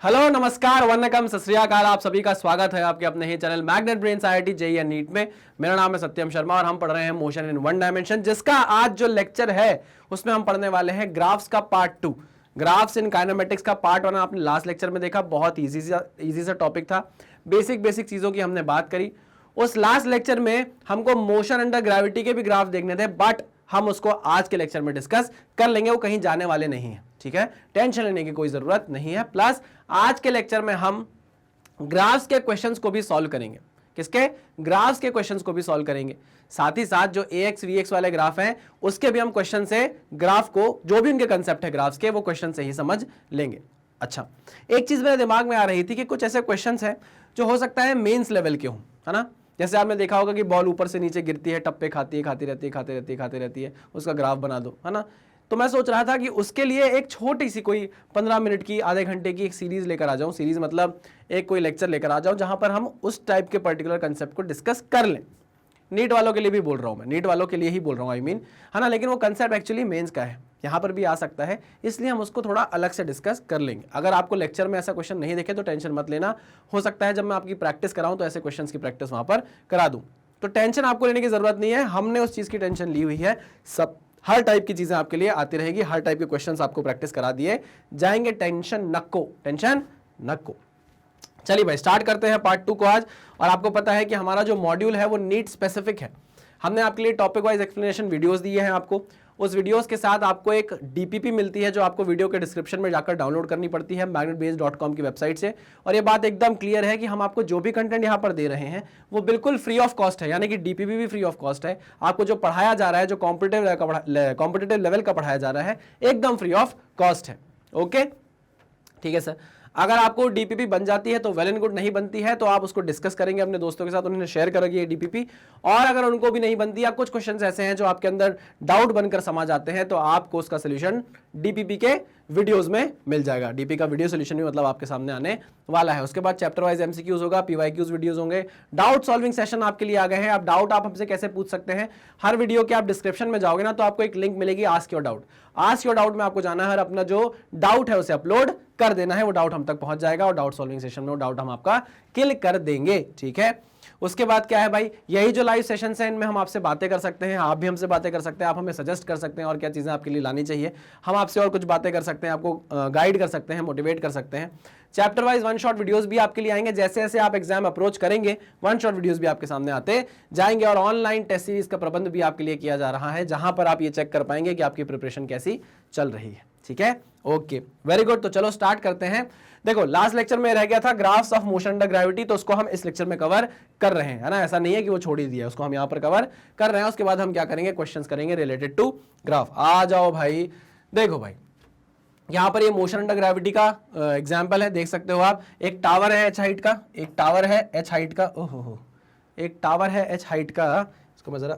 Hello नमस्कार वंदनकम सत श्री अकाल। आप सभी का स्वागत है आपके अपने ही channel magnet brains IIT JEE and NEET में। मेरा नाम है सत्यम शर्मा और हम पढ़ रहे हैं मोशन इन वन डायमेंशन, जिसका आज जो लेक्चर है उसमें हम पढ़ने वाले हैं ग्राफ्स का पार्ट 2। ग्राफ्स इन काइनेमेटिक्स का पार्ट 1 आपने लास्ट लेक्चर में देखा, बहुत इजी सा टॉपिक था। बेसिक चीजों की हमने बात करी। उस लास्ट लेक्चर में हमको मोशन अंडर ग्रेविटी के भी ग्राफ देखने थे, बट हम उसको आज के लेक्चर में डिस्कस कर लेंगे, वो कहीं जाने वाले नहीं है। ठीक है, टेंशन लेने की कोई जरूरत नहीं है। प्लस आज के लेक्चर में हम ग्राफ्स के क्वेश्चंस को भी सॉल्व करेंगे। किसके? ग्राफ्स के क्वेश्चंस को भी सॉल्व करेंगे। साथ ही साथ जो AX VX वाले ग्राफ हैं उसके भी हम क्वेश्चन से ग्राफ को, जो भी उनके कंसेप्ट है ग्राफ्स के, वो क्वेश्चन से ही समझ लेंगे। अच्छा, एक चीज मेरे दिमाग में आ रही थी कि कुछ ऐसे क्वेश्चंस हैं जो हो सकता है मेंस लेवल के हों, है ना। जैसे आपने देखा होगा कि बॉल ऊपर से नीचे गिरती है, टप्पे खाती रहती है, उसका ग्राफ बना दो, है ना। तो मैं सोच रहा था कि उसके लिए एक छोटी सी कोई 15 मिनट की, आधे घंटे की एक सीरीज लेकर आ जाऊं। सीरीज मतलब एक कोई लेक्चर लेकर आ जाऊं जहां पर हम उस टाइप के पर्टिकुलर कंसेप्ट को डिस्कस कर लें। नीट वालों के लिए भी बोल रहा हूं मैं, नीट वालों के लिए ही बोल रहा हूं, आई मीन, है ना। लेकिन वो कंसेप्ट एक्चुअली मेंस का है, यहां पर भी आ सकता है, इसलिए हम उसको थोड़ा अलग से डिस्कस कर लेंगे। अगर आपको लेक्चर में ऐसा क्वेश्चन नहीं देखे तो टेंशन मत लेना, हो सकता है जब मैं आपकी प्रैक्टिस कराऊं तो ऐसे क्वेश्चन की प्रैक्टिस वहां पर करा दूं। तो टेंशन आपको लेने की जरूरत नहीं है, हमने उस चीज की टेंशन ली हुई है। सब हर टाइप की चीजें आपके लिए आती रहेगी, हर टाइप के क्वेश्चंस आपको प्रैक्टिस करा दिए जाएंगे। टेंशन नको। चलिए भाई, स्टार्ट करते हैं पार्ट 2 को आज। और आपको पता है कि हमारा जो मॉड्यूल है वो नीट स्पेसिफिक है। हमने आपके लिए टॉपिक वाइज एक्सप्लेनेशन वीडियोस दिए हैं आपको। उस वीडियोस के साथ आपको एक DPP मिलती है जो आपको वीडियो के डिस्क्रिप्शन में जाकर डाउनलोड करनी पड़ती है magnetbase.com की वेबसाइट से। और ये बात एकदम क्लियर है कि हम आपको जो भी कंटेंट यहाँ पर दे रहे हैं वो बिल्कुल फ्री ऑफ कॉस्ट है, यानी कि DPP भी फ्री ऑफ कॉस्ट है। आपको जो पढ़ाया जा रहा है, जो कॉम्पिटिटिव लेवल का पढ़ाया जा रहा है, एकदम फ्री ऑफ कॉस्ट है। ओके, ठीक है सर। अगर आपको DPP बन जाती है तो वेल एंड गुड, नहीं बनती है तो आप उसको डिस्कस करेंगे अपने दोस्तों के साथ, उन्हें शेयर करेंगे ये DPP। और अगर उनको भी नहीं बनती, या कुछ क्वेश्चंस ऐसे हैं जो आपके अंदर डाउट बनकर समा जाते हैं, तो आपको उसका सोल्यूशन DPP के वीडियोस में मिल जाएगा। DPP का वीडियो सोल्यूशन भी मतलब आपके सामने आने वाला है। उसके बाद चैप्टर वाइज MCQs होगा, PYQs वीडियोस होंगे, डाउट सॉल्विंग सेशन आपके लिए आ गए हैं। आप हमसे कैसे पूछ सकते हैं? हर वीडियो के आप डिस्क्रिप्शन में जाओगे ना तो आपको एक लिंक मिलेगी, ask your doubt. Ask your doubt में आपको जाना है और अपना जो डाउट है उसे अपलोड कर देना है, वो डाउट हम तक पहुंच जाएगा और डाउट सॉल्विंग सेशन में वो डाउट हम आपका किल कर देंगे। ठीक है, उसके बाद क्या है भाई, यही जो लाइव सेशन है इनमें हम आपसे बातें कर सकते हैं, आप भी हमसे बातें कर सकते हैं, आप हमें सजेस्ट कर सकते हैं और क्या चीजें आपके लिए लानी चाहिए। हम आपसे और कुछ बातें कर सकते हैं, आपको गाइड कर सकते हैं, मोटिवेट कर सकते हैं। Chapter wise one shot videos भी आपके लिए आएंगे। जैसे जैसे आप एग्जाम अप्रोच करेंगे वन शॉट वीडियोस भी आपके सामने आते जाएंगे। और ऑनलाइन टेस्ट सीरीज का प्रबंध भी आपके लिए किया जा रहा है, जहां पर आप ये चेक कर पाएंगे कि आपकी प्रिपरेशन कैसी चल रही है। ठीक है, ओके, वेरी गुड। तो चलो स्टार्ट करते हैं। देखो, लास्ट लेक्चर में रह गया था graphs of motion under gravity, तो उसको हम इस लेक्चर में कवर कर रहे हैं, है ना। ऐसा नहीं है कि वो छोड़ ही दिया, उसको हम यहाँ पर कवर कर रहे हैं। उसके बाद हम क्या करेंगे, क्वेश्चंस करेंगे रिलेटेड टू ग्राफ। आ जाओ भाई, देखो भाई, यहाँ पर ये मोशन अंडर ग्रेविटी का एग्जाम्पल है, देख सकते हो आप। एक टावर है H हाइट का, एक टावर है H हाइट का, ओहो, एक टावर है H हाइट का। इसको मैं जरा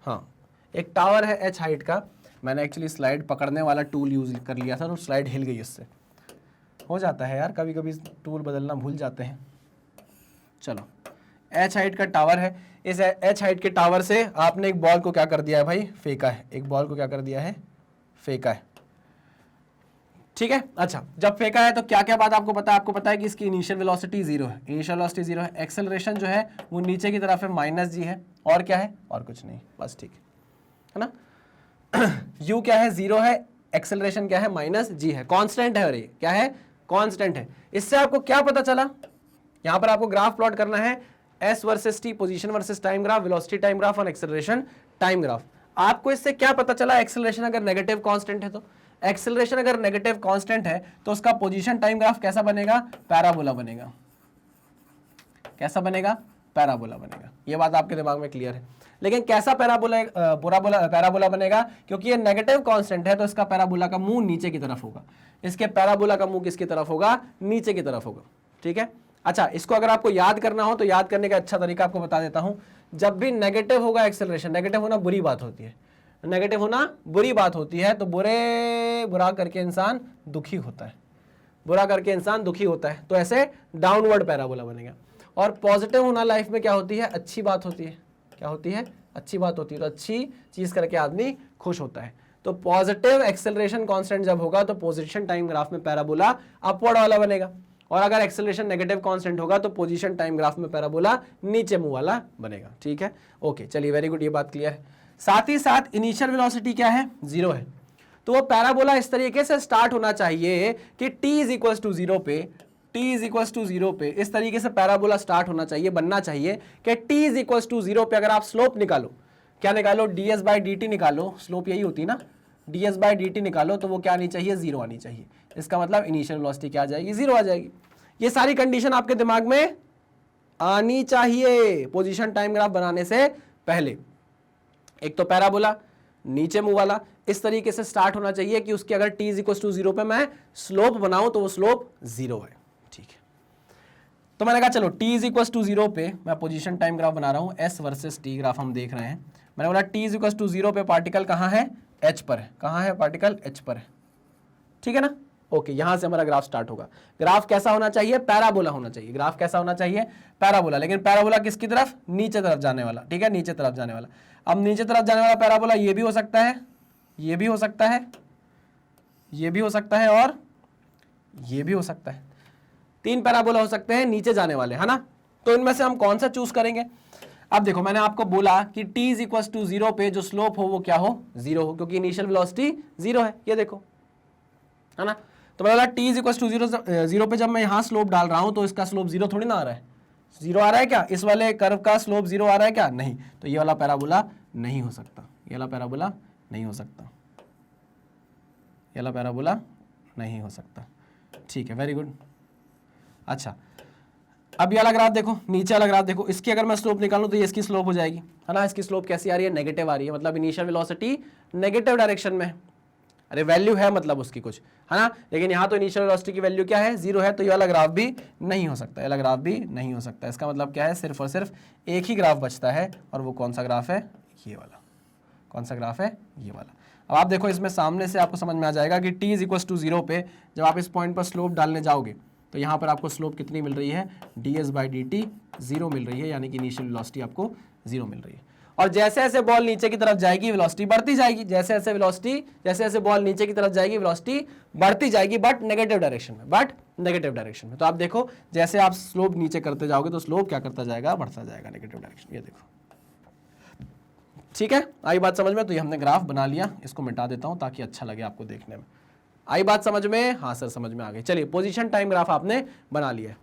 हाँ, एक टावर है H हाइट का। मैंने एक्चुअली स्लाइड पकड़ने वाला टूल यूज कर लिया था, तो स्लाइड हिल गई, इससे हो जाता है यार, कभी कभी टूल बदलना भूल जाते हैं। चलो, H हाइट का टावर है। इस H हाइट के टावर से आपने एक बॉल को क्या कर दिया है भाई, फेंका है। एक बॉल को क्या कर दिया है, फेंका है। ठीक है, अच्छा, जब फेंका है तो क्या क्या बात आपको पता है? आपको पता है कि इसकी इनिशियल वेलोसिटी 0 है, इनिशियल वेलोसिटी 0 है। एक्सेलरेशन जो है वो नीचे की तरफ है, -g है। और क्या है? और कुछ नहीं, बस, ठीक है ना। u क्या है? 0 है। एक्सेलरेशन क्या है? -g है। कांस्टेंट है, और ये क्या है? कांस्टेंट है। इससे आपको क्या पता चला? यहां पर आपको ग्राफ प्लॉट करना है, s versus t, position versus time graph, velocity time graph और एक्सेलरेशन टाइम ग्राफ। आपको इससे क्या पता चला? एक्सेलरेशन अगर नेगेटिव कांस्टेंट है, तो एक्सेलरेशन अगर नेगेटिव कांस्टेंट है तो उसका पोजीशन टाइम ग्राफ कैसा बनेगा? पैराबोला बनेगा। कैसा बनेगा? पैराबोला बनेगा। ये बात आपके दिमाग में क्लियर है। लेकिन कैसा पैराबोला बनेगा? क्योंकि ये नेगेटिव कांस्टेंट है तो इसका पैराबोला का मुंह नीचे की तरफ होगा। इसके पैराबोला का मुंह किसकी तरफ होगा? नीचे की तरफ होगा। ठीक है, अच्छा, इसको अगर आपको याद करना हो तो याद करने का अच्छा तरीका आपको बता देता हूं। जब भी नेगेटिव होगा एक्सेलरेशन, नेगेटिव होना बुरी बात होती है, नेगेटिव होना बुरी बात होती है, तो बुरा करके इंसान दुखी होता है, बुरा करके इंसान दुखी होता है, तो ऐसे डाउनवर्ड पैराबोला बनेगा। और पॉजिटिव होना लाइफ में क्या होती है? अच्छी बात होती है। क्या होती है? अच्छी बात होती है। तो अच्छी चीज करके आदमी खुश होता है। तो पॉजिटिव एक्सेलरेशन कांस्टेंट जब होगा तो पोजीशन टाइम ग्राफ में पैराबोला अपवर्ड वाला बनेगा, और अगर एक्सेलरेशन नेगेटिव कांस्टेंट होगा तो पोजीशन टाइम ग्राफ में पैराबोला नीचे मुंह वाला बनेगा। ठीक है, ओके, चलिए वेरी गुड, ये बात क्लियर है। साथ ही साथ इनिशियल वेलोसिटी क्या है, 0 है, तो वो पैराबोला इस तरीके से स्टार्ट होना चाहिए कि t इज इक्वल टू 0 पे, t इज इक्वल टू 0 पे इस तरीके से पैराबोला स्टार्ट होना चाहिए, बनना चाहिए कि t इज इक्वल टू 0 पे अगर आप स्लोप निकालो, क्या निकालो, ds बाई dt निकालो, स्लोप यही होती है ना, ds बाई dt निकालो, तो वो क्या आनी चाहिए, 0 आनी चाहिए। इसका मतलब इनिशियल वेलोसिटी क्या आ जाएगी, 0 आ जाएगी। ये सारी कंडीशन आपके दिमाग में आनी चाहिए पोजीशन टाइम ग्राफ बनाने से पहले। एक तो पैराबोला नीचे मुंह वाला इस तरीके से स्टार्ट होना चाहिए कि उसकी अगर t इज इक्वल टू 0 पे मैं स्लोप बनाऊं तो वो स्लोप 0 है। ठीक है, तो मैंने कहा चलो t इज इक्वल टू 0 पे मैं पोजीशन टाइम ग्राफ बना रहा हूं, s वर्सेस t ग्राफ हम देख रहे हैं। मैंने बोला t इज इक्वल टू 0 पे पार्टिकल कहाँ है, h पर है, कहाँ है पार्टिकल, h पर है। ठीक है ना, ओके, यहां से हमारा ग्राफ स्टार्ट होगा। ग्राफ कैसा होना चाहिए, पैराबोला होना चाहिए। ग्राफ कैसा होना चाहिए, पैराबोला, लेकिन पैराबोला किसकी तरफ, नीचे तरफ जाने वाला। ठीक है, नीचे तरफ जाने वाला। अब नीचे तरफ जाने वाला पैराबोला ये भी हो सकता है, ये भी हो सकता है, ये भी हो सकता है, और ये भी हो सकता है। 3 पैराबोला हो सकते हैं नीचे जाने वाले, है ना। तो इनमें से हम कौन सा चूज करेंगे। अब देखो, मैंने आपको बोला कि t इज इक्वल टू 0 पे जो स्लोप हो वो क्या हो, 0 हो, क्योंकि इनिशियल वेलोसिटी 0 है, ये देखो, है ना। तो मैं बोला t इज इक्वल टू 0 पे जब मैं यहाँ स्लोप डाल रहा हूं तो इसका स्लोप 0 थोड़ी ना आ रहा है, 0 आ रहा है क्या, इस वाले कर्व का स्लोप 0 आ रहा है क्या, नहीं। तो ये वाला पैराबोला नहीं हो सकता, ये वाला पैराबोला नहीं हो सकता, ये वाला पैराबोला नहीं हो सकता। ठीक है, वेरी गुड। अच्छा, अब ये वाला ग्राफ देखो, नीचे वाला ग्राफ देखो, इसकी अगर मैं स्लोप निकालूं तो ये इसकी स्लोप हो जाएगी, है ना। इसकी स्लोप कैसी आ रही है, नेगेटिव आ रही है, मतलब इनिशियल वेलोसिटी नेगेटिव डायरेक्शन में है। अरे वैल्यू है मतलब उसकी कुछ, है ना, लेकिन यहाँ तो इनिशियल वेलोसिटी की वैल्यू क्या है, 0 है, तो ये वाला ग्राफ भी नहीं हो सकता, ये वाला ग्राफ भी नहीं हो सकता। इसका मतलब क्या है, सिर्फ और सिर्फ एक ही ग्राफ बचता है, और वो कौन सा ग्राफ है, ये वाला। कौन सा ग्राफ है, ये वाला। अब आप देखो, इसमें सामने से आपको समझ में आ जाएगा कि t इज इक्वल टू 0 पे जब आप इस पॉइंट पर स्लोप डालने जाओगे तो यहाँ पर आपको स्लोप कितनी मिल रही है, ds बाई dt 0 मिल रही है, यानी कि इनिशियल वेलोसिटी आपको 0 मिल रही है। और जैसे जैसे बॉल नीचे की तरफ जाएगी वेलोसिटी बढ़ती जाएगी, जैसे जैसे बॉल नीचे की तरफ जाएगी वेलोसिटी बढ़ती जाएगी, बट नेगेटिव डायरेक्शन में, तो आप देखो जैसे आप स्लोप नीचे करते जाओगे तो स्लोप क्या करता जाएगा, बढ़ता जाएगा नेगेटिव डायरेक्शन, ये देखो। ठीक है, आई बात समझ में। तो ये हमने ग्राफ बना लिया, इसको मिटा देता हूं ताकि अच्छा लगे आपको देखने में। आई बात समझ में, हाँ सर समझ में आ गई। चलिए, पोजीशन टाइम ग्राफ आपने बना लिया है।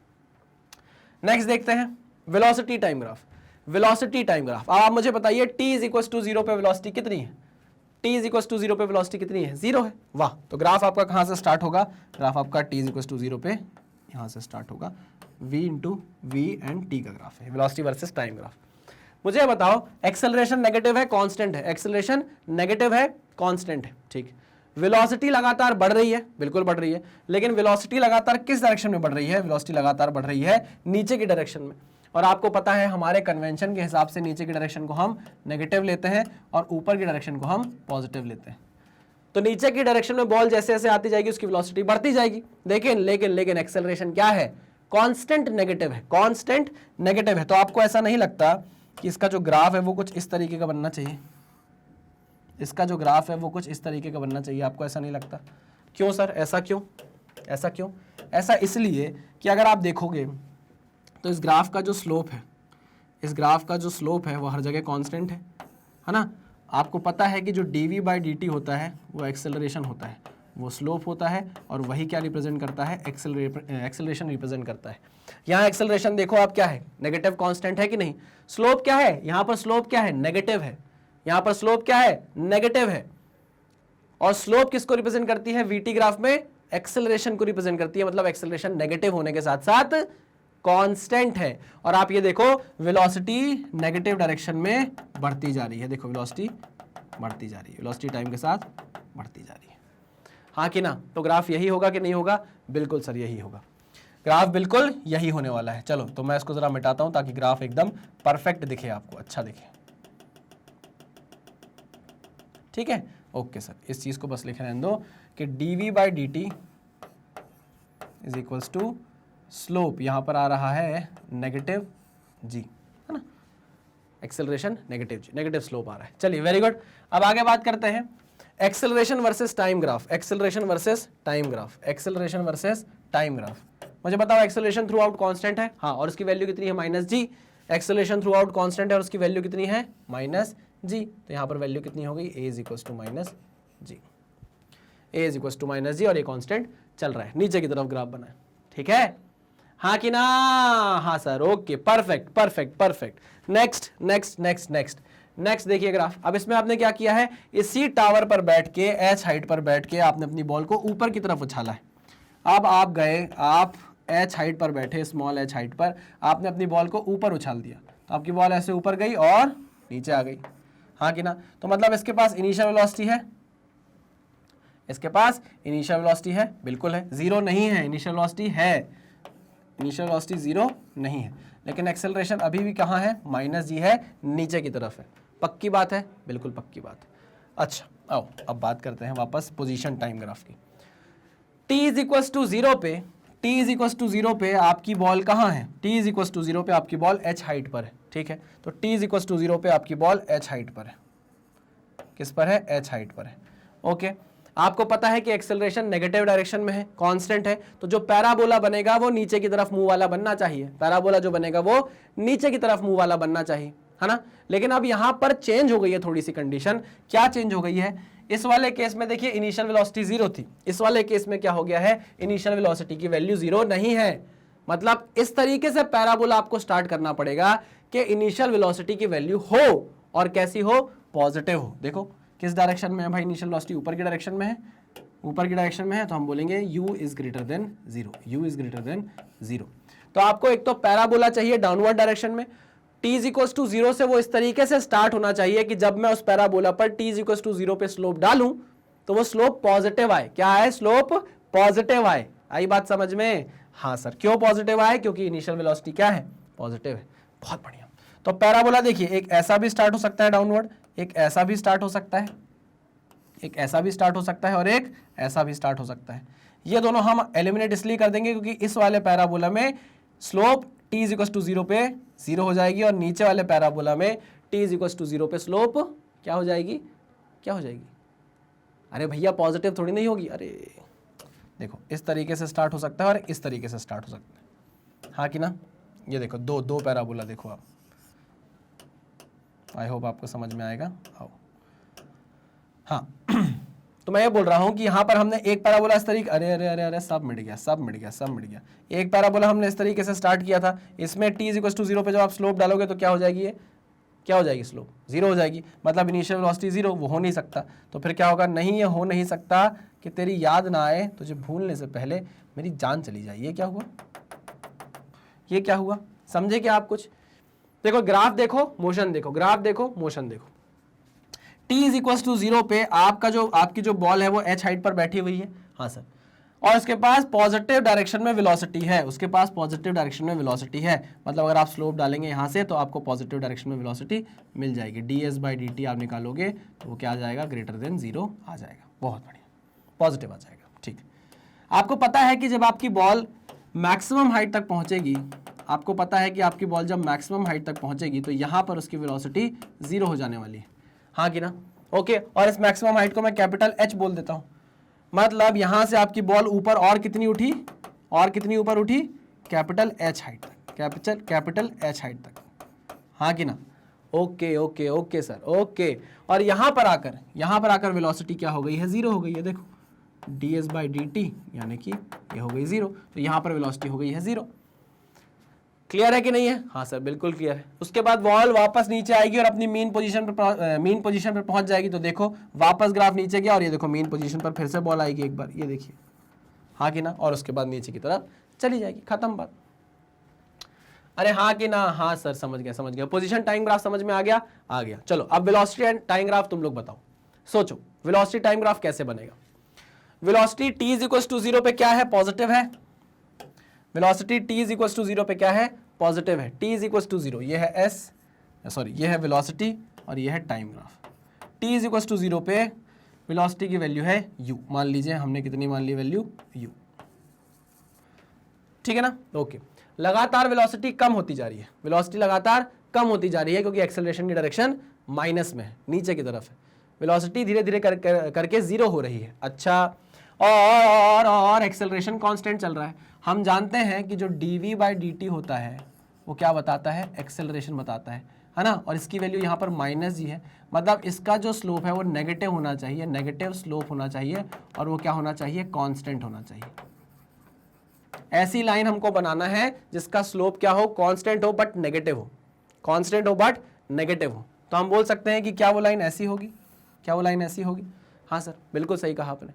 नेक्स्ट देखते हैं velocity time graph. Velocity time graph, अब आप मुझे बताइए t इज इक्वल टू 0 पे वेलोसिटी कितनी है, t इज इक्वल टू 0 पे वेलोसिटी कितनी है, 0 है। वाह, तो ग्राफ आपका कहाँ से स्टार्ट होगा, ग्राफ आपका t इज इक्वल टू 0 पे यहाँ से स्टार्ट होगा, v into V and t का ग्राफ है, वेलोसिटी वर्सेस टाइम ग्राफ। मुझे बताओ, एक्सेलरेशन नेगेटिव है, कांस्टेंट है, एक्सेलरेशन नेगेटिव है, कांस्टेंट है, ठीक। वेलोसिटी लगातार बढ़ रही है, बिल्कुल बढ़ रही है, लेकिन वेलोसिटी लगातार किस डायरेक्शन में बढ़ रही है, वेलोसिटी लगातार बढ़ रही है नीचे की डायरेक्शन में। और आपको पता है हमारे कन्वेंशन के हिसाब से नीचे की डायरेक्शन को हम नेगेटिव लेते हैं और ऊपर की डायरेक्शन को हम पॉजिटिव लेते हैं। तो नीचे की डायरेक्शन में बॉल जैसे जैसे आती जाएगी उसकी वेलोसिटी बढ़ती जाएगी, लेकिन एक्सेलरेशन क्या है, कांस्टेंट नेगेटिव है, कांस्टेंट नेगेटिव है। तो आपको ऐसा नहीं लगता कि इसका जो ग्राफ है वो कुछ इस तरीके का बनना चाहिए, इसका जो ग्राफ है वो कुछ इस तरीके का बनना चाहिए, आपको ऐसा नहीं लगता? क्यों सर, ऐसा क्यों, ऐसा क्यों? ऐसा इसलिए कि अगर आप देखोगे तो इस ग्राफ का जो स्लोप है, इस ग्राफ का जो स्लोप है वो हर जगह कांस्टेंट है ना। आपको पता है कि जो dv बाई dt होता है वो एक्सेलरेशन होता है, वो स्लोप होता है, और वही क्या रिप्रेजेंट करता है, एक्सेलरेशन रिप्रेजेंट करता है। यहाँ एक्सेलरेशन देखो आप क्या है, नेगेटिव कांस्टेंट है कि नहीं। स्लोप क्या है, यहाँ पर स्लोप क्या है, नेगेटिव है, यहाँ पर स्लोप क्या है, नेगेटिव है। और स्लोप किसको रिप्रेजेंट करती है, वीटी ग्राफ में एक्सेलरेशन को रिप्रेजेंट करती है, मतलब एक्सेलरेशन नेगेटिव होने के साथ साथ कांस्टेंट है। और आप ये देखो वेलोसिटी नेगेटिव डायरेक्शन में बढ़ती जा रही है, देखो वेलोसिटी बढ़ती जा रही है, वेलोसिटी टाइम के साथ बढ़ती जा रही है, हाँ कि ना। तो ग्राफ यही होगा कि नहीं होगा, बिल्कुल सर यही होगा, ग्राफ बिल्कुल यही होने वाला है। चलो तो मैं इसको जरा मिटाता हूं ताकि ग्राफ एकदम परफेक्ट दिखे आपको, अच्छा दिखे, ठीक है। ओके सर, इस चीज को बस लिख रहने दो कि dv बाई dt is equals to slope, यहां पर आ रहा है नेगेटिव जी, है ना, acceleration negative G, negative slope आ रहा है। चलिए वेरी गुड। अब आगे बात करते हैं acceleration versus time graph, acceleration versus time graph, acceleration versus time graph. मुझे बताओ एक्सेलरेशन थ्रू आउट कॉन्स्टेंट है, हाँ, और उसकी वैल्यू कितनी है -g। Acceleration through out constant है और उसकी वैल्यू कितनी है -g, तो यहां पर वैल्यू कितनी हो गई, a is equal to -g, a is equal to -g, और ये कॉन्स्टेंट चल रहा है, नीचे की तरफ ग्राफ बना है, ठीक है, हाँ कि ना, हाँ sir, okay, perfect perfect perfect. Next next next next next देखिए ग्राफ। अब इसमें आपने क्या किया है, इसी टावर पर बैठ के, h हाइट पर बैठ के आपने अपनी बॉल को ऊपर की तरफ उछाला है। अब आप गए, आप h हाइट पर बैठे, स्मॉल h हाइट पर, आपने अपनी बॉल को ऊपर उछाल दिया, तो आपकी बॉल ऐसे ऊपर गई और नीचे आ गई, हाँ कि ना। तो मतलब इसके पास इनिशियल वेलोसिटी है, इसके पास इनिशियल वेलोसिटी है, बिल्कुल है, जीरो नहीं है, इनिशियल वेलोसिटी है, इनिशियल वेलोसिटी जीरो नहीं है, लेकिन एक्सेलरेशन अभी भी कहाँ है, -g है, नीचे की तरफ है। पक्की बात है, बिल्कुल पक्की बात है। अच्छा आओ अब बात करते हैं वापस पोजीशन टाइम ग्राफ की। t इज इक्वल्स टू 0 पे, t इज इक्वल्स टू 0 पे आपकी बॉल कहाँ है, t इज इक्वल्स टू 0 पे आपकी बॉल h हाइट पर है, ठीक है। तो t इज इक्वल्स टू 0 पे आपकी बॉल h हाइट पर है, किस पर है, h हाइट पर है, ओके। आपको पता है कि एक्सेलरेशन नेगेटिव डायरेक्शन में है, कांस्टेंट है, तो जो पैराबोला बनेगा वो नीचे की तरफ मुंह वाला बनना चाहिए, पैराबोला जो बनेगा वो नीचे की तरफ मुंह वाला बनना चाहिए, है ना। लेकिन अब यहां पर चेंज हो गई है थोड़ी सी कंडीशन, क्या चेंज हो गई है, इस वाले केस में देखिए इनिशियल वेलोसिटी 0 थी, इस वाले केस में क्या हो गया है, इनिशियल वेलोसिटी की वैल्यू 0 नहीं है। मतलब इस तरीके से पैराबोला आपको स्टार्ट करना पड़ेगा कि इनिशियल वेलोसिटी की वैल्यू हो, और कैसी हो, पॉजिटिव हो। देखो किस डायरेक्शन में है भाई, इनिशियल वेलोसिटी ऊपर की डायरेक्शन में है, ऊपर की डायरेक्शन में है, तो हम बोलेंगे u is greater than 0, u is greater than 0। तो आपको एक तो पैराबोला चाहिए डाउनवर्ड डायरेक्शन में, t इज इक्वल टू 0 से वो इस तरीके से स्टार्ट होना चाहिए कि जब मैं उस पैराबोला पर t इज इक्वल टू 0 पे स्लोप डालूं तो वो स्लोप पॉजिटिव आए। क्या आए, स्लोप पॉजिटिव आए। आई बात समझ में, हाँ सर। क्यों पॉजिटिव आए, क्योंकि इनिशियल वेलोसिटी क्या है, पॉजिटिव है। बहुत बढ़िया। तो पैराबोला देखिए एक ऐसा भी स्टार्ट हो सकता है डाउनवर्ड, एक ऐसा भी स्टार्ट हो सकता है, एक ऐसा भी स्टार्ट हो सकता है, और एक ऐसा भी स्टार्ट हो सकता है। ये दोनों हम एलिमिनेट इसलिए कर देंगे क्योंकि इस वाले पैराबोला में slope t is equal to 0 पे 0 हो जाएगी, और नीचे वाले पैराबोला में t इज इक्वल टू 0 पे स्लोप क्या हो जाएगी, क्या हो जाएगी, अरे भैया पॉजिटिव थोड़ी नहीं होगी। अरे देखो इस तरीके से स्टार्ट हो सकता है और इस तरीके से स्टार्ट हो सकता है, हाँ कि ना। ये देखो दो पैराबोला देखो आप, आई होप आपको समझ में आएगा। आओ, हाँ तो मैं ये बोल रहा हूं कि यहां पर हमने एक पैराबोला इस तरीके, अरे अरे अरे अरे सब मिट गया, सब मिट गया, सब मिट गया। एक पैराबोला हमने इस तरीके से स्टार्ट किया था, इसमें t इज इक्वल टू 0 पे जब आप स्लोप डालोगे तो क्या हो जाएगी, ये क्या हो जाएगी, स्लोप 0 हो जाएगी। मतलब इनिशियल वेलोसिटी 0, वो हो नहीं सकता। तो फिर क्या होगा, नहीं ये हो नहीं सकता कि तेरी याद ना आए, तुझे भूलने से पहले मेरी जान चली जाए। ये क्या हुआ, ये क्या हुआ, समझे क्या आप कुछ। देखो ग्राफ देखो, मोशन देखो, ग्राफ देखो, मोशन देखो। t इज इक्वल टू 0 पे आपकी जो बॉल है वो h हाइट पर बैठी हुई है, हाँ सर, और उसके पास पॉजिटिव डायरेक्शन में वेलोसिटी है, उसके पास पॉजिटिव डायरेक्शन में वेलोसिटी है। मतलब अगर आप स्लोप डालेंगे यहाँ से तो आपको पॉजिटिव डायरेक्शन में वेलोसिटी मिल जाएगी, ds/dt आप निकालोगे तो वो क्या आ जाएगा, ग्रेटर देन 0 आ जाएगा। बहुत बढ़िया, पॉजिटिव आ जाएगा, ठीक। आपको पता है कि जब आपकी बॉल मैक्सिमम हाइट तक पहुँचेगी, आपको पता है कि आपकी बॉल जब मैक्सिमम हाइट तक पहुँचेगी तो यहाँ पर उसकी वेलोसिटी 0 हो जाने वाली है, हाँ कि ना, ओके। और इस मैक्सिमम हाइट को मैं कैपिटल H बोल देता हूं। मतलब यहां से आपकी बॉल ऊपर और कितनी उठी, और कितनी ऊपर उठी, कैपिटल H हाइट तक, कैपिटल H हाइट तक, हाँ कि ना, okay okay okay sir, okay. और यहां पर आकर वेलोसिटी क्या हो गई है, 0 हो गई है। देखो ds/dt यानी कि ये हो गई 0, तो यहां पर वेलोसिटी हो गई है 0। क्लियर है कि नहीं है, हाँ सर बिल्कुल क्लियर है। उसके बाद बॉल वापस नीचे आएगी और अपनी मीन पोजीशन पर पहुंच जाएगी। तो देखो वापस ग्राफ नीचे गया, और ये देखो मीन पोजीशन पर फिर से बॉल आएगी एक बार, ये देखिए, हाँ कि ना, और उसके बाद नीचे की तरफ चली जाएगी, खत्म बात। अरे हाँ कि ना, हाँ सर समझ गया। पोजीशन टाइम ग्राफ समझ में आ गया, आ गया। चलो अब वेलोसिटी एंड टाइम ग्राफ तुम लोग बताओ, सोचो वेलोसिटी टाइम ग्राफ कैसे बनेगा। Velocity t is equal to 0 पे क्या है, पॉजिटिव है। Velocity t is equal to 0 पे क्या है, पॉजिटिव है। t इज इक्वल टू 0, ये है ये है वेलोसिटी और ये है time graph. t is equal to 0 पे वेलोसिटी की वैल्यू है u, मान लीजिए हमने कितनी मान ली वैल्यू u, ठीक है ना, ओके। लगातार वेलोसिटी कम होती जा रही है, वेलोसिटी लगातार कम होती जा रही है क्योंकि एक्सेलरेशन की डायरेक्शन माइनस में है, नीचे की तरफ है। वेलोसिटी धीरे धीरे करके जीरो हो रही है। अच्छा, और एक्सेलरेशन कांस्टेंट चल रहा है। हम जानते हैं कि जो dv बाई dt होता है वो क्या बताता है, एक्सेलरेशन बताता है ना, और इसकी वैल्यू यहाँ पर -g है, मतलब इसका जो स्लोप है वो नेगेटिव होना चाहिए, नेगेटिव स्लोप होना चाहिए, और वो क्या होना चाहिए, कांस्टेंट होना चाहिए। ऐसी लाइन हमको बनाना है जिसका स्लोप क्या हो, कांस्टेंट हो बट नेगेटिव हो, कांस्टेंट हो बट नेगेटिव हो। तो हम बोल सकते हैं कि क्या वो लाइन ऐसी होगी, क्या वो लाइन ऐसी होगी? हाँ सर, बिल्कुल सही कहा आपने।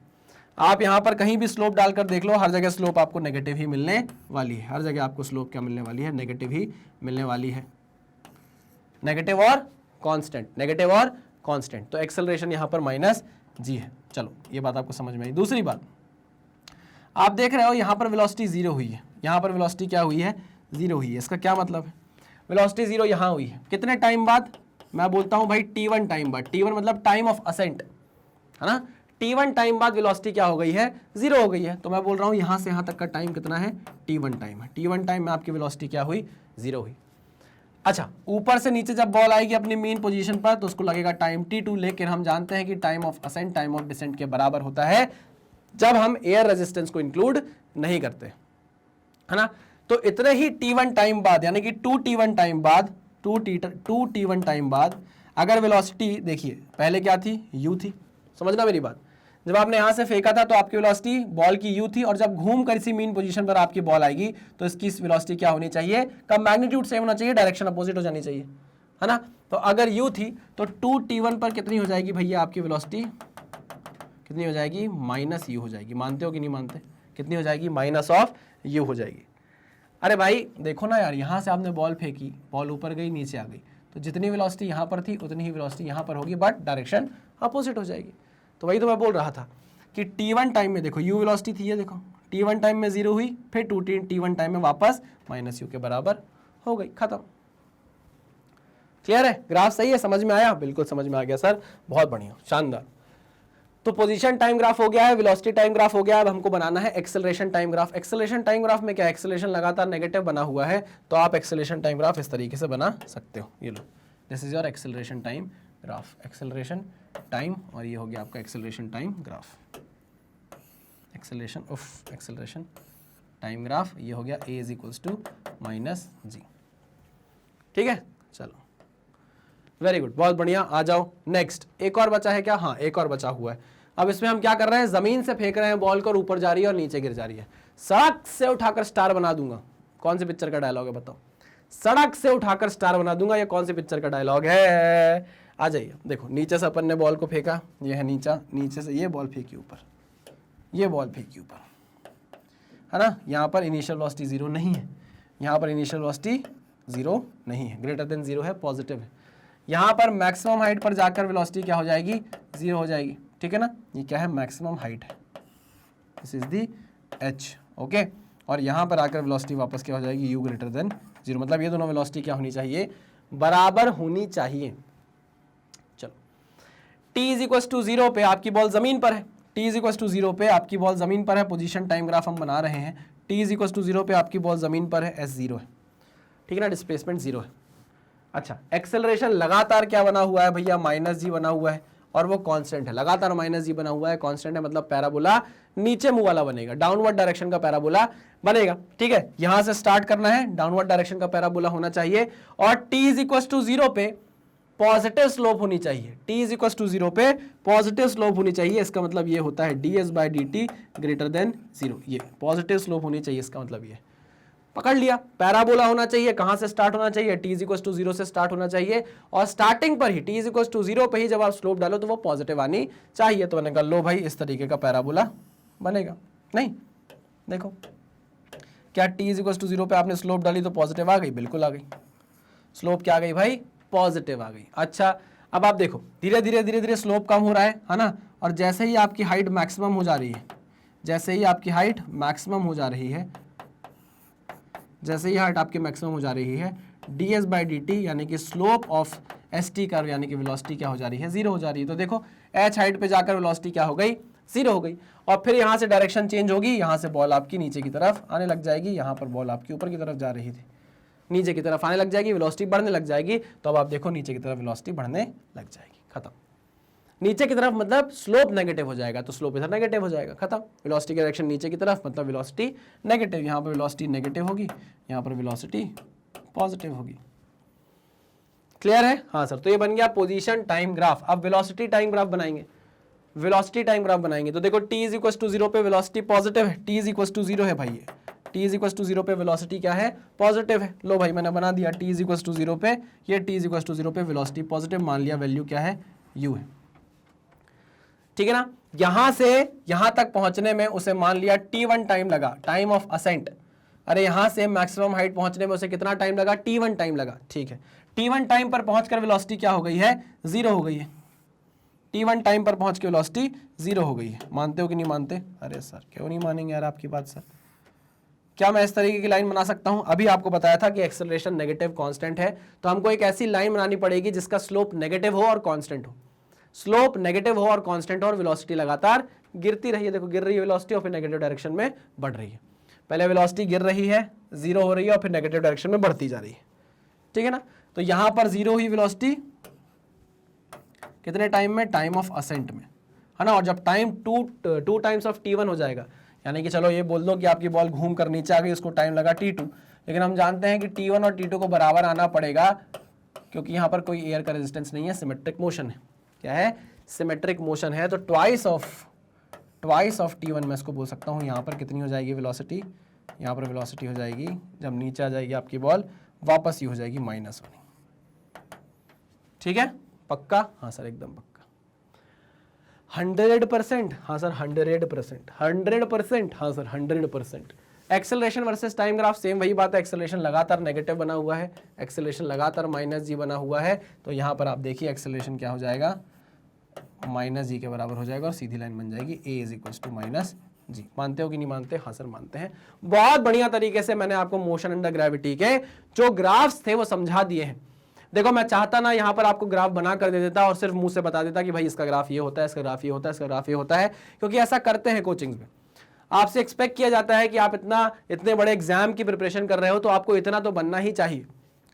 आप यहाँ पर कहीं भी स्लोप डालकर देख लो, हर जगह स्लोप आपको नेगेटिव ही मिलने वाली है, हर जगह आपको स्लोप क्या मिलने वाली है, नेगेटिव ही मिलने वाली है, नेगेटिव और कांस्टेंट, नेगेटिव और कांस्टेंट। तो एक्सेलरेशन यहाँ पर -g है। चलो ये बात आपको समझ में आई। दूसरी बात, आप देख रहे हो यहाँ पर वेलोसिटी जीरो हुई है, यहाँ पर वेलोसिटी क्या हुई है, जीरो हुई है। इसका क्या मतलब है, वेलोसिटी जीरो यहाँ हुई है कितने टाइम बाद, मैं बोलता हूँ भाई t1 टाइम बाद, t1 मतलब टाइम ऑफ असेंट है ना, t1 टाइम बाद वेलोसिटी क्या हो गई है, जीरो हो गई है। तो मैं बोल रहा हूँ यहाँ से यहाँ तक का टाइम कितना है, t1 टाइम है, t1 टाइम में आपकी वेलोसिटी क्या हुई, जीरो हुई। अच्छा, ऊपर से नीचे जब बॉल आएगी अपनी मेन पोजीशन पर तो उसको लगेगा टाइम t2, लेकिन हम जानते हैं कि time of ascent time of descent के बराबर होता है जब हम एयर रेजिस्टेंस को इंक्लूड नहीं करते, है ना। तो इतने ही t1 टाइम बाद, यानी कि 2t1 टाइम बाद, 2t1 टाइम बाद अगर वेलोसिटी देखिए पहले क्या थी, u थी, समझना मेरी बात। जब आपने यहां से फेंका था तो आपकी वेलोसिटी बॉल की u थी, और जब घूम कर इसी मीन पोजीशन पर आपकी बॉल आएगी तो इसकी वेलोसिटी क्या होनी चाहिए, कब मैग्नीट्यूड सेम होना चाहिए, डायरेक्शन अपोजिट हो जानी चाहिए, है ना। तो अगर u थी तो 2t1 पर कितनी हो जाएगी भैया आपकी वेलोसिटी, कितनी हो जाएगी, -u हो जाएगी। मानते हो कि नहीं मानते, कितनी हो जाएगी, -u हो जाएगी। अरे भाई देखो ना यार, यहाँ से आपने बॉल फेंकी, बॉल ऊपर गई नीचे आ गई, तो जितनी वेलोसिटी यहाँ पर थी उतनी ही वेलोसिटी यहाँ पर होगी, बट डायरेक्शन अपोजिट हो जाएगी। तो वही तो मैं बोल रहा था कि t1 टाइम में देखो u वेलोसिटी थी, ये देखो t1 टाइम में जीरो हुई, फिर t1 टाइम में वापस -u के बराबर हो गई, खत्म। क्लियर है, ग्राफ सही है, समझ में आया, बिल्कुल समझ में आ गया सर, बहुत बढ़िया, शानदार। तो पोजीशन टाइम ग्राफ हो गया है, वेलोसिटी टाइम ग्राफ हो गया है, अब हमको बनाना है acceleration time graph. Acceleration time graph में क्या, एक्सेलरेशन लगातार नेगेटिव बना हुआ है, तो आप एक्सेलरेशन टाइम ग्राफ इस तरीके से बना सकते हो। ये लो, this is your acceleration time graph, acceleration time, और ये हो गया आपका acceleration time graph, acceleration time graph, ये हो गया a is equals to -g। ठीक है, चलो वेरी गुड, बहुत बढ़िया। आ जाओ नेक्स्ट, एक और बचा है क्या, हाँ एक और बचा हुआ है। अब इसमें हम क्या कर रहे हैं, जमीन से फेंक रहे हैं बॉल को, ऊपर जा रही है और नीचे गिर जा रही है। सड़क से उठाकर स्टार बना दूंगा, कौन सी पिक्चर का डायलॉग है बताओ, सड़क से उठाकर स्टार बना दूंगा, ये कौन सी पिक्चर का डायलॉग है? आ जाइए, देखो नीचे से अपन ने बॉल को फेंका, ये है नीचा, नीचे से ये बॉल फेंकी ऊपर, ये बॉल फेंकी ऊपर, है ना। यहाँ पर इनिशियल वेलोसिटी जीरो नहीं है, यहाँ पर इनिशियल वेलोसिटी जीरो नहीं है, ग्रेटर देन जीरो है, पॉजिटिव है। यहाँ पर मैक्सिमम हाइट पर जाकर वेलोसिटी क्या हो जाएगी, जीरो हो जाएगी, ठीक है ना। ये क्या है, मैक्सिमम हाइट है, this is the h, okay. और यहाँ पर आकर वेलोसिटी वापस क्या हो जाएगी, u ग्रेटर देन जीरो, मतलब ये दोनों वेलोसिटी क्या होनी चाहिए, बराबर होनी चाहिए। चलो, t इज इक्वल टू 0 पे आपकी बॉल जमीन पर है, t इज इक्वल टू 0 पे आपकी बॉल जमीन पर है, पोजीशन टाइम ग्राफ हम बना रहे हैं, t इज इक्वल टू 0 पे आपकी बॉल जमीन पर है, s 0 है, ठीक है ना, डिस्प्लेसमेंट 0 है। अच्छा, एक्सेलरेशन लगातार क्या बना हुआ है भैया, -g बना हुआ है, और वो कांस्टेंट है, लगातार -g बना हुआ है, कांस्टेंट है, मतलब पैराबोला नीचे मुंह वाला बनेगा, डाउनवर्ड डायरेक्शन का पैराबोला बनेगा, ठीक है। यहां से स्टार्ट करना है, डाउनवर्ड डायरेक्शन का पैराबोला होना चाहिए, और t इज इक्वल टू 0 पे पॉजिटिव स्लोप होनी चाहिए, t इज इक्वल टू 0 पे पॉजिटिव स्लोप होनी चाहिए। इसका मतलब ये होता है ds/dt ग्रेटर देन 0, ये पॉजिटिव स्लोप होनी चाहिए, इसका मतलब ये पकड़ लिया। पैराबोला होना चाहिए, कहां से स्टार्ट होना चाहिए, t इज इक्वल टू 0 से स्टार्ट होना चाहिए, और स्टार्टिंग पर ही t इज इक्वल टू 0 पे ही जब आप स्लोप डालो तो वो पॉजिटिव आनी चाहिए। तो मैंने कहा लो भाई, इस तरीके का पैराबोला बनेगा। नहीं देखो, क्या t इज इक्वल टू 0 पे आपने स्लोप डाली तो पॉजिटिव आ गई, बिल्कुल आ गई, स्लोप क्या आ गई भाई, पॉजिटिव आ गई। अच्छा, अब आप देखो धीरे धीरे स्लोप कम हो रहा है ना, और जैसे ही आपकी हाइट मैक्सिमम हो जा रही है, जैसे ही आपकी हाइट मैक्सिमम हो जा रही है, जैसे ही हाइट आपकी मैक्सिमम हो जा रही है, ds/dt यानी कि स्लोप ऑफ st कर्व यानी कि वेलोसिटी क्या हो जा रही है, जीरो हो जा रही है। तो देखो h हाइट पे जाकर वेलोसिटी क्या हो गई, जीरो हो गई, और फिर यहाँ से डायरेक्शन चेंज होगी, यहाँ से बॉल आपकी नीचे की तरफ आने लग जाएगी, यहाँ पर बॉल आपकी ऊपर की तरफ जा रही थी, नीचे की तरफ आने लग जाएगी, वेलोसिटी बढ़ने लग जाएगी। तो अब आप देखो नीचे की तरफ वेलोसिटी बढ़ने लग जाएगी, खत्म। नीचे की तरफ मतलब स्लोप नेगेटिव हो जाएगा, तो स्लोप इधर नेगेटिव हो जाएगा, खत्म। वेलोसिटी की डायरेक्शन नीचे की तरफ मतलब वेलोसिटी नेगेटिव, यहाँ पर वेलोसिटी नेगेटिव होगी, यहाँ पर वेलोसिटी पॉजिटिव होगी। क्लियर है? हाँ सर, तो ये बन गया पोजीशन टाइम ग्राफ। अब वेलोसिटी टाइम ग्राफ बनाएंगे, वेलोसिटी टाइम ग्राफ बनाएंगे तो देखो t इज इक्वल टू 0 पे वेलोसिटी पॉजिटिव है, t इज इक्वल टू 0 है भाई, ये t इज इक्वल टू 0 पे वेलोसिटी क्या है, पॉजिटिव है। लो भाई मैंने बना दिया t इज इक्वल टू 0 पे, ये t इज इक्वल टू 0 पे वेलोसिटी पॉजिटिव, मान लिया वैल्यू क्या है, u है, ठीक है ना। यहां से यहां तक पहुंचने में उसे मान लिया t1 टाइम लगा, टाइम ऑफ असेंट। अरे यहां से मैक्सिमम हाइट पहुंचने में उसे कितना टाइम लगा, t1 टाइम लगा, ठीक है। t1 टाइम पर पहुंचकर वेलोसिटी क्या हो गई है, 0 हो गई है। t1 टाइम पर पहुंच के वेलोसिटी 0 हो गई है। मानते हो कि नहीं मानते? अरे सर क्यों नहीं मानेंगे यार आपकी बात सर। क्या मैं इस तरीके की लाइन बना सकता हूं? अभी आपको बताया था कि एक्सेलरेशन नेगेटिव कांस्टेंट है, तो हमको एक ऐसी लाइन बनानी पड़ेगी जिसका स्लोप नेगेटिव हो और कांस्टेंट हो। स्लोप नेगेटिव हो और कांस्टेंट हो और वेलोसिटी लगातार गिरती रही है। देखो गिर रही है वेलोसिटी और फिर नेगेटिव डायरेक्शन में बढ़ रही है। पहले वेलोसिटी गिर रही है, 0 हो रही है और फिर नेगेटिव डायरेक्शन में बढ़ती जा रही है, ठीक है ना। तो यहां पर 0 हुई वेलोसिटी कितने टाइम में, टाइम ऑफ असेंट में, है ना। और जब time two times of t1 हो जाएगा, यानी कि चलो ये बोल दो कि आपकी बॉल घूम कर नीचे आ गई, उसको टाइम लगा t2, लेकिन हम जानते हैं कि t1 और t2 को बराबर आना पड़ेगा क्योंकि यहाँ पर कोई एयर का रेजिस्टेंस नहीं है, सिमेट्रिक मोशन है। क्या है, सिमेट्रिक मोशन है। तो ट्वाइस ऑफ t1 मैं इसको बोल सकता हूँ। यहाँ पर कितनी हो जाएगी वेलोसिटी, यहाँ पर वेलोसिटी हो जाएगी, जब नीचे आ जाएगी आपकी बॉल वापस ही हो जाएगी -1, ठीक है। पक्का? हाँ सर एकदम पक्का। 100%? हाँ सर 100%। 100%? हाँ sir 100%। Acceleration versus time graph same वही बात है। एक्सेलरेशन लगातार नेगेटिव बना हुआ है, एक्सेलरेशन लगातार -g बना हुआ है, तो यहाँ पर आप देखिए एक्सेलरेशन क्या हो जाएगा, -g के बराबर हो जाएगा और सीधी लाइन बन जाएगी a is equal to -g। मानते हो कि नहीं मानते? हाँ सर मानते हैं। बहुत बढ़िया तरीके से मैंने आपको मोशन अंडर ग्रेविटी के जो ग्राफ्स थे वो समझा दिए हैं। देखो मैं चाहता ना यहाँ पर आपको ग्राफ बना कर दे देता और सिर्फ मुंह से बता देता कि भाई इसका ग्राफ ये होता है, इसका ग्राफ ये होता है, इसका ग्राफ ये होता है, क्योंकि ऐसा करते हैं कोचिंग्स में। आपसे एक्सपेक्ट किया जाता है कि आप इतने बड़े एग्जाम की प्रिपरेशन कर रहे हो तो आपको इतना तो बनना ही चाहिए,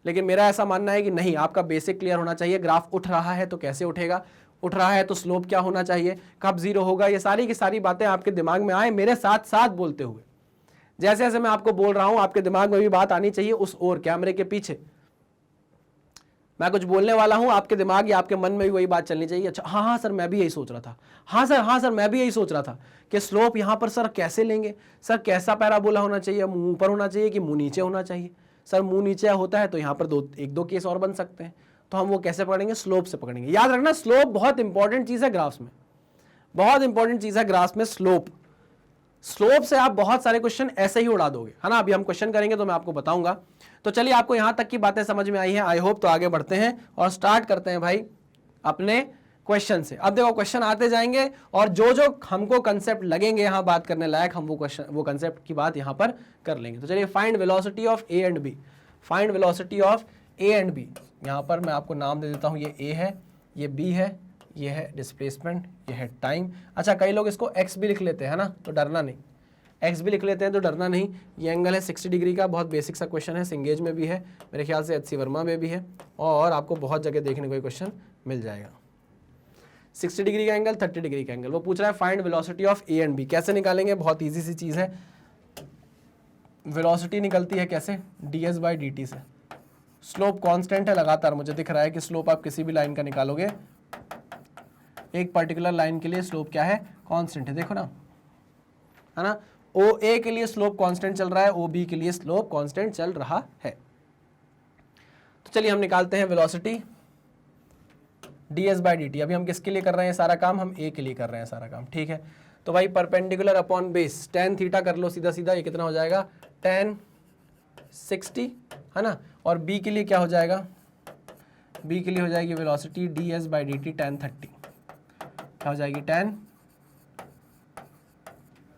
लेकिन मेरा ऐसा मानना है कि नहीं, आपका बेसिक क्लियर होना चाहिए। ग्राफ उठ रहा है तो कैसे उठेगा, उठ रहा है तो स्लोप क्या होना चाहिए, कब 0 होगा, ये सारी की सारी बातें आपके दिमाग में आए मेरे साथ साथ बोलते हुए। जैसे जैसे मैं आपको बोल रहा हूं आपके दिमाग में भी बात आनी चाहिए उस ओर कैमरे के पीछे। मैं कुछ बोलने वाला हूं, आपके दिमाग या आपके मन में भी वही बात चलनी चाहिए। अच्छा हाँ सर मैं भी यही सोच रहा था, हाँ सर मैं भी यही सोच रहा था कि स्लोप यहां पर सर कैसे लेंगे, सर कैसा पैराबोला होना चाहिए, मुंह ऊपर होना चाहिए कि मुंह नीचे होना चाहिए। सर मुंह नीचे होता है तो यहाँ पर एक दो केस और बन सकते हैं, तो हम वो कैसे पकड़ेंगे, स्लोप से पकड़ेंगे। याद रखना स्लोप बहुत इंपॉर्टेंट चीज है ग्राफ्स में, बहुत इंपॉर्टेंट चीज है ग्राफ्स में स्लोप। स्लोप से आप बहुत सारे क्वेश्चन ऐसे ही उड़ा दोगे, है ना। अभी हम क्वेश्चन करेंगे तो मैं आपको बताऊंगा। तो चलिए आपको यहां तक की बातें समझ में आई हैं आई होप। तो आगे बढ़ते हैं और स्टार्ट करते हैं भाई अपने क्वेश्चन से। अब देखो क्वेश्चन आते जाएंगे और जो जो हमको कंसेप्ट लगेंगे यहाँ बात करने लायक, हम वो कंसेप्ट की बात यहाँ पर कर लेंगे। तो चलिए find velocity of A and B, find velocity of A and B. यहाँ पर मैं आपको नाम दे देता हूँ, ये ए है, ये बी है, ये है डिस्प्लेसमेंट, ये है टाइम। अच्छा कई लोग इसको एक्स भी लिख लेते हैं, है ना, तो डरना नहीं, एक्स भी लिख लेते हैं तो डरना नहीं। ये एंगल है 60 डिग्री का, बहुत बेसिक सा क्वेश्चन है, सिंगेज में भी है, मेरे ख्याल से एचसी वर्मा में भी है, और आपको बहुत जगह देखने को ये क्वेश्चन मिल जाएगा। 60 डिग्री का एंगल, 30 डिग्री का एंगल, वो पूछ रहा है find velocity of A and B. कैसे निकालेंगे, बहुत ईजी सी चीज़ है। वेलोसिटी निकलती है कैसे, ds/dt से। स्लोप कांस्टेंट है लगातार, मुझे दिख रहा है कि स्लोप आप किसी भी लाइन का निकालोगे, एक पर्टिकुलर लाइन के लिए स्लोप क्या है, कांस्टेंट है, देखो ना, है ना। OA के लिए स्लोप कांस्टेंट चल रहा है, OB के लिए स्लोप कांस्टेंट चल रहा है। तो चलिए हम निकालते हैं वेलोसिटी ds/dt। अभी हम किसके लिए कर रहे हैं सारा काम, हम A के लिए कर रहे हैं सारा काम, ठीक है। तो भाई perpendicular upon base tan theta कर लो सीधा सीधा, ये कितना हो जाएगा tan 60, है ना। और B के लिए क्या हो जाएगा, B के लिए हो जाएगी वेलोसिटी ds/dt tan 30, क्या हो जाएगी tan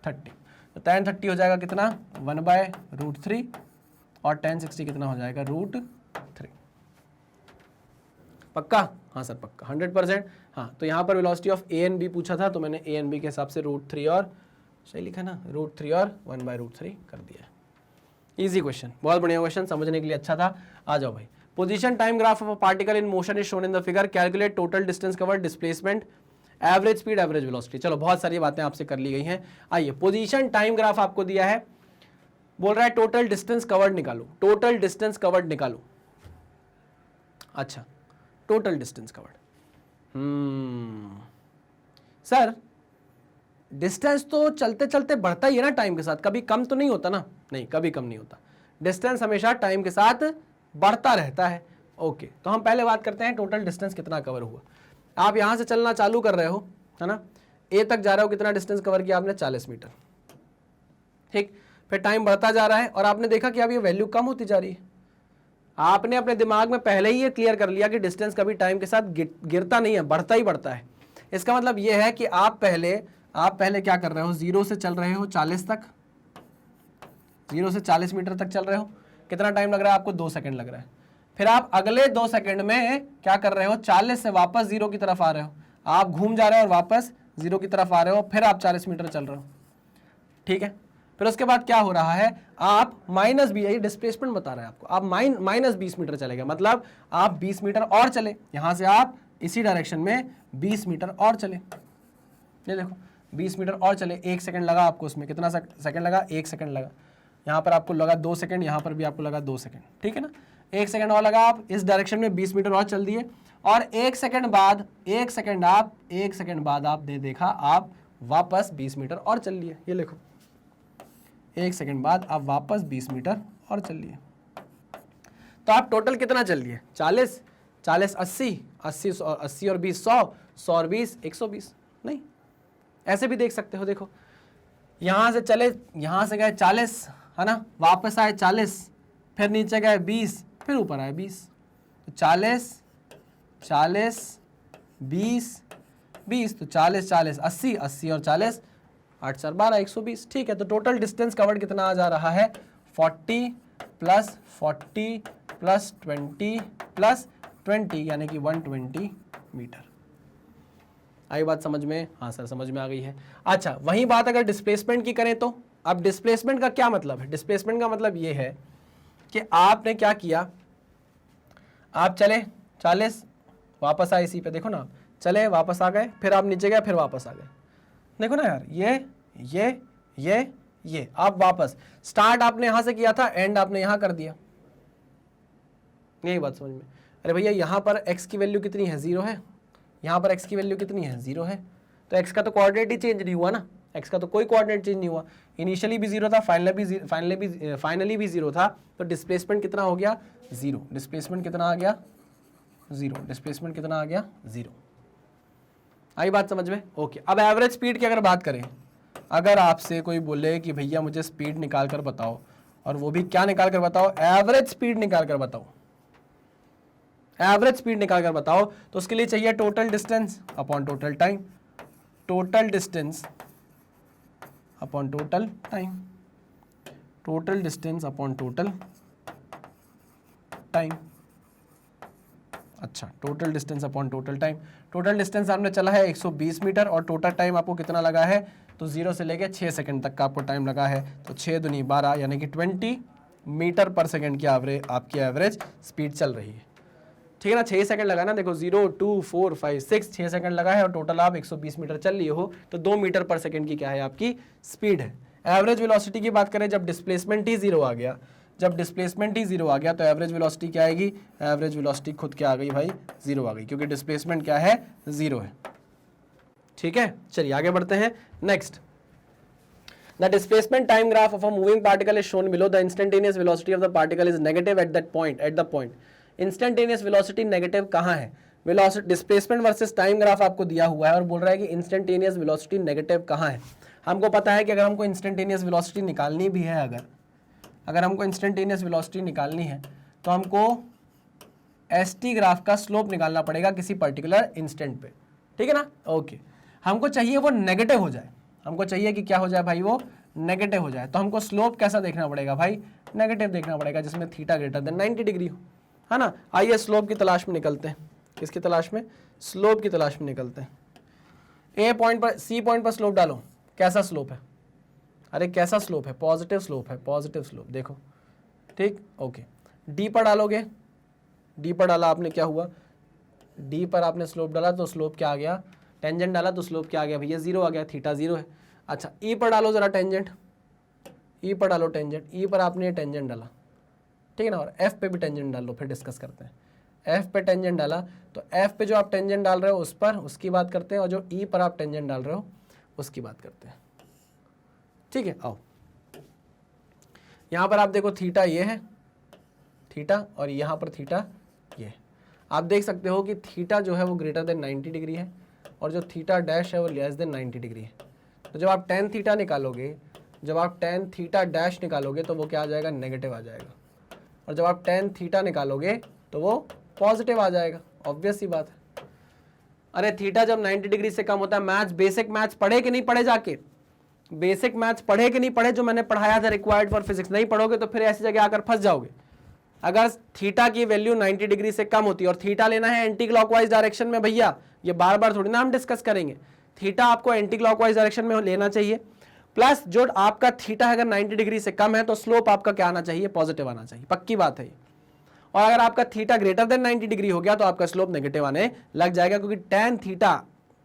30। तो tan 30 हो जाएगा कितना 1/√3 और tan 60 कितना हो जाएगा √3। पक्का? हाँ सर पक्का 100%। हाँ तो यहाँ पर velocity of A and B पूछा था, तो मैंने ए एंड बी के हिसाब से √3 और सही लिखा ना, √3 और 1/√3 कर दिया। इजी क्वेश्चन, बहुत बढ़िया क्वेश्चन, समझने के लिए अच्छा था। आ जाओ भाई, position time graph of a particle in motion is shown in the figure, calculate total distance covered, displacement average speed, average velocity. चलो बहुत सारी बातें आपसे कर ली गई हैं। आइए, पोजीशन टाइम ग्राफ आपको दिया है, बोल रहा है टोटल डिस्टेंस कवर्ड निकालो, टोटल डिस्टेंस कवर्ड निकालो। अच्छा, total distance covered, sir distance तो चलते चलते बढ़ता ही है ना टाइम के साथ, कभी कम तो नहीं होता ना? नहीं, कभी कम नहीं होता, डिस्टेंस हमेशा टाइम के साथ बढ़ता रहता है। ओके, तो हम पहले बात करते हैं टोटल डिस्टेंस कितना कवर हुआ। आप यहां से चलना चालू कर रहे हो, है ना, ए तक जा रहे हो, कितना डिस्टेंस कवर किया आपने? 40 मीटर। ठीक, फिर टाइम बढ़ता जा रहा है और आपने देखा कि अब ये वैल्यू कम होती जा रही है। आपने अपने दिमाग में पहले ही ये क्लियर कर लिया कि डिस्टेंस कभी टाइम के साथ गिरता नहीं है, बढ़ता ही बढ़ता है। इसका मतलब ये है कि आप पहले क्या कर रहे हो, 0 से चल रहे हो 40 तक, 0 से 40 मीटर तक चल रहे हो। कितना टाइम लग रहा है आपको? 2 सेकंड लग रहा है। फिर आप अगले 2 सेकंड में क्या कर रहे हो? 40 से वापस 0 की तरफ आ रहे हो, आप घूम जा रहे हो और वापस 0 की तरफ आ रहे हो, फिर आप 40 मीटर चल रहे हो। ठीक है, फिर उसके बाद क्या हो रहा है, आप माइनस भी, यही डिस्प्लेसमेंट बता रहा है आपको, आप माइनस 20 मीटर चलेगा, मतलब आप 20 मीटर और चले, यहां से आप इसी डायरेक्शन में 20 मीटर और चले। ये देखो 20 मीटर और चले, 1 सेकंड लगा आपको उसमें, कितना सेकंड लगा? 1 सेकंड लगा। यहाँ पर आपको लगा 2 सेकंड, यहाँ पर भी आपको लगा 2 सेकंड। ठीक है ना, 1 सेकंड और लगा, आप इस डायरेक्शन में 20 मीटर और चल दिए, और 1 सेकंड बाद आप देखा आप वापस 20 मीटर और चल लिए। ये देखो 1 सेकंड बाद आप वापस 20 मीटर और चल लिए। तो आप टोटल कितना चल लिए? 40, 80, 80 और 20 100, 100 और 20 120। नहीं, ऐसे भी देख सकते हो। देखो यहां से चले, यहां से गए 40, है ना, वापस आए 40, फिर नीचे गए 20, फिर ऊपर आए 20। तो 40, 20, 20, तो 40, 80, 80 और 40, 8 4 12, 120। ठीक है, तो टोटल डिस्टेंस कवर्ड कितना आ जा रहा है? 40 प्लस 40 प्लस 20 प्लस 20, यानी कि 120 मीटर। आई बात समझ में? हाँ सर, समझ में आ गई है। अच्छा, वही बात अगर डिस्प्लेसमेंट की करें तो, अब डिस्प्लेसमेंट का क्या मतलब है? डिस्प्लेसमेंट का मतलब ये है कि आपने क्या किया, आप चले 40, वापस आए इसी पे, देखो ना, चले वापस आ गए, फिर आप नीचे गए, फिर वापस आ गए। देखो ना यार, ये आप वापस, स्टार्ट आपने यहां से किया था, एंड आपने यहां कर दिया। यही बात समझ में? अरे भैया यहां पर x की वैल्यू कितनी है? 0 है। यहां पर x की वैल्यू कितनी है? 0 है। तो x का तो कोऑर्डिनेट ही चेंज नहीं हुआ ना, x का तो कोई कोऑर्डिनेट चेंज नहीं हुआ। इनिशियली भी 0 था, फाइनली भी 0 था। तो डिस्प्लेसमेंट कितना हो गया? 0। डिस्प्लेसमेंट कितना आ गया? 0। डिस्प्लेसमेंट कितना आ गया? 0। आई बात समझ में? ओके, अब एवरेज स्पीड की अगर बात करें, अगर आपसे कोई बोले कि भैया मुझे स्पीड निकाल कर बताओ, और वो भी क्या निकाल कर बताओ? एवरेज स्पीड निकाल कर बताओ। एवरेज स्पीड निकाल कर बताओ, तो उसके लिए चाहिए total distance upon total time, total distance upon total time, total distance upon total time. अच्छा, total distance upon total time. Total distance आपने चला है 120 मीटर, और टोटल टाइम आपको कितना लगा है? तो 0 से लेके 6 सेकंड तक का आपको टाइम लगा है। तो 6 दूनी 12, यानी कि 20 मीटर पर सेकंड की आपकी एवरेज स्पीड चल रही है। ठीक है ना, 6 सेकंड लगा ना, देखो 0 2 4 5 6, 6 सेकंड लगा है, और टोटल आप 120 मीटर चल लिए हो, तो 2 मीटर पर सेकंड की क्या है? आपकी स्पीड है। एवरेज वेलोसिटी की बात करें, जब डिस्प्लेसमेंट ही 0 आ गया, तो एवरेज वेलोसिटी क्या आएगी? एवरेज वेलोसिटी खुद क्या आ गई भाई? 0 आ गई, क्योंकि डिस्प्लेसमेंट क्या है? 0 है। ठीक है, चलिए आगे बढ़ते हैं। Next, the displacement time graph of a moving particle is shown below. The instantaneous velocity of the particle is negative at the point. Instantaneous velocity negative कहाँ है? Velocity, displacement versus time graph आपको दिया हुआ है और बोल रहा है कि इंस्टेंटेनियस वेलोसिटी नेगेटिव कहाँ है। हमको पता है कि अगर हमको इंस्टेंटेनियस वेलोसिटी निकालनी भी है, अगर हमको इंस्टेंटेनियस वेलोसिटी निकालनी है, तो हमको एसटी ग्राफ का स्लोप निकालना पड़ेगा किसी पर्टिकुलर इंस्टेंट पे। ठीक है ना? ओके, हमको चाहिए वो नेगेटिव हो जाए, हमको चाहिए कि क्या हो जाए भाई? वो नेगेटिव हो जाए। तो हमको स्लोप कैसा देखना पड़ेगा भाई? नेगेटिव देखना पड़ेगा, जिसमें थीटा ग्रेटर देन 90 डिग्री हो, है ना। आइए स्लोप की तलाश में निकलते हैं। किसकी तलाश में? स्लोप की तलाश में निकलते हैं। ए पॉइंट पर, सी पॉइंट पर स्लोप डालो। कैसा स्लोप है? अरे कैसा स्लोप है? पॉजिटिव स्लोप है, पॉजिटिव स्लोप। देखो, ठीक, ओके। डी पर डालोगे, डी पर डाला आपने, क्या हुआ? डी पर आपने स्लोप डाला तो स्लोप क्या आ गया? टेंजेंट डाला तो स्लोप क्या आ गया भैया, 0 आ गया, थीटा 0 है। अच्छा ई पर डालो जरा टेंजेंट, ई पर डालो टेंजेंट, ई पर आपने टेंजेंट डाला, ठीक है ना, और एफ पे भी टेंजेंट डाल लो, फिर डिस्कस करते हैं। एफ पे टेंजेंट डाला तो एफ पे जो आप टेंजेंट डाल रहे हो उस पर, उसकी बात करते हैं, और जो ई पर आप टेंजेंट डाल रहे हो उसकी बात करते हैं, ठीक है। आओ यहां पर आप देखो थीटा ये है, थीटा, और यहां पर थीटा ये है। आप देख सकते हो कि थीटा जो है वो ग्रेटर देन 90 डिग्री है, और जो थीटा डैश है वो लेस देन 90 डिग्री है। तो जब आप टेन थीटा निकालोगे, जब आप टेन थीटा डैश निकालोगे तो वो क्या आ जाएगा, नेगेटिव आ जाएगा, और जब आप टेन थीटा निकालोगे तो वो पॉजिटिव आ जाएगा, ऑब्वियस सी बात है। अरे थीटा जब 90 डिग्री से कम होता है, मैथ्स बेसिक मैथ्स पढ़े कि नहीं पढ़े, जाके बेसिक मैथ्स पढ़े कि नहीं पढ़े, जो मैंने पढ़ाया था रिक्वायर्ड फॉर फिजिक्स, नहीं पढ़ोगे तो फिर ऐसी जगह आकर फंस जाओगे। अगर थीटा की वैल्यू 90 डिग्री से कम होती है, और थीटा लेना है एंटी क्लॉकवाइज डायरेक्शन में भैया, ये बार बार थोड़ी ना हम डिस्कस करेंगे, थीटा आपको एंटी क्लॉकवाइज डायरेक्शन में लेना चाहिए, प्लस जो आपका थीटा अगर 90 डिग्री से कम है तो स्लोप आपका क्या आना चाहिए, पॉजिटिव आना चाहिए, पक्की बात है। और अगर आपका थीटा ग्रेटर देन 90 डिग्री हो गया तो आपका स्लोप नेगेटिव आने लग जाएगा, क्योंकि tan थीटा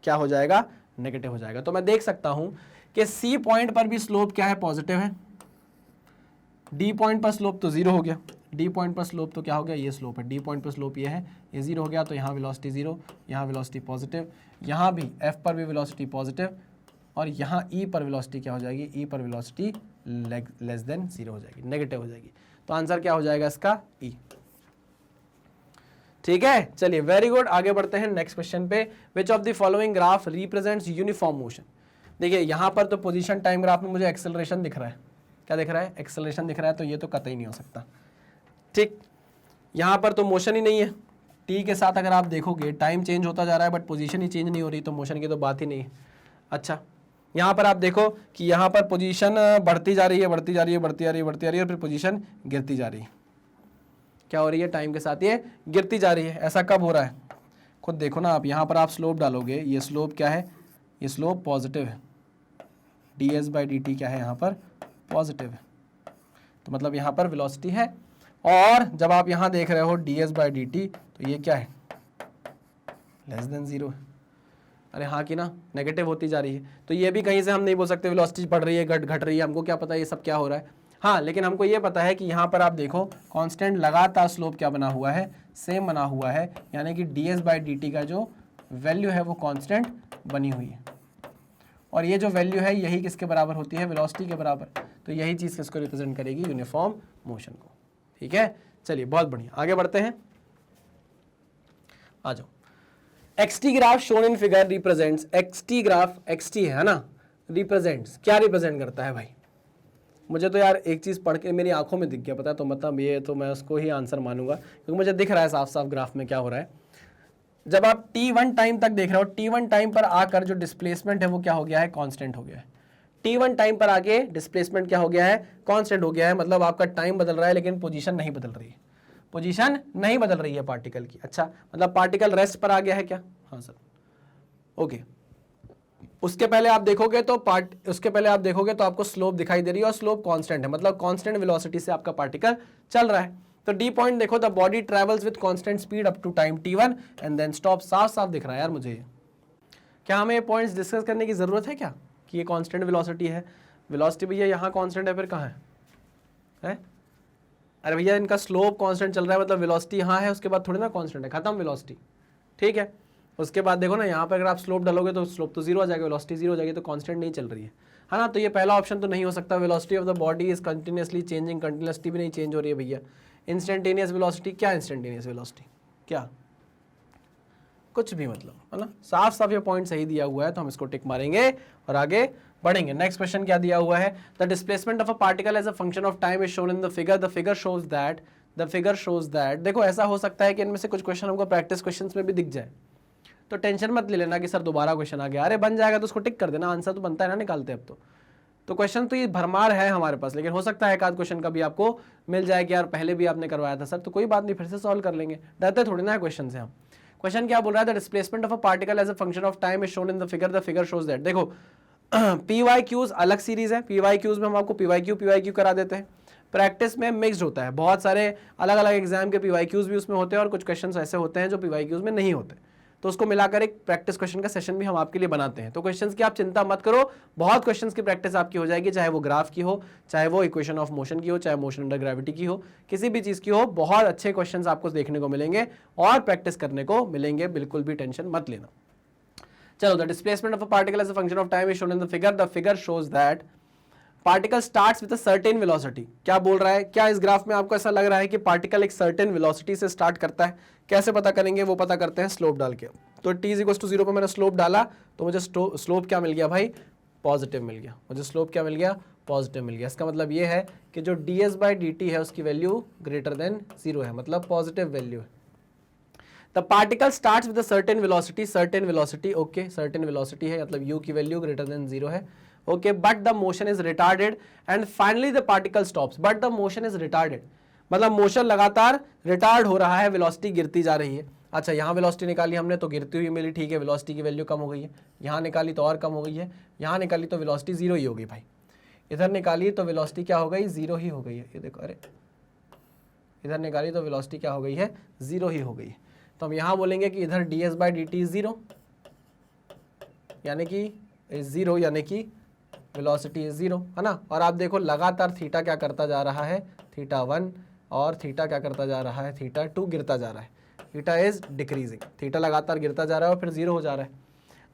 क्या हो जाएगा, नेगेटिव हो जाएगा। तो मैं देख सकता हूं कि सी पॉइंट पर भी स्लोप क्या है, पॉजिटिव है, डी पॉइंट पर स्लोप तो 0 हो गया, डी पॉइंट पर स्लोप तो क्या हो गया, ये स्लोप है, डी पॉइंट पर स्लोप ये है, ये 0 हो गया, तो यहाँ वेलोसिटी 0, यहाँ वेलोसिटी पॉजिटिव, यहाँ भी एफ पर भी वेलोसिटी पॉजिटिव, और यहाँ ई पर वेलोसिटी क्या हो जाएगी, ई पर वेलोसिटी लेस देन 0 हो जाएगी, नेगेटिव हो जाएगी। तो आंसर क्या हो जाएगा इसका, ई। ठीक है, चलिए वेरी गुड, आगे बढ़ते हैं नेक्स्ट क्वेश्चन पे। Which of the following graph represents uniform motion. देखिए यहाँ पर तो पोजीशन टाइम ग्राफ में मुझे एक्सेलरेशन दिख रहा है, क्या दिख रहा है, एक्सेलरेशन दिख रहा है, तो ये तो कतई नहीं हो सकता। ठीक, यहाँ पर तो मोशन ही नहीं है, टी के साथ अगर आप देखोगे टाइम चेंज होता जा रहा है बट पोजीशन ही चेंज नहीं हो रही, तो मोशन की तो बात ही नहीं है। अच्छा यहाँ पर आप देखो कि यहाँ पर पोजीशन बढ़ती जा रही है, बढ़ती जा रही है, बढ़ती आ रही है, बढ़ती आ रही है, और फिर पोजीशन गिरती जा रही है, क्या हो रही है, टाइम के साथ ये गिरती जा रही है। ऐसा कब हो रहा है, खुद देखो ना आप, यहाँ पर आप स्लोप डालोगे, ये स्लोप क्या है, ये स्लोप पॉजिटिव है, ds/dt क्या है यहाँ पर, पॉजिटिव है, तो मतलब यहाँ पर वेलोसिटी है। और जब आप यहाँ देख रहे हो ds/dt तो ये क्या है, लेस देन 0 है। अरे हाँ कि ना, नेगेटिव होती जा रही है, तो ये भी कहीं से हम नहीं बोल सकते वेलोसिटी बढ़ रही है, घट रही है, हमको क्या पता ये सब क्या हो रहा है। हाँ लेकिन हमको ये पता है कि यहाँ पर आप देखो कांस्टेंट लगातार स्लोप क्या बना हुआ है, सेम बना हुआ है, यानी कि ds/dt का जो वैल्यू है वो कांस्टेंट बनी हुई है, और ये जो वैल्यू है यही किसके बराबर होती है, वेलोसिटी के बराबर। तो यही चीज़ किसको रिप्रेजेंट करेगी, यूनिफॉर्म मोशन को। ठीक है, चलिए बहुत बढ़िया, आगे बढ़ते हैं, आ जाओ। xt graph shown in figure represents, xt graph, xt है ना, रिप्रेजेंट्स, क्या रिप्रेजेंट करता है भाई, मुझे तो यार एक चीज़ पढ़ के मेरी आंखों में दिख गया, पता है, तो मतलब ये तो मैं उसको ही आंसर मानूंगा, क्योंकि मुझे दिख रहा है साफ साफ ग्राफ में क्या हो रहा है। जब आप t1 टाइम तक देख रहे हो, t1 टाइम पर आकर जो डिस्प्लेसमेंट है वो क्या हो गया है, कांस्टेंट हो गया है। t1 टाइम पर आके डिस्प्लेसमेंट क्या हो गया है, कांस्टेंट हो गया है, मतलब आपका टाइम बदल रहा है लेकिन पोजीशन नहीं बदल रही है, पोजीशन नहीं बदल रही है पार्टिकल की। अच्छा मतलब पार्टिकल रेस्ट पर आ गया है क्या, हाँ सर, ओके। उसके पहले आप देखोगे तो आपको स्लोप दिखाई दे रही है, और स्लोप कांस्टेंट है, मतलब कांस्टेंट वेलोसिटी से आपका पार्टिकल चल रहा है। तो डी पॉइंट देखो, the body travels with constant speed up to time t1 and then stop, साफ साफ दिख रहा है यार मुझे। क्या हमें ये पॉइंट्स डिस्कस करने की जरूरत है क्या, कि ये कांस्टेंट वेलोसिटी है, वेलोसिटी भैया यहाँ कांस्टेंट है, फिर कहाँ है? अरे भैया इनका स्लोप कांस्टेंट चल रहा है, मतलब वेलोसिटी यहाँ है, उसके बाद थोड़ी ना कांस्टेंट है, खत्म वेलोसिटी। ठीक है, उसके बाद देखो ना यहाँ पर अगर आप स्लोप डालोगे तो स्लोप तो 0 आ जाएगा, वेलोसिटी 0 हो जाएगी, तो कांस्टेंट नहीं चल रही है ना। तो ये पहला ऑप्शन तो नहीं हो सकता, velocity of the body is continuously changing, continuously भी नहीं चेंज हो रही है भैया। इंस्टेंटेनियस वेलोसिटी, क्या इंस्टेंटेनियस वेलोसिटी, क्या कुछ भी, मतलब है ना, साफ साफ ये पॉइंट सही दिया हुआ है, तो हम इसको टिक मारेंगे और आगे बढ़ेंगे। नेक्स्ट क्वेश्चन क्या दिया हुआ है, the displacement of a particle as a function of time is shown in the figure shows that. देखो ऐसा हो सकता है कि इनमें से कुछ क्वेश्चन हमको प्रैक्टिस क्वेश्चंस में भी दिख जाए, तो टेंशन मत ले लेना कि सर दोबारा क्वेश्चन आ गया, अरे बन जाएगा तो उसको टिक कर देना, आंसर तो बनता है ना निकालते अब तो क्वेश्चन तो ये भरमार है हमारे पास, लेकिन हो सकता है एक आध क्वेश्चन का भी आपको मिल जाए कि यार पहले भी आपने करवाया था सर, तो कोई बात नहीं, फिर से सॉल्व कर लेंगे, डरते थोड़ी ना है क्वेश्चन से हम। क्वेश्चन क्या बोल रहा है, the displacement of a particle as a function of time is shown in the figure shows that. देखो PYQs अलग सीरीज है, PYQs में हम आपको PYQ करा देते हैं, प्रैक्टिस में मिक्स्ड होता है, बहुत सारे अलग अलग एग्जाम के PYQs भी उसमें होते हैं, और कुछ क्वेश्चन ऐसे होते हैं जो PYQs में नहीं होते, तो उसको मिलाकर एक प्रैक्टिस क्वेश्चन का सेशन भी हम आपके लिए बनाते हैं। तो क्वेश्चंस की आप चिंता मत करो, बहुत क्वेश्चंस की प्रैक्टिस आपकी हो जाएगी, चाहे वो ग्राफ की हो, चाहे वो इक्वेशन ऑफ मोशन की हो, चाहे मोशन अंडर ग्रेविटी की हो, किसी भी चीज की हो, बहुत अच्छे क्वेश्चंस आपको देखने को मिलेंगे और प्रैक्टिस करने को मिलेंगे, बिल्कुल भी टेंशन मत लेना। चलो, the displacement of a particle as a function of time is shown in the figure. The figure shows that particle starts with a certain velocity. क्या बोल रहा है, क्या इस ग्राफ में आपको ऐसा लग रहा है कि पार्टिकल एक सर्टेन वेलोसिटी से स्टार्ट करता है? कैसे पता करेंगे, वो पता करते हैं स्लोप डाल के। तो t = 0 पे मैंने स्लोप डाला तो मुझे स्लोप क्या मिल गया भाई? पॉजिटिव मिल गया। मुझे स्लोप क्या मिल गया? पॉजिटिव मिल गया। इसका मतलब ये है कि जो ds/dt है उसकी वैल्यू ग्रेटर देन 0 है, मतलब पॉजिटिव वैल्यू है। The particle starts with a certain velocity, certain velocity, okay, certain velocity है, मतलब u की वैल्यू ग्रेटर देन 0 है, okay, but the motion is retarded and finally the particle stops. But the motion is retarded, मतलब motion लगातार retard हो रहा है, velocity गिरती जा रही है। अच्छा, यहाँ वेलोसिटी निकाली हमने तो गिरती हुई मिली, ठीक है, वेलोसिटी की वैल्यू कम हो गई है। यहाँ निकाली तो और कम हो गई है, यहाँ निकाली तो वेलोसिटी 0 ही हो गई भाई। इधर निकाली तो वेलोसिटी क्या हो गई? 0 ही हो गई है। ये देखो, अरे इधर निकाली तो वेलोसिटी क्या हो गई है? 0 ही हो गई है। तो हम यहाँ बोलेंगे कि इधर ds/dt 0, यानी कि 0, यानी कि वेलोसिटी इज 0, है ना। और आप देखो लगातार थीटा क्या करता जा रहा है? θ1, और थीटा क्या करता जा रहा है? θ2 गिरता जा रहा है। थीटा इज डिक्रीजिंग, थीटा लगातार गिरता जा रहा है और फिर 0 हो जा रहा है।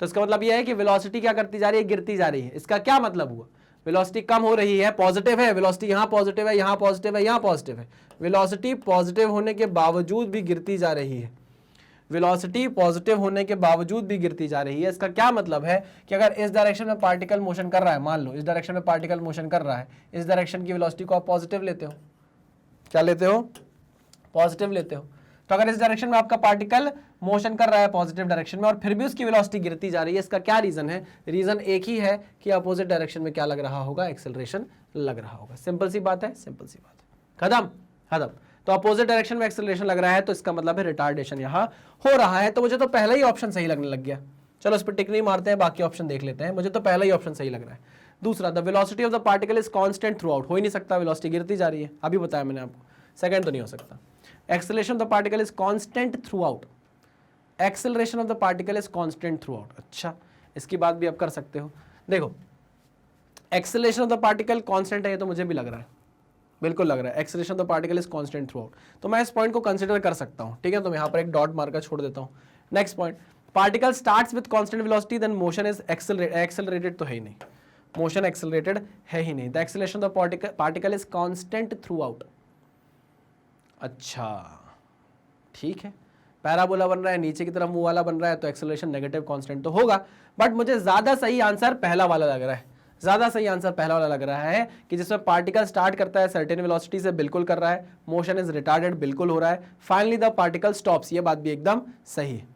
तो इसका मतलब यह है कि वेलोसिटी क्या करती जा रही है? गिरती जा रही है। इसका क्या मतलब हुआ? वेलोसिटी कम हो रही है, पॉजिटिव है, वेलोसिटी यहाँ पॉजिटिव है, यहाँ पॉजिटिव है, यहाँ पॉजिटिव है। वेलोसिटी पॉजिटिव होने के बावजूद भी गिरती जा रही है, वेलोसिटी पॉजिटिव होने के बावजूद भी गिरती जा रही है। इसका क्या मतलब है कि अगर इस डायरेक्शन में पार्टिकल मोशन कर रहा है, मान लो इस डायरेक्शन में पार्टिकल मोशन कर रहा है, इस डायरेक्शन की वेलोसिटी को आप पॉजिटिव लेते हो, क्या लेते हो? पॉजिटिव लेते हो। तो अगर इस डायरेक्शन में आपका पार्टिकल मोशन कर रहा है पॉजिटिव डायरेक्शन में और फिर भी उसकी वेलोसिटी गिरती जा रही है, इसका क्या रीजन है? रीजन एक ही है कि अपोजिट डायरेक्शन में क्या लग रहा होगा? एक्सेलरेशन लग रहा होगा। सिंपल सी बात है, सिंपल सी बात है, खत्म खत्म। तो अपोजिट डायरेक्शन में एक्सेलरेशन लग रहा है तो इसका मतलब है रिटार्डेशन यहाँ हो रहा है। तो मुझे तो पहला ही ऑप्शन सही लगने लग गया। चलो इस पर टिक नहीं मारते हैं, बाकी ऑप्शन देख लेते हैं। मुझे तो पहला ही ऑप्शन सही लग रहा है। दूसरा, the velocity of the particle is constant through out. हो ही नहीं सकता, वेलोसिटी गिरती जा रही है, अभी बताया मैंने आपको। सेकंड तो नहीं हो सकता। Acceleration of the particle is constant through out, acceleration of the particle is constant throughout. अच्छा, इसकी बात भी आप कर सकते हो। देखो, acceleration of the particle constant है, ये तो मुझे भी लग रहा है, बिल्कुल लग रहा है। Acceleration of the particle is constant through out, तो मैं इस पॉइंट को कंसीडर कर सकता हूं, ठीक है। तो मैं यहाँ पर एक डॉट मार्कर छोड़ देता हूं। Next point, particle starts with constant velocity then motion is accelerated, तो है ही नहीं, मोशन एक्सेलरेटेड है ही नहीं। The acceleration of the particle is constant throughout. अच्छा, ठीक है, पैराबोला बन रहा है, नीचे की तरफ मुंह वाला बन रहा है, तो एक्सेलरेशन नेगेटिव कांस्टेंट तो होगा। बट मुझे ज्यादा सही आंसर पहला वाला लग रहा है, ज्यादा सही आंसर पहला वाला लग रहा है कि जिसमें पार्टिकल स्टार्ट करता है सर्टेन वेलोसिटी से, बिल्कुल कर रहा है, मोशन इज रिटार्डेड, बिल्कुल हो रहा है, फाइनली द पार्टिकल स्टॉप्स, ये बात भी एकदम सही है,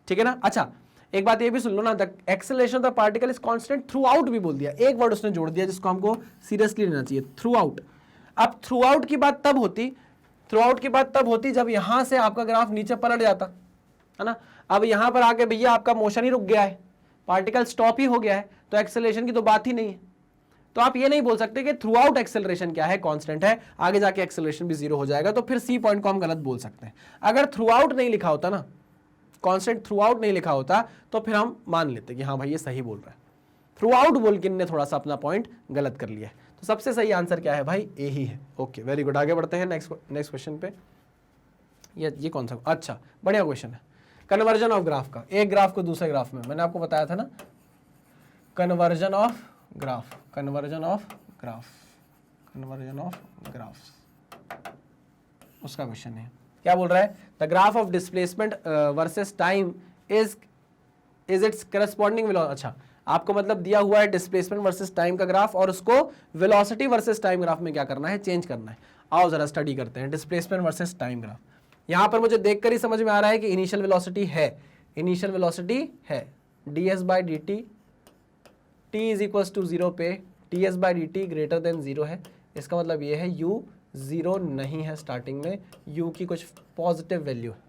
ठीक है ना। अच्छा, एक बात ये भी सुन लो ना, the acceleration of the particle is constant through out भी बोल दिया, एक वर्ड उसने जोड़ दिया जिसको हमको सीरियसली लेना चाहिए, थ्रू आउट। अब थ्रू आउट की बात तब होती, थ्रू आउट की बात तब होती जब यहां से आपका ग्राफ नीचे पलट जाता, है ना। अब यहां पर आके भैया आपका मोशन ही रुक गया है, पार्टिकल स्टॉप ही हो गया है, तो एक्सेलरेशन की तो बात ही नहीं है। तो आप ये नहीं बोल सकते कि थ्रू आउट एक्सेलरेशन क्या है? कांस्टेंट है, आगे जाके एक्सेलरेशन भी 0 हो जाएगा, तो फिर सी पॉइंट को हम गलत बोल सकते हैं। अगर थ्रू आउट नहीं लिखा होता ना, कांस्टेंट थ्रू आउट नहीं लिखा होता, तो फिर हम मान लेते कि हाँ भाई ये सही बोल रहा है। थ्रू आउट बोल के इनने थोड़ा सा अपना पॉइंट गलत कर लिया है। तो सबसे सही आंसर क्या है भाई? ए ही है। ओके, वेरी गुड, आगे बढ़ते हैं नेक्स्ट क्वेश्चन पे। ये कौन सा? अच्छा, बढ़िया क्वेश्चन है, कन्वर्जन ऑफ ग्राफ का, एक ग्राफ को दूसरे ग्राफ में। मैंने आपको बताया था ना, conversion of graph, conversion of graph, conversion of graphs, उसका क्वेश्चन है। क्या बोल रहा है? The graph of displacement versus time is it's corresponding velocity. अच्छा, आपको मतलब दिया हुआ है डिस्प्लेसमेंट वर्सेस टाइम का ग्राफ, और उसको वेलोसिटी वर्सेस टाइम ग्राफ में क्या करना है? चेंज करना है। आओ जरा स्टडी करते हैं डिस्प्लेसमेंट वर्सेस टाइम ग्राफ। यहां पर मुझे देखकर ही समझ में आ रहा है कि इनिशियल वेलोसिटी है, इनिशियल वेलोसिटी है ds/dt, t is equal to 0 पे ds/dt ग्रेटर देन 0 है। इसका मतलब ये है u 0 नहीं है स्टार्टिंग में, u की कुछ पॉजिटिव वैल्यू है।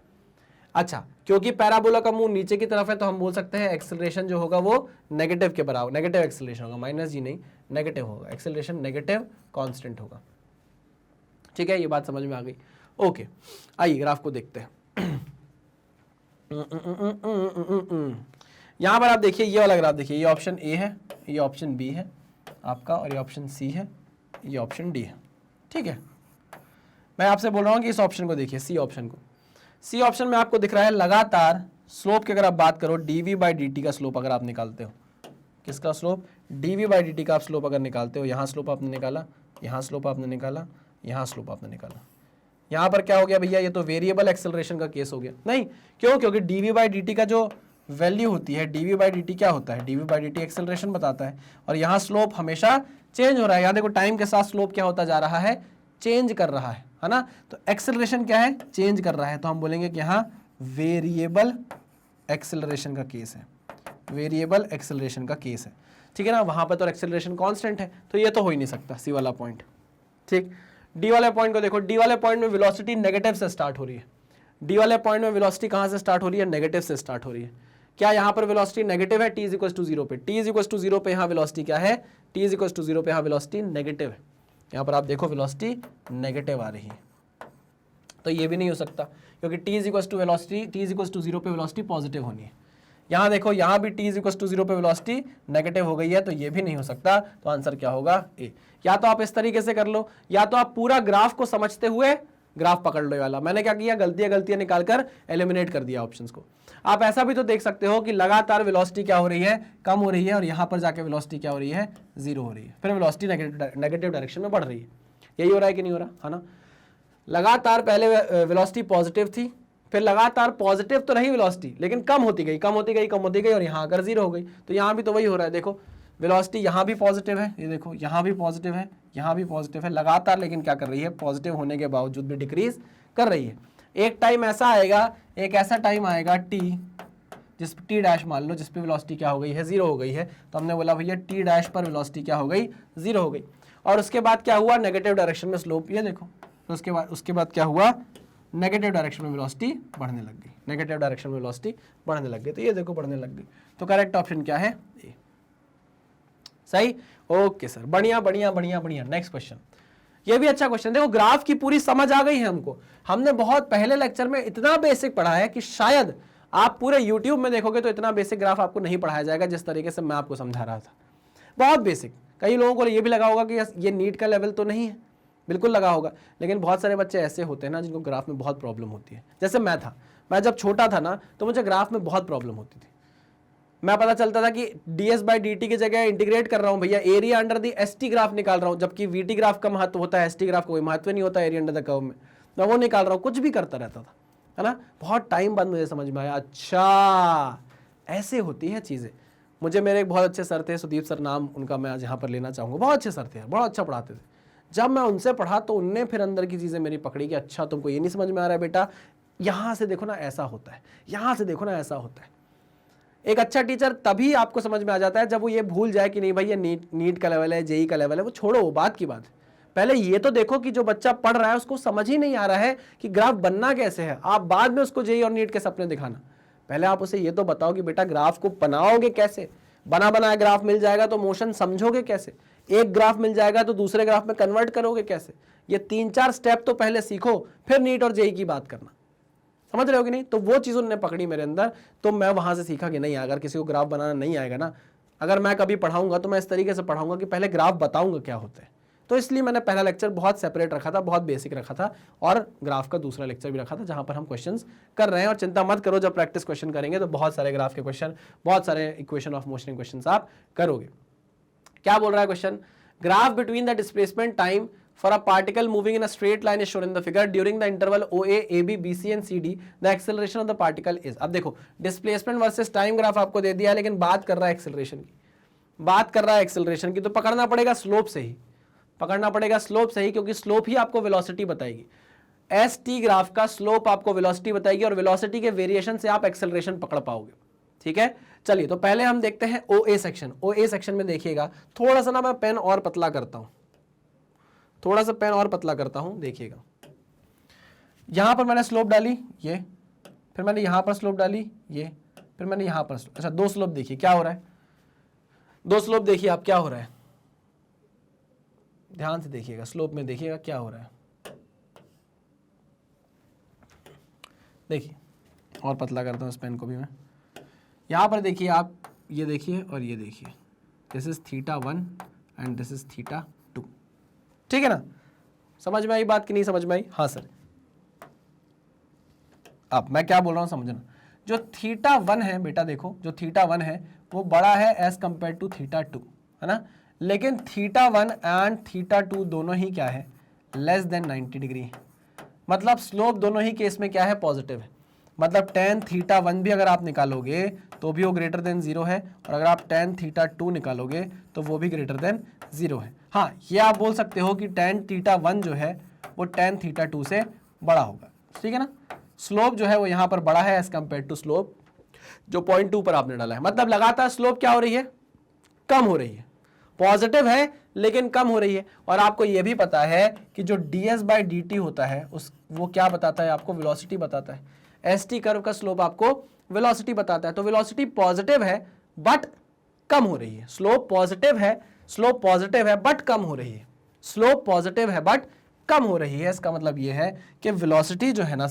अच्छा, क्योंकि पैराबोला का मुंह नीचे की तरफ है तो हम बोल सकते हैं एक्सेलरेशन जो होगा वो नेगेटिव के बराबर, नेगेटिव एक्सेलरेशन होगा, माइनस जी नहीं, नेगेटिव होगा, एक्सेलरेशन नेगेटिव कांस्टेंट होगा। ठीक है, ये बात समझ में आ गई। ओके, आइए ग्राफ को देखते हैं। यहां पर आप देखिए ये वाला ग्राफ देखिए, ये ऑप्शन ए है, ये ऑप्शन बी है आपका, और ये ऑप्शन सी है, ये ऑप्शन डी है। ठीक है, मैं आपसे बोल रहा हूं कि इस ऑप्शन को देखिए, सी ऑप्शन को। सी ऑप्शन में आपको दिख रहा है लगातार स्लोप की अगर आप बात करो, डीवी बाई डी का स्लोप अगर आप निकालते हो, किसका स्लोप, डीवी बाई डी का आप स्लोप अगर निकालते हो, यहाँ स्लोप आपने निकाला, यहाँ स्लोप आपने निकाला, यहाँ स्लोप आपने निकाला, यहाँ पर क्या हो गया भैया, ये तो वेरिएबल एक्सेलरेशन का केस हो गया। नहीं, क्यों, क्योंकि डीवी बाई डी का जो वैल्यू होती है, डीवी बाई डी क्या होता है, डीवी बाई डी एक्सेलरेशन बताता है, और यहाँ स्लोप हमेशा चेंज हो रहा है। यहाँ देखो टाइम के साथ स्लोप क्या होता जा रहा है, चेंज कर रहा है ना। तो एक्सेलरेशन क्या है, चेंज कर रहा है, तो हम बोलेंगे कि यहाँ वेरिएबल एक्सेलरेशन का केस है, वेरिएबल एक्सेलरेशन का केस है। ठीक है ना, वहां पर तो एक्सेलरेशन कांस्टेंट है, तो ये तो हो ही नहीं सकता, सी वाला पॉइंट। ठीक, डी वाले पॉइंट को देखो, डी वाले पॉइंट में वेलोसिटी नेगेटिव से स्टार्ट हो रही है। डी वाले पॉइंट में वेलोसिटी कहां से स्टार्ट हो रही है, नेगेटिव से स्टार्ट हो रही है। क्या यहाँ पर वेलोसिटी नेगेटिव है, टी इज इक्वल टू 0 पे, टी इज इक्वल टू 0 पे यहाँ वेलोसिटी क्या है, टी इज इक्वल टू 0 पे यहाँ वेलोसिटी नेगेटिव है। यहाँ पर आप देखो वेलोसिटी नेगेटिव आ रही है, तो ये भी नहीं हो सकता, क्योंकि T is equal to velocity, T is equal to 0 पे वेलोसिटी पॉजिटिव होनी है। यहाँ देखो, यहाँ भी टी इज इक्वल टू 0 पे वेलोसिटी नेगेटिव हो गई है, तो ये भी नहीं हो सकता, तो आंसर क्या होगा, ए। या तो आप इस तरीके से कर लो, या तो आप पूरा ग्राफ को समझते हुए ग्राफ पकड़ लो वाला। मैंने क्या किया, गलतियां निकालकर एलिमिनेट कर दिया ऑप्शंस को। आप ऐसा भी तो देख सकते हो कि लगातार वेलोसिटी क्या हो रही है, कम हो रही है, और यहाँ पर जाके वेलोसिटी क्या हो रही है, 0 हो रही है, फिर वेलोसिटी नेगेटिव डायरेक्शन में बढ़ रही है। यही हो रहा है कि नहीं हो रहा, है ना। लगातार पहले वेलोसिटी पॉजिटिव थी, फिर लगातार पॉजिटिव तो रही वेलोसिटी, लेकिन कम होती गई, कम होती गई, कम होती गई, और यहाँ आकर 0 हो गई। तो यहाँ भी तो वही हो रहा है, देखो वेलोसिटी यहाँ भी पॉजिटिव है, ये देखो यहाँ भी पॉजिटिव है, यहाँ भी पॉजिटिव है लगातार, लेकिन क्या कर रही है, पॉजिटिव होने के बावजूद भी डिक्रीज कर रही है। एक टाइम ऐसा आएगा, एक ऐसा टाइम आएगा टी, जिस टी डैश मान लो, जिस पे वेलोसिटी क्या हो गई है, 0 हो गई है, तो हमने बोला भैया टी डैश पर वेलोसिटी क्या हो गई, 0 हो गई। और उसके बाद क्या हुआ, नेगेटिव डायरेक्शन में स्लोप, ये देखो, तो उसके बाद क्या हुआ, नेगेटिव डायरेक्शन में वेलोसिटी बढ़ने लग गई, नेगेटिव डायरेक्शन में वेलोसिटी बढ़ने लग गई, तो ये देखो बढ़ने लग गई। तो करेक्ट ऑप्शन क्या है, ए। सही, ओके सर, बढ़िया बढ़िया बढ़िया बढ़िया। नेक्स्ट क्वेश्चन, ये भी अच्छा क्वेश्चन। देखो ग्राफ की पूरी समझ आ गई है हमको, हमने बहुत पहले लेक्चर में इतना बेसिक पढ़ा है कि शायद आप पूरे यूट्यूब में देखोगे तो इतना बेसिक ग्राफ आपको नहीं पढ़ाया जाएगा जिस तरीके से मैं आपको समझा रहा था, बहुत बेसिक। कई लोगों को ये भी लगा होगा कि ये नीट का लेवल तो नहीं है, बिल्कुल लगा होगा, लेकिन बहुत सारे बच्चे ऐसे होते हैं ना जिनको ग्राफ में बहुत प्रॉब्लम होती है। जैसे मैं था, मैं जब छोटा था ना तो मुझे ग्राफ में बहुत प्रॉब्लम होती थी। मैं पता चलता था कि ds बाई dt की जगह इंटीग्रेट कर रहा हूं भैया, area under the st graph निकाल रहा हूं, जबकि vt ग्राफ का महत्व होता है, st ग्राफ का कोई महत्व नहीं होता एरिया अंडर द कर्व में, मैं वो निकाल रहा हूं, कुछ भी करता रहता था, है ना। बहुत टाइम बाद मुझे समझ में आया, अच्छा ऐसे होती है चीज़ें। मुझे मेरे एक बहुत अच्छे सर थे, सुदीप सर नाम उनका मैं आज यहाँ पर लेना चाहूँगा, बहुत अच्छे सर थे, बहुत अच्छा पढ़ाते थे। जब मैं उनसे पढ़ा तो उनने फिर अंदर की चीज़ें मेरी पकड़ी कि अच्छा तुमको ये नहीं समझ में आ रहा है बेटा, यहाँ से देखो ना ऐसा होता है, यहाँ से देखो ना ऐसा होता है। एक अच्छा टीचर तभी आपको समझ में आ जाता है जब वो ये भूल जाए कि नहीं भाई ये नीट का लेवल है, जेई का लेवल है, वो छोड़ो, वो बात की बात है। पहले ये तो देखो कि जो बच्चा पढ़ रहा है उसको समझ ही नहीं आ रहा है कि ग्राफ बनना कैसे है। आप बाद में उसको जेई और नीट के सपने दिखाना, पहले आप उसे ये तो बताओ कि बेटा ग्राफ को बनाओगे कैसे, बना बनाया ग्राफ मिल जाएगा तो मोशन समझोगे कैसे, एक ग्राफ मिल जाएगा तो दूसरे ग्राफ में कन्वर्ट करोगे कैसे। ये 3-4 स्टेप तो पहले सीखो, फिर नीट और जेई की बात करना, समझ रहे हो कि नहीं। तो वो चीज़ उन्होंने पकड़ी मेरे अंदर, तो मैं वहां से सीखा कि नहीं, अगर किसी को ग्राफ बनाना नहीं आएगा ना, अगर मैं कभी पढ़ाऊंगा तो मैं इस तरीके से पढ़ाऊंगा कि पहले ग्राफ बताऊंगा क्या होता है। तो इसलिए मैंने पहला लेक्चर बहुत सेपरेट रखा था, बहुत बेसिक रखा था, और ग्राफ का दूसरा लेक्चर भी रखा था जहां पर हम क्वेश्चंस कर रहे हैं। और चिंता मत करो, जब प्रैक्टिस क्वेश्चन करेंगे तो बहुत सारे ग्राफ के क्वेश्चन, बहुत सारे इक्वेशन ऑफ मोशन क्वेश्चन आप करोगे। क्या बोल रहा है question, graph between the displacement time for a particle moving in a straight line is shown in the figure during the interval OA, AB, BC and CD the acceleration of the particle is। अब देखो displacement versus time graph आपको दे दिया, लेकिन बात कर रहा है acceleration की, बात कर रहा है एक्सेलरेशन की, तो पकड़ना पड़ेगा स्लोप से ही, पकड़ना पड़ेगा स्लोप से ही, क्योंकि स्लोप ही आपको वेलोसिटी बताएगी। एस टी ग्राफ का स्लोप आपको वेलोसिटी बताएगी, और वेलोसिटी के वेरिएशन से आप एक्सेलरेशन पकड़ पाओगे। ठीक है, चलिए तो पहले हम देखते हैं OA सेक्शन। OA सेक्शन में देखिएगा, थोड़ा सा ना मैं पेन और पतला करता हूं, थोड़ा सा पेन और पतला करता हूं, देखिएगा। यहां पर मैंने स्लोप डाली ये, फिर मैंने यहां पर स्लोप डाली ये, फिर मैंने यहां पर अच्छा 2 स्लोप देखिए क्या हो रहा है, 2 स्लोप देखिए आप क्या हो रहा है, ध्यान से देखिएगा, स्लोप में देखिएगा क्या हो रहा है। देखिए और पतला करता हूँ इस पेन को भी मैं। यहाँ पर देखिए आप, ये देखिए और ये देखिए, this is θ1 and this is θ2, ठीक है ना। समझ में आई बात कि नहीं समझ में आई? हाँ सर। अब मैं क्या बोल रहा हूँ समझना, जो θ1 है बेटा देखो, जो θ1 है वो बड़ा है एज कंपेयर टू θ2, है ना, लेकिन θ1 एंड θ2 दोनों ही क्या है, लेस देन 90 डिग्री है। मतलब स्लोप दोनों ही केस में क्या है, पॉजिटिव है। मतलब tan θ1 भी अगर आप निकालोगे तो भी वो ग्रेटर देन 0 है, और अगर आप tan θ2 निकालोगे तो वो भी ग्रेटर देन 0 है। हाँ, ये आप बोल सकते हो कि tan θ1 जो है वो tan θ2 से बड़ा होगा, ठीक है ना। स्लोप जो है वो यहाँ पर बड़ा है एज कंपेयर टू स्लोप जो 0.2 पर आपने डाला है। मतलब लगातार स्लोप क्या हो रही है, कम हो रही है। पॉजिटिव है लेकिन कम हो रही है। और आपको यह भी पता है कि जो ds/dt होता है उस वो क्या बताता है आपको, वेलोसिटी बताता है। एसटी कर्व का स्लोप आपको वेलोसिटी बताता है। तो वेलोसिटी पॉजिटिव है बट कम हो रही है। स्लोप पॉजिटिव है बट कम हो रही है। स्लोप पॉजिटिव है बट कम हो रही है। इसका मतलब यह है कि वेलोसिटी जो है ना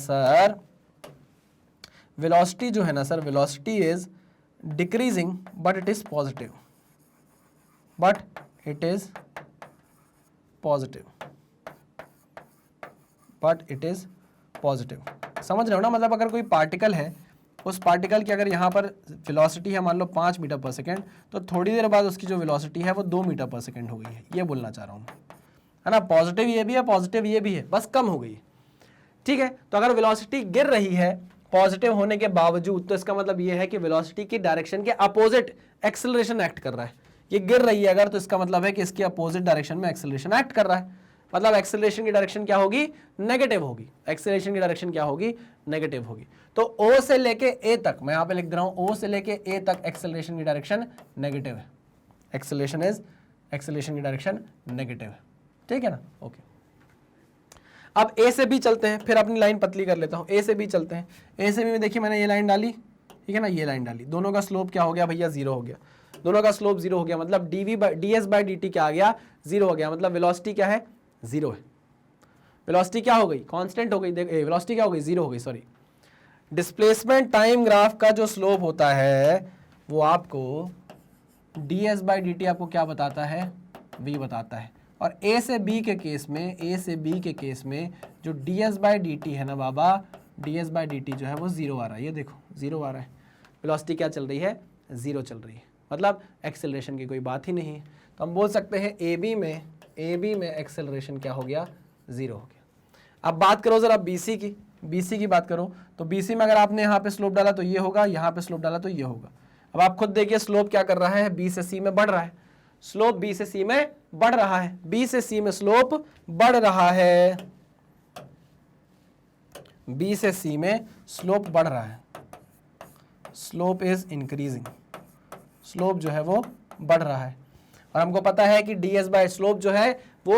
sir, velocity is decreasing but it is positive, समझ रहे हो ना। मतलब अगर कोई पार्टिकल है, उस पार्टिकल की अगर यहाँ पर वेलोसिटी है मान लो 5 मीटर पर सेकेंड, तो थोड़ी देर बाद उसकी जो वेलोसिटी है वो 2 मीटर पर सेकेंड हो गई है। ये बोलना चाह रहा हूँ, है ना। पॉजिटिव ये भी है, पॉजिटिव ये भी है, बस कम हो गई है, ठीक है। तो अगर वेलोसिटी गिर रही है पॉजिटिव होने के बावजूद, तो इसका मतलब ये है कि वेलोसिटी की डायरेक्शन के अपोजिट एक्सेलरेशन एक्ट कर रहा है। ये गिर रही है अगर, तो इसका मतलब है कि इसके अपोजिट डायरेक्शन में एक्सेलरेशन एक्ट कर रहा है। मतलब एक्सेलरेशन की डायरेक्शन क्या होगी, नेगेटिव होगी। एक्सेलरेशन की डायरेक्शन क्या होगी, नेगेटिव होगी। तो O से लेके A तक, मैं यहां पे लिख दे रहा हूं, O से लेके A तक एक्सेलरेशन की डायरेक्शन नेगेटिव है। एक्सेलरेशन की डायरेक्शन नेगेटिव है, ठीक है ना। ओके, अब A से B चलते हैं, फिर अपनी लाइन पतली कर लेता हूं। A से B चलते हैं। A से B में देखिए मैंने ये लाइन डाली, ठीक है ना, ये लाइन डाली। दोनों का स्लोप क्या हो गया भैया, 0 हो गया। दोनों का स्लोप 0 हो गया, मतलब ds/dt क्या आ गया, 0 हो गया। मतलब वेलोसिटी क्या है, 0 है। वेलोसिटी क्या हो गई, कांस्टेंट हो गई। वेलोसिटी क्या हो गई, 0 हो गई, सॉरी। डिस्प्लेसमेंट टाइम ग्राफ का जो स्लोप होता है वो आपको ds/dt आपको क्या बताता है, v बताता है। और A से B के केस में जो ds/dt है ना बाबा, ds/dt जो है वो 0 आ रहा है। ये देखो 0 आ रहा है। वेलोसिटी क्या चल रही है, 0 चल रही है। मतलब एक्सेलरेशन की कोई बात ही नहीं है। तो हम बोल सकते हैं AB में एक्सेलरेशन क्या हो गया, 0 हो गया। अब बात करो जरा BC की बात करो, तो BC में अगर आपने यहाँ पे स्लोप डाला तो ये होगा, यहाँ पे स्लोप डाला तो ये होगा। अब आप खुद देखिए स्लोप क्या कर रहा है, B से C में बढ़ रहा है। स्लोप B से C में बढ़ रहा है, B से C में स्लोप बढ़ रहा है, B से C में स्लोप बढ़ रहा है। स्लोप इज इंक्रीजिंग, स्लोप जो है वो बढ़ रहा है। और हमको पता है कि स्लोप जो है वो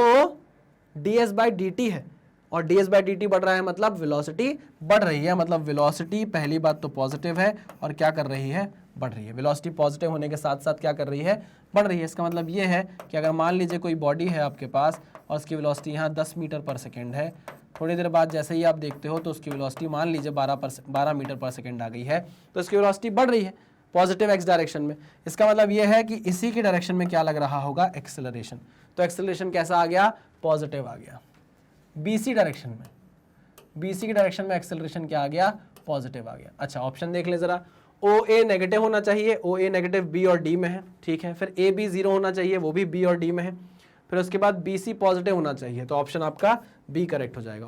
ds/dt है, और ds/dt बढ़ रहा है मतलब वेलोसिटी बढ़ रही है। मतलब वेलोसिटी पहली बात तो पॉजिटिव है और क्या कर रही है, बढ़ रही है। वेलोसिटी पॉजिटिव होने के साथ साथ क्या कर रही है, बढ़ रही है। इसका मतलब ये है कि अगर मान लीजिए कोई बॉडी है आपके पास और उसकी वेलोसिटी यहाँ 10 मीटर पर सेकेंड है, थोड़ी देर बाद जैसे ही आप देखते हो तो उसकी वेलोसिटी मान लीजिए 12 मीटर पर सेकेंड आ गई है, तो उसकी वेलोसिटी बढ़ रही है पॉजिटिव एक्स डायरेक्शन में। इसका मतलब ये है कि इसी की डायरेक्शन में क्या लग रहा होगा, एक्सेलरेशन। तो एक्सेलरेशन कैसा आ गया, पॉजिटिव आ गया। BC डायरेक्शन में एक्सेलरेशन क्या आ गया, पॉजिटिव आ गया। अच्छा, ऑप्शन देख ले जरा। OA नेगेटिव होना चाहिए, OA नेगेटिव B और D में है, ठीक है। फिर AB 0 होना चाहिए, वो भी B और D में है। फिर उसके बाद BC पॉजिटिव होना चाहिए, तो ऑप्शन आपका B करेक्ट हो जाएगा।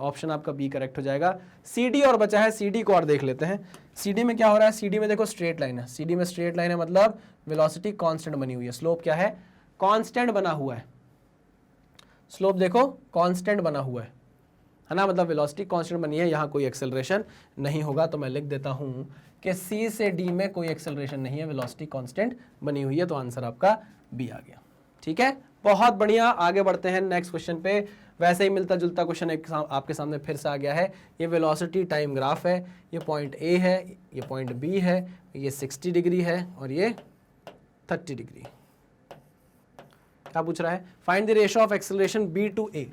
CD और बचा है, CD को और देख लेते हैं। CD में क्या हो रहा है, CD में देखो स्ट्रेट लाइन है। CD में स्ट्रेट लाइन है मतलब वेलोसिटी कांस्टेंट बनी हुई है। स्लोप क्या है, कांस्टेंट बना हुआ है। स्लोप देखो कांस्टेंट बना हुआ है ना, मतलब वेलोसिटी कांस्टेंट बनी है, यहाँ कोई एक्सेलरेशन नहीं होगा। तो मैं लिख देता हूँ कि C से D में कोई एक्सेलरेशन नहीं है, वेलोसिटी कांस्टेंट बनी हुई है। तो आंसर आपका B आ गया, ठीक है। बहुत बढ़िया, आगे बढ़ते हैं नेक्स्ट क्वेश्चन पे। वैसे ही मिलता जुलता क्वेश्चन आपके सामने फिर से आ गया है। ये वेलोसिटी टाइम ग्राफ है, ये पॉइंट A है, ये पॉइंट B है, ये 60 डिग्री है और ये 30 डिग्री। क्या पूछ रहा है, find the ratio of acceleration B to A।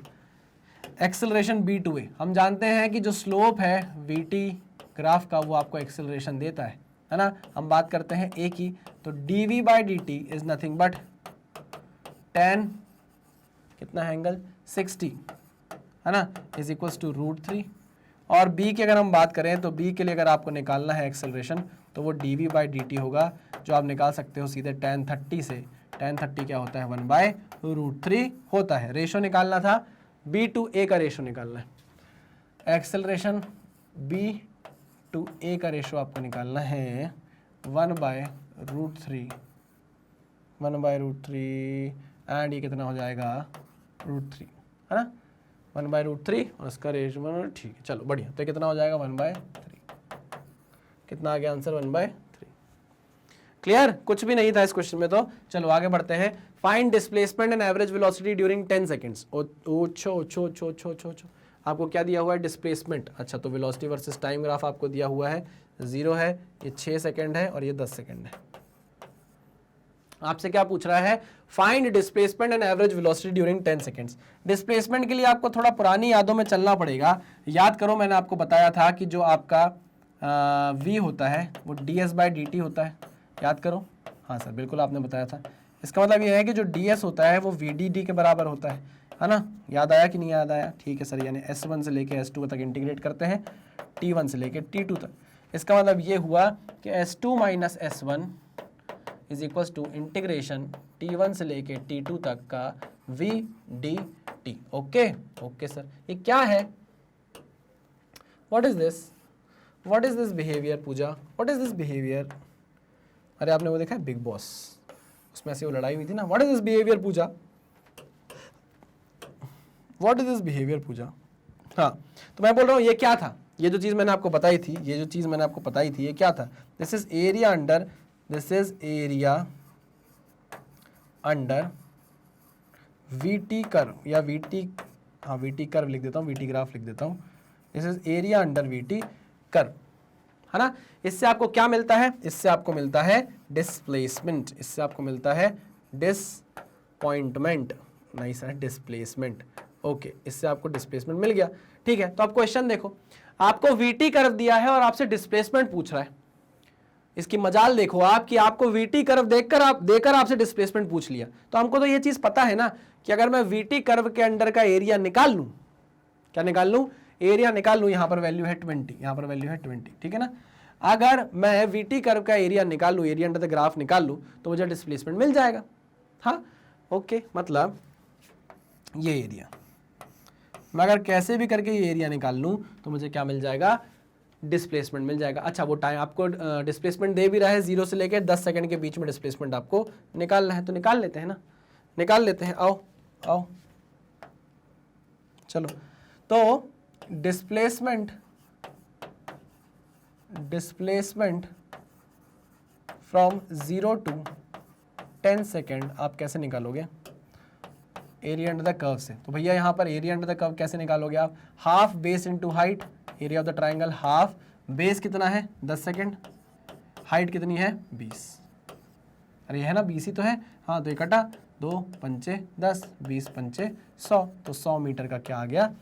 Acceleration B to A, हम जानते हैं कि जो स्लोप है VT ग्राफ का वो आपको एक्सेलरेशन देता है ना। हम बात करते हैं ए की, तो dv/dt is nothing but tan कितना है एंगल 60 है ना, इज इक्वल्स टू √3। और b की अगर हम बात करें तो b के लिए अगर आपको निकालना है एक्सेलरेशन तो वो dv/dt होगा, जो आप निकाल सकते हो सीधे tan 30 से। tan 30 क्या होता है 1/√3 होता है। रेशो निकालना था, b to a का रेशो निकालना है। एक्सेलरेशन b to a का रेशो आपको निकालना है 1/√3 एंड ये कितना हो जाएगा √3 है ना, 1/√3 और इसका रेशो ठीक है। चलो बढ़िया, तो कितना हो जाएगा 1/3। कितना आ गया आंसर 1/3। क्लियर, कुछ भी नहीं था इस क्वेश्चन में। तो चलो आगे बढ़ते हैं। Find displacement and average velocity during 10 seconds. आपको क्या दिया हुआ है डिस्प्लेसमेंट, अच्छा तो वेलोसिटी वर्सेस टाइम ग्राफ आपको दिया हुआ है 0 है, ये 6 सेकंड है और ये 10 सेकंड है। आपसे क्या पूछ रहा है, find displacement and average velocity during 10 seconds. Displacement के लिए आपको थोड़ा पुरानी यादों में चलना पड़ेगा। याद करो, मैंने आपको बताया था कि जो आपका v होता है वो ds/dt होता है। याद करो, हाँ सर बिल्कुल आपने बताया था। इसका मतलब ये है कि जो ds होता है वो vdd के बराबर होता है ना। याद आया कि नहीं याद आया? ठीक है सर, यानी s1 से लेके s2 तक इंटीग्रेट करते हैं, t1 से लेके t2 तक। इसका मतलब ये हुआ कि s2 minus s1 is equal to integration t1 से लेके t2 तक का v dt। Okay okay sir, ये क्या है? What is this behaviour Pooja? What is this behaviour? अरे आपने वो देखा है बिग बॉस, उसमें से वो लड़ाई हुई थी ना। What is this behaviour Pooja? What is this behaviour Pooja? हाँ, तो मैं बोल रहा हूँ ये क्या था? ये जो चीज मैंने आपको बताई थी, ये क्या था? This is area under VT curve, या VT, हाँ VT कर्व लिख देता हूँ, VT ग्राफ लिख देता हूँ। This is area under VT curve, है ना। इससे आपको क्या मिलता है? इससे आपको मिलता है डिस्प्लेसमेंट, इससे आपको मिलता है डिसपॉइंटमेंट, नहीं सर डिस्प्लेसमेंट। ओके, इससे आपको डिस्प्लेसमेंट मिल गया। ठीक है, तो आप क्वेश्चन देखो, आपको VT कर्व दिया है और आपसे डिस्प्लेसमेंट पूछ रहा है। इसकी मजाल देखो आप कि आपको VT कर्व देकर आपसे डिस्प्लेसमेंट पूछ लिया। तो हमको तो ये चीज पता है ना कि अगर मैं VT कर्व के अंडर का एरिया निकाल लूं, क्या निकाल लूं? एरिया निकाल लूं। यहां पर वैल्यू है 20, यहां पर वैल्यू है 20, ठीक है ना। अगर मैं VT कर्व का एरिया निकाल लूं, एरिया अंडर द ग्राफ निकाल लूं, तो मुझे डिस्प्लेसमेंट मिल जाएगा। हाँ ओके, मतलब ये एरिया मैं अगर कैसे भी करके ये एरिया निकाल लूं तो मुझे क्या मिल जाएगा? डिस्प्लेसमेंट मिल जाएगा। अच्छा, वो टाइम आपको डिस्प्लेसमेंट दे भी रहा है, 0 से लेकर 10 सेकंड के बीच में डिस्प्लेसमेंट आपको निकालना है, तो निकाल लेते हैं ना, निकाल लेते हैं। आओ आओ चलो, तो डिस्प्लेसमेंट फ्रॉम 0 to 10 सेकेंड आप कैसे निकालोगे? एरिया अंडर द कर्व से। तो भैया यहाँ पर एरिया अंडर द कर्व कैसे निकालोगे आप? Half base into height, area of the triangle half, base कितना है 10 सेकेंड, हाइट कितनी है 20। अरे ये है ना 20 ही तो है। हाँ, तो इकट्ठा 2 पंचे 10, 20 पंचे 100, तो 100 मीटर का क्या आ गया?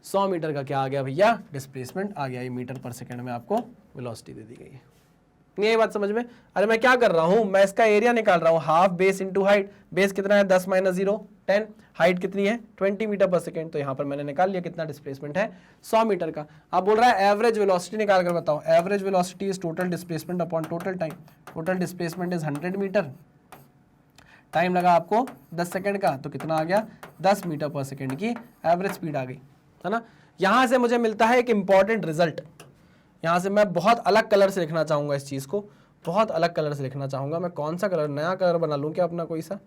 100 मीटर का क्या आ गया भैया? डिस्प्लेसमेंट आ गया। ये मीटर पर सेकेंड में आपको वेलोसिटी दे दी गई है। ये बात समझ में? अरे मैं क्या कर रहा हूं, मैं इसका एरिया निकाल रहा हूं, half base into height. Base कितना है 10 माइनस 0 10, हाइट कितनी है 20 मीटर पर सेकेंड। तो यहां पर मैंने निकाल लिया कितना डिस्प्लेसमेंट है 100 मीटर का। अब बोल रहा है एवरेज वेलोसिटी निकाल कर बताओ। Average velocity is total displacement upon total time. Total displacement is 100 metre, time लगा आपको 10 सेकेंड का, तो कितना आ गया 10 मीटर पर सेकेंड की एवरेज स्पीड आ गई, है ना। यहां से मुझे मिलता है एक इंपॉर्टेंट रिजल्ट। यहाँ से मैं बहुत अलग कलर से लिखना चाहूँगा इस चीज़ को, बहुत अलग कलर से लिखना चाहूँगा। मैं कौन सा कलर, नया कलर बना लूँ क्या अपना कोई सा?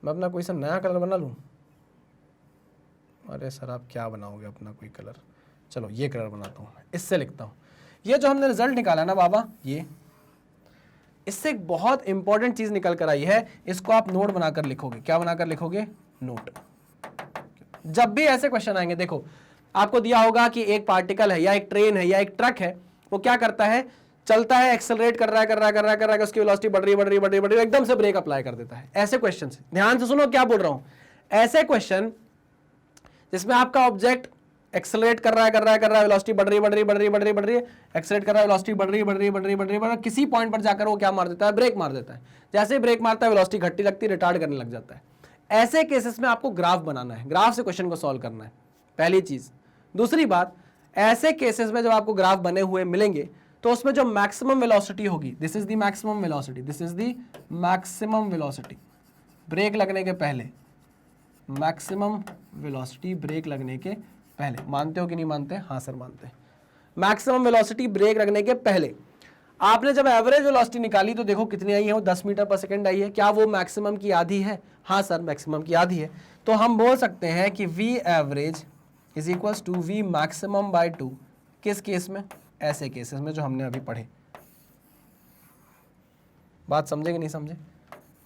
मैं अपना कोई सा नया कलर बना लूँ? अरे सर आप क्या बनाओगे अपना कोई कलर? चलो ये कलर बनाता हूँ, इससे लिखता हूँ। ये जो हमने रिजल्ट निकाला ना बाबा, ये इससे एक बहुत इंपॉर्टेंट चीज़ निकल कर आई है। इसको आप नोट बनाकर लिखोगे। क्या बनाकर लिखोगे? नोट। जब भी ऐसे क्वेश्चन आएंगे, देखो आपको दिया होगा कि एक पार्टिकल है या एक ट्रेन है या एक ट्रक है, वो क्या करता है, चलता है, एक्सेलरेट कर रहा है, उसकी वेलोसिटी बढ़ रही है, एकदम से ब्रेक अप्लाई कर देता है। ऐसे क्वेश्चन ध्यान से सुनो क्या बोल रहा हूं। ऐसे क्वेश्चन जिसमें आपका ऑब्जेक्ट एक्सेलरेट कर रहा है, वेलोसिटी बढ़ रही है, एक्सेलरेट कर रहा है, वेलोसिटी बढ़ रही है, किसी पॉइंट पर जाकर वो क्या मार देता है, ब्रेक मार देता है। जैसे ही ब्रेक मारता है वेलोसिटी घटती लगती, रिटार्ड करने लग जाता है। ऐसे केसेस में आपको ग्राफ बनाना है, ग्राफ से क्वेश्चन को सॉल्व करना है, पहली चीज। दूसरी बात, ऐसे केसेस में जब आपको ग्राफ बने हुए मिलेंगे तो उसमें जो मैक्सिमम वेलोसिटी होगी, this is the maximum velocity, this is the maximum velocity brake लगने के पहले, मैक्सिमम वेलोसिटी ब्रेक लगने के पहले। मानते हो कि नहीं मानते? हाँ सर मानते हैं। मैक्सिमम वेलोसिटी ब्रेक लगने के पहले आपने जब एवरेज वेलोसिटी निकाली तो देखो कितनी आई है, वो 10 मीटर पर सेकंड आई है। क्या वो मैक्सिमम की आधी है? हाँ सर मैक्सिमम की आधी है। तो हम बोल सकते हैं कि v average is equals to v maximum by 2। किस केस में? ऐसे केसेस में जो हमने अभी पढ़े। बात समझे कि नहीं समझे?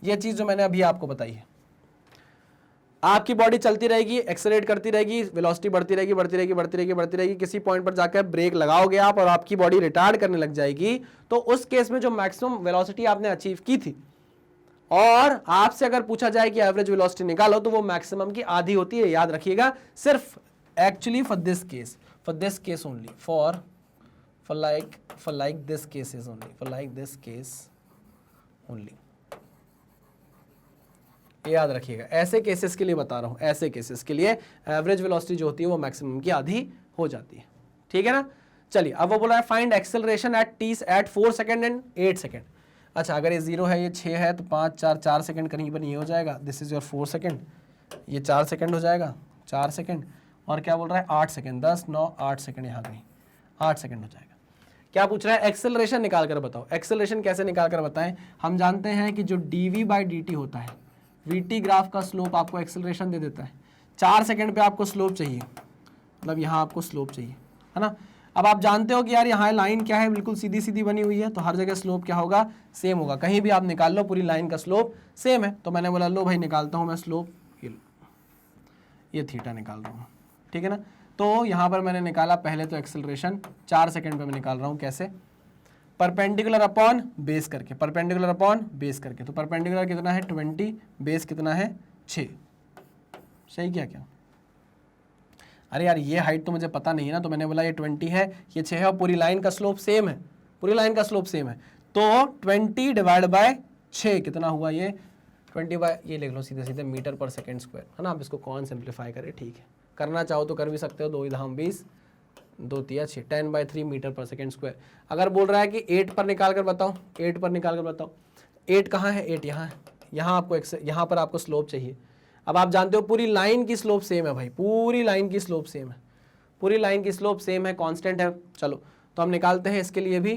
ये चीज जो मैंने अभी आपको बताई है, आपकी बॉडी चलती रहेगी, एक्सेलरेट करती रहेगी, वेलोसिटी बढ़ती रहेगी, किसी पॉइंट पर जाकर ब्रेक लगाओगे आप और आपकी बॉडी रिटार्ड करने लग जाएगी। तो उस केस में जो मैक्सिमम वेलोसिटी आपने अचीव की थी, और आपसे अगर पूछा जाए कि एवरेज वेलोसिटी निकालो, तो वो मैक्सिमम की आधी होती है। याद रखिएगा, सिर्फ actually for this case only, for like this case only, याद रखिएगा। ऐसे केसेस के लिए बता रहा हूं, ऐसे केसेस के लिए एवरेज वेलोसिटी जो होती है वो मैक्सिमम की आधी हो जाती है। ठीक है ना? चलिए, अब वो बोला है find acceleration at 4 second and 8 second. अच्छा, अगर ये 0 है, ये 6 है, तो 5 4 सेकंड कहीं पर ये हो जाएगा, दिस इज योर 4 सेकंड, ये 4 सेकंड हो जाएगा, 4 सेकंड, और क्या बोल रहा है 8 सेकंड, 10 9 8 सेकंड, यहाँ कहीं 8 सेकंड हो जाएगा। क्या पूछ रहा है? एक्सेलरेशन निकाल कर बताओ। एक्सेलरेशन कैसे निकाल कर बताएं? हम जानते हैं कि जो dv बाई dt होता है, vt ग्राफ का स्लोप आपको एक्सेलरेशन दे देता है। 4 सेकंड पे आपको स्लोप चाहिए, मतलब यहाँ आपको स्लोप चाहिए, है ना? अब आप जानते हो कि यार यहाँ लाइन क्या है, बिल्कुल सीधी सीधी बनी हुई है, तो हर जगह स्लोप क्या होगा? सेम होगा। कहीं भी आप निकाल लो, पूरी लाइन का स्लोप सेम है। तो मैंने बोला लो भाई निकालता हूँ मैं स्लोप, ये थीटा निकाल रहा हूँ, ठीक है ना? तो यहाँ पर मैंने निकाला पहले तो एक्सेलरेशन 4 सेकंड पे मैं निकाल रहा हूँ। कैसे? परपेंडिकुलर अपॉन बेस करके, परपेंडिकुलर अपॉन बेस करके। तो परपेंडिकुलर कितना है 20, बेस कितना है 6। सही क्या? क्या अरे यार ये हाइट तो मुझे पता नहीं है ना, तो मैंने बोला ये 20 है, ये 6 है, और पूरी लाइन का स्लोप सेम है, पूरी लाइन का स्लोप सेम है। तो 20 डिवाइड बाय 6 कितना हुआ? ये 20 बाय, ये लिख लो सीधे सीधे मीटर पर सेकेंड स्क्वायर, है ना? आप इसको कौन सिंप्लीफाई करें, ठीक है, करना चाहो तो कर भी सकते हो। 2 धाम 20, 2 तिया 6, 10/3 मीटर पर सेकेंड स्क्वायर। अगर बोल रहा है कि 8 पर निकाल कर बताओ, 8 पर निकाल कर बताओ, 8 कहाँ है? 8 यहाँ है, यहाँ आपको यहाँ पर आपको स्लोप चाहिए। अब आप जानते हो पूरी लाइन की स्लोप सेम है भाई, पूरी लाइन की स्लोप सेम है, पूरी लाइन की स्लोप सेम है, कांस्टेंट है। चलो तो हम निकालते हैं इसके लिए भी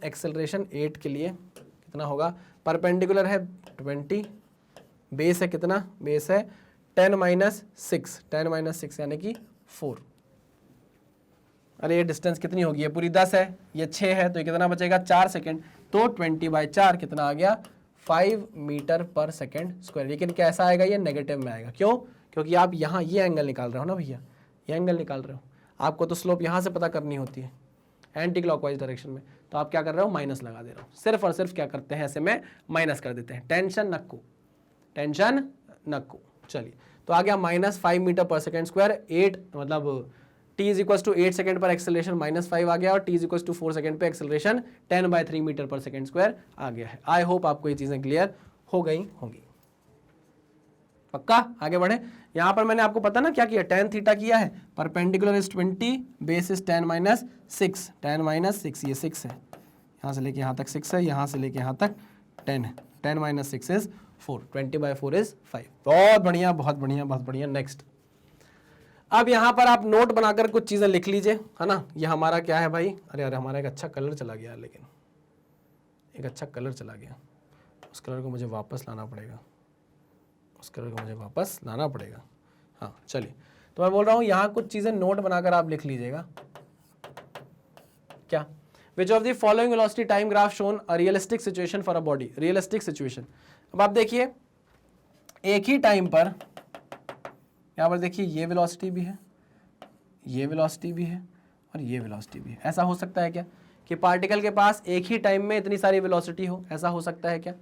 एक्सेलरेशन 8 के लिए कितना होगा? परपेंडिकुलर है 20, बेस है कितना? बेस है 10 - 6 यानी कि 4। अरे ये डिस्टेंस कितनी होगी? ये पूरी 10 है, ये 6 है, तो ये कितना बचेगा? 4 सेकंड। तो 20/4 कितना आ गया? 5 मीटर पर सेकेंड स्क्वायर। लेकिन कैसा आएगा? ये नेगेटिव में आएगा। क्यों? क्योंकि आप यहाँ ये एंगल निकाल रहे हो ना भैया, ये एंगल निकाल रहे हो। आपको तो स्लोप यहाँ से पता करनी होती है एंटी क्लॉकवाइज डायरेक्शन में, तो आप क्या कर रहे हो? माइनस लगा दे रहे हो। सिर्फ और सिर्फ क्या करते हैं? ऐसे में माइनस कर देते हैं। टेंशन नक्कू, टेंशन नक्कू। चलिए, तो आ गया -5 मीटर पर सेकेंड स्क्वायर। 8 मतलब t is equal to 8 second पर एक्सेलरेशन -5 आ गया, और t is equal to 4 second पे एक्सेलरेशन 10/3 मीटर पर सेकंड स्क्वायर आ गया है। आई होप आपको ये चीजें क्लियर हो गई होंगी। पक्का? आगे बढ़े। यहां पर मैंने आपको पता ना क्या किया? tan थीटा किया है। परपेंडिकुलर इज 20, बेस इज 10 - 6, 10 - 6 ये 6 है, यहां से लेके यहां तक 6 है, यहां से लेके यहां तक 10 है। 10 - 6 इज 4, 20/4 इज 5। बहुत बढ़िया, बहुत बढ़िया, बहुत बढ़िया। नेक्स्ट, अब यहाँ पर आप नोट बनाकर कुछ चीज़ें लिख लीजिए, है ना? ये हमारा क्या है भाई? अरे अरे हमारा एक अच्छा कलर चला गया, लेकिन एक अच्छा कलर चला गया, उस कलर को मुझे वापस लाना पड़ेगा, उस कलर को मुझे वापस लाना पड़ेगा। हाँ चलिए, तो मैं बोल रहा हूँ यहाँ कुछ चीज़ें नोट बनाकर आप लिख लीजिएगा। क्या? Which of the following velocity time graph shown a realistic situation for a body. Realistic situation, अब आप देखिए एक ही टाइम पर यहाँ पर देखिए ये वेलोसिटी भी है, ये वेलोसिटी भी है, और ये वेलोसिटी भी है। ऐसा हो सकता है क्या कि पार्टिकल के पास एक ही टाइम में इतनी सारी वेलोसिटी हो? ऐसा हो सकता है क्या?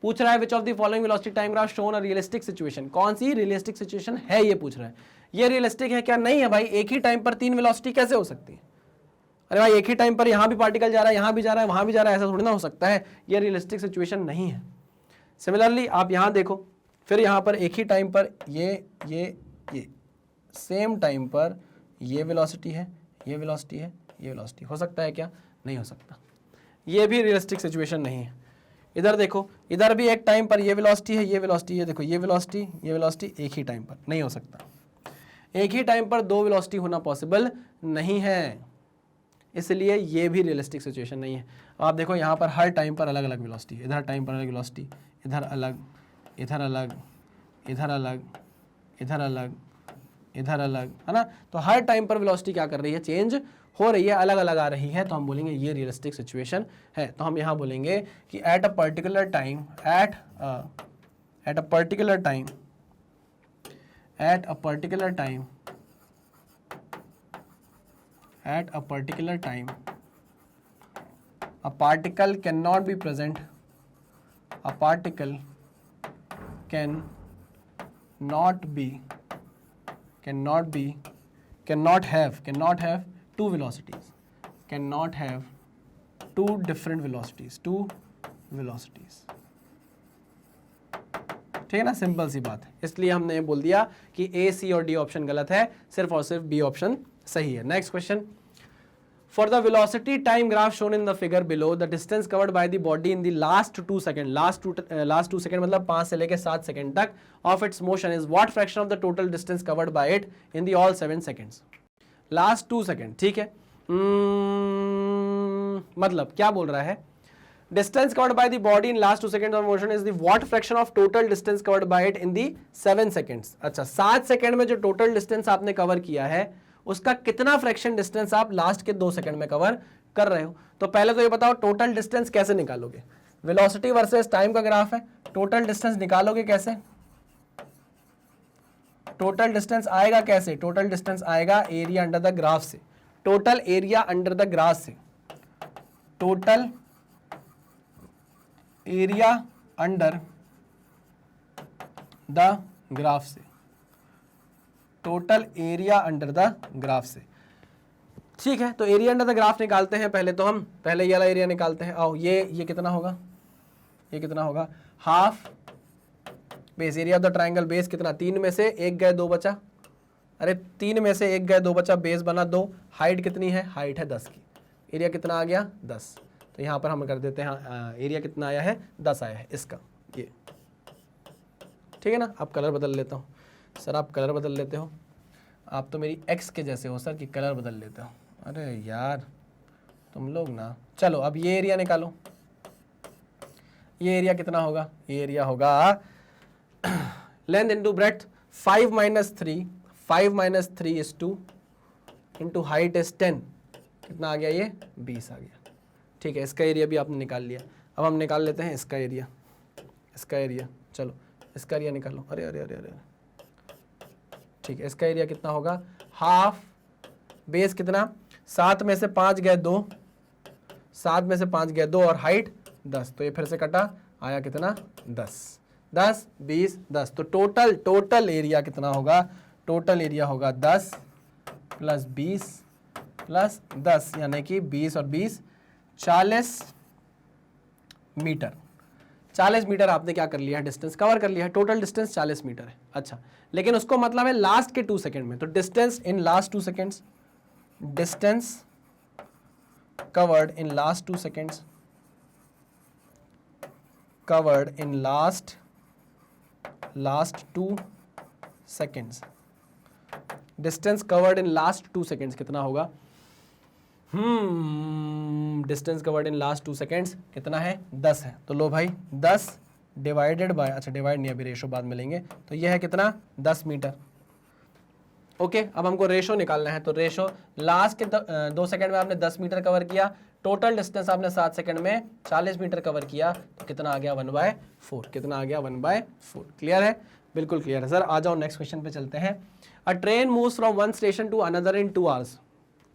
पूछ रहा है which of the following velocity time graph shown a realistic situation, कौन सी रियलिस्टिक सिचुएशन है ये पूछ रहा है। ये रियलिस्टिक है क्या? नहीं है भाई, एक ही टाइम पर 3 वेलोसिटी कैसे हो सकती है? अरे भाई एक ही टाइम पर यहाँ भी पार्टिकल जा रहा है, यहाँ भी जा रहा है, वहां भी जा रहा है, ऐसा थोड़ी ना हो सकता है, ये रियलिस्टिक सिचुएशन नहीं है। सिमिलरली आप यहाँ देखो, फिर यहाँ पर एक ही टाइम पर ये सेम टाइम पर ये वेलोसिटी है, ये वेलोसिटी है, ये वेलोसिटी, हो सकता है क्या? नहीं हो सकता, ये भी रियलिस्टिक सिचुएशन नहीं है। इधर देखो, इधर भी एक टाइम पर ये वेलोसिटी है, ये वेलोसिटी है, देखो ये वेलोसिटी, ये वेलोसिटी, एक ही टाइम पर नहीं हो सकता। एक ही टाइम पर 2 वेलोसिटी होना पॉसिबल नहीं है, इसलिए ये भी रियलिस्टिक सिचुएशन नहीं है। आप देखो यहाँ पर हर टाइम पर अलग अलग वेलोसिटी, इधर टाइम पर अलग वेलोसिटी, इधर अलग, इधर अलग, इधर अलग, इधर अलग, इधर अलग, है ना। तो हर टाइम पर वेलोसिटी क्या कर रही है? चेंज हो रही है, अलग अलग आ रही है, तो हम बोलेंगे ये रियलिस्टिक सिचुएशन है। तो हम यहाँ बोलेंगे कि at a particular time, at a particular time, at a particular time, at a particular time a particle cannot be present, a particle cannot have two velocities, cannot have two different velocities, two velocities। ठीक है ना, simple सी बात है। इसलिए हमने ये बोल दिया कि ए, सी और डी ऑप्शन गलत है, सिर्फ और सिर्फ बी ऑप्शन सही है। Next question, for the velocity time graph shown in the figure below, the distance covered by the body in the last 2 second, last 2 second मतलब 5 से लेकर 7 सेकंड तक of its motion is what fraction of the total distance covered by it in the all 7 seconds. Last 2 second, ठीक है। मतलब क्या बोल रहा है? distance covered by the body in last 2 seconds of motion is the what fraction of total distance covered by it in the 7 seconds। अच्छा, 7 second में जो टोटल डिस्टेंस आपने कवर किया है उसका कितना फ्रैक्शन डिस्टेंस आप लास्ट के 2 सेकंड में कवर कर रहे हो। तो पहले तो ये बताओ टोटल डिस्टेंस कैसे निकालोगे? वेलोसिटी वर्सेस टाइम का ग्राफ है, टोटल डिस्टेंस निकालोगे कैसे? टोटल डिस्टेंस आएगा कैसे? टोटल डिस्टेंस आएगा एरिया अंडर द ग्राफ से, total area under the graph से, total area under the graph से, total area under the graph से। ठीक है, तो एरिया अंडर द ग्राफ निकालते हैं पहले, तो हम पहले ये वाला एरिया निकालते हैं। आओ, ये कितना होगा? ये कितना होगा? Half base area of the triangle, base कितना? 3 में से 1 गए 2 बचा, अरे 3 में से 1 गए 2 बचा, बेस बना 2, हाइट कितनी है? हाइट है 10 की, एरिया कितना आ गया? 10। तो यहाँ पर हम कर देते हैं, एरिया कितना आया है? 10 आया है इसका, ये ठीक है ना। अब कलर बदल लेता हूँ। सर आप कलर बदल लेते हो, आप तो मेरी एक्स के जैसे हो सर कि कलर बदल लेते हो। अरे यार तुम लोग ना। चलो अब ये एरिया निकालो, ये एरिया कितना होगा? ये एरिया होगा length into breadth, 5 minus 3, 5 minus 3 is 2 into height is 10, कितना आ गया? ये 20 आ गया। ठीक है, इसका एरिया भी आपने निकाल लिया। अब हम निकाल लेते हैं इसका एरिया, इसका एरिया। चलो इसका एरिया निकालो। अरे अरे अरे अरे, ठीक है, इसका एरिया कितना होगा? हाफ बेस कितना? 7 में से 5 गए 2, 7 में से 5 गए 2 और हाइट 10, तो ये फिर से कटा, आया कितना? 10, 10, 20, 10। तो टोटल एरिया कितना होगा? टोटल एरिया होगा 10 प्लस 20 प्लस 10, यानी कि 20 और 20 40 मीटर। 40 मीटर आपने क्या कर लिया है? डिस्टेंस कवर कर लिया है। टोटल डिस्टेंस 40 मीटर है। अच्छा, लेकिन उसको मतलब है लास्ट के 2 सेकंड में, तो distance in last 2 seconds, distance covered in last 2 seconds, covered in last 2 seconds, distance covered in last 2 seconds कितना होगा? Distance covered in last 2 seconds कितना है? 10 है। तो लो भाई 10 डिवाइडेड बाय, अच्छा डिवाइड नहीं, अभी रेशो बाद में लेंगे, तो ये है कितना? 10 मीटर। ओके, अब हमको रेशो निकालना है, तो रेशो लास्ट के 2 सेकंड में आपने 10 मीटर कवर किया, टोटल डिस्टेंस आपने 7 सेकंड में 40 मीटर कवर किया, तो कितना आ गया? 1/4। कितना आ गया? 1/4। क्लियर है? बिल्कुल क्लियर है सर। आ जाओ नेक्स्ट क्वेश्चन पे चलते हैं। A train moves from one station to another in 2 hours.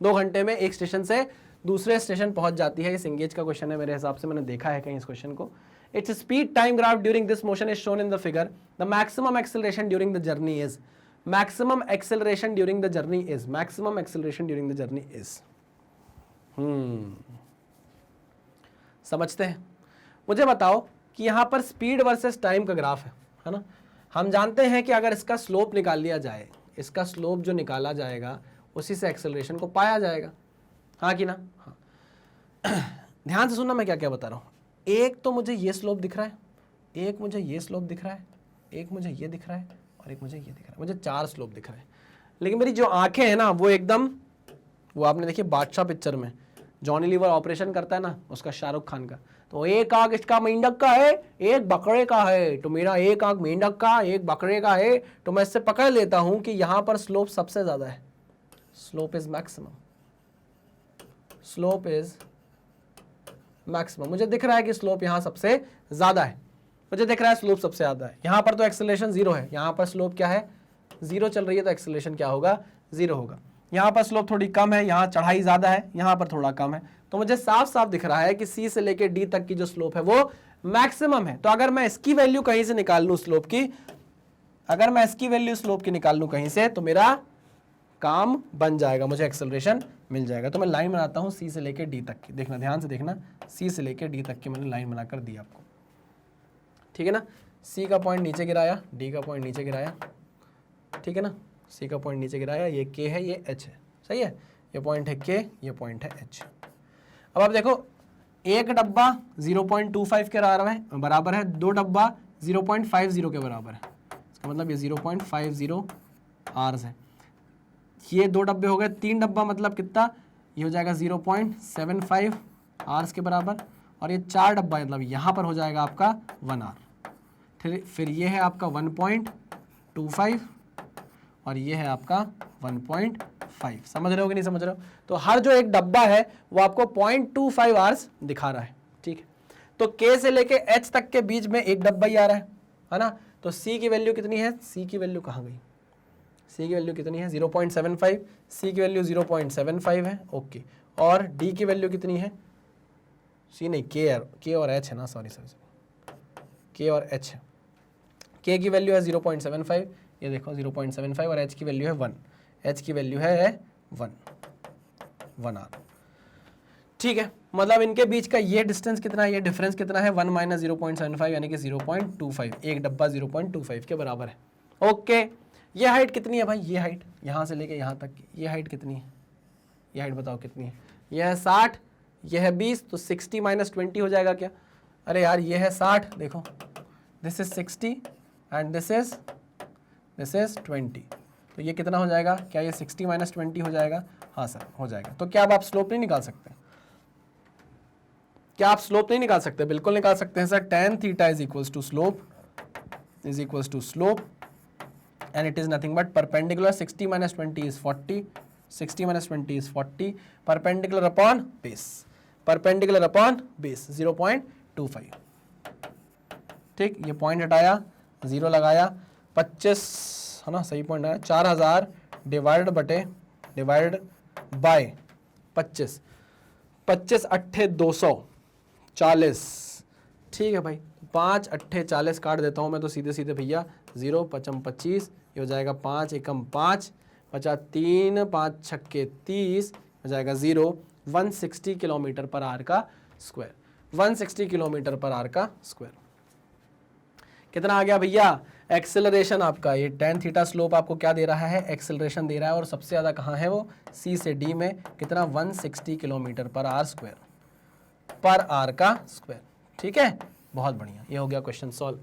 2 घंटे में एक स्टेशन से दूसरे स्टेशन पहुंच जाती है। ये सिंगेज का क्वेश्चन है मेरे हिसाब से, मैंने देखा है कहीं इस क्वेश्चन को। Its speed time graph during this motion is shown in the figure. The maximum acceleration during the journey is. Maximum acceleration during the journey is. Maximum acceleration during the journey is. समझते हैं? मुझे बताओ कि यहां पर speed versus time का graph है ना? हम जानते हैं कि अगर इसका स्लोप निकाल लिया जाए, इसका स्लोप जो निकाला जाएगा उसी से एक्सेलरेशन को पाया जाएगा, हाँ कि ना? हाँ। ध्यान से सुनना मैं क्या क्या बता रहा हूं। एक तो मुझे ये स्लोप दिख रहा है, एक मुझे ये स्लोप दिख रहा है, एक मुझे ये दिख रहा है और एक मुझे ये दिख रहा है। मुझे 4 स्लोप दिख रहे हैं, लेकिन मेरी जो आंखें हैं ना वो एकदम, वो आपने देखिए बादशाह पिक्चर में जॉनी लीवर ऑपरेशन करता है ना उसका, शाहरुख खान का, तो एक आंख इसका मेंढक का है, एक बकरे का है, तो मेरा एक आंख मेंढक का, एक बकरे का है, तो मैं इससे पकड़ लेता हूं कि यहां पर स्लोप सबसे ज्यादा है। Slope is maximum, slope is maximum. मुझे दिख रहा है कि स्लोप यहां सबसे ज्यादा है, मुझे दिख रहा है स्लोप सबसे ज्यादा है। यहां पर तो एक्सेलरेशन 0 है, यहां पर स्लोप क्या है, 0 चल रही है, तो एक्सेलरेशन क्या होगा, 0 होगा। यहां पर स्लोप थोड़ी कम है, यहां चढ़ाई ज्यादा है, यहां पर थोड़ा कम है, तो मुझे साफ साफ दिख रहा है कि सी से लेके डी तक की जो स्लोप है वो मैक्सिमम है। तो अगर मैं इसकी वैल्यू कहीं से निकाल लूं स्लोप की, अगर मैं इसकी वैल्यू स्लोप की निकाल लूं कहीं से, तो मेरा काम बन जाएगा, मुझे एक्सेलरेशन मिल जाएगा। तो मैं लाइन बनाता हूं सी से लेके डी तक की, देखना ध्यान से देखना, सी से लेके डी तक की मैंने लाइन बनाकर दी आपको, ठीक है ना? सी का पॉइंट नीचे गिराया, डी का पॉइंट नीचे गिराया, ठीक है ना? सी का पॉइंट नीचे गिराया, ये के है, ये एच है, सही है? ये पॉइंट है के, ये पॉइंट है एच। अब आप देखो, एक डब्बा 0.25 के बराबर है, 2 डब्बा 0.50 के बराबर है, इसका मतलब ये 0.50 आर्स है। ये 2 डब्बे हो गए, 3 डब्बा मतलब कितना, ये हो जाएगा 0.75 आर्स के बराबर, और ये 4 डब्बा मतलब यहाँ पर हो जाएगा आपका 1 आर। फिर ये है आपका 1.25 और ये है आपका 1.5। समझ रहे हो कि नहीं समझ रहे हो? तो हर जो एक डब्बा है वो आपको 0.25 आवर्स दिखा रहा है, ठीक है? तो K से लेके H तक के बीच में एक डब्बा ही आ रहा है ना? तो C की वैल्यू कितनी है, C की वैल्यू कहाँ गई, C की वैल्यू कितनी है 0.75, C की वैल्यू 0.75 है, ओके। और D की वैल्यू कितनी है, C नहीं, K और H है ना, सॉरी, K और H है। K की वैल्यू है 0.75, ये देखो 0.75, और H की वैल्यू है 1, H की वैल्यू है 1 आर, ठीक है? मतलब इनके बीच का ये डिस्टेंस कितना है, ये डिफरेंस कितना है, 1 माइनस 0.75 यानी कि 0.25, एक डब्बा 0.25 के बराबर है, ओके। ये हाइट कितनी है भाई, ये हाइट यहाँ से लेके यहाँ तक, ये हाइट कितनी है, ये हाइट बताओ कितनी है, ये है 60, ये है 20, तो 60 माइनस 20 हो जाएगा क्या? अरे यार ये है 60, देखो this is 60 and this is 20, तो ये कितना हो जाएगा, क्या ये 60 माइनस 20 हो जाएगा? हाँ सर हो जाएगा। तो क्या अब आप स्लोप नहीं निकाल सकते, क्या आप स्लोप नहीं निकाल सकते? बिल्कुल निकाल सकते हैं sir. tan theta is equals to slope and it is nothing but perpendicular, 60 minus 20 is 40, 60 minus 20 is 40, perpendicular upon base, 0.25, ठीक? ये पॉइंट हटाया, 0 लगाया, 25 है ना, सही पॉइंट आया, 4000 डिवाइड बाय 25, 25 अट्ठे 240, ठीक है भाई? 5 अट्ठे 40 काट देता हूँ मैं तो सीधे सीधे भैया, 0 पचम 25, ये हो जाएगा 5 एकम 5, 50 3, 5 छक्के 30, हो जाएगा 0, 160 किलोमीटर पर आवर का स्क्वायर, 160 किलोमीटर पर आवर का स्क्वायर। कितना आ गया भैया एक्सेलरेशन आपका? ये tan थीटा स्लोप आपको क्या दे रहा है, एक्सेलरेशन दे रहा है, और सबसे ज़्यादा कहाँ है वो, C से D में, कितना, 160 kilometre per hour square, per hour का स्क्वायर, ठीक है? बहुत बढ़िया, ये हो गया क्वेश्चन सॉल्व।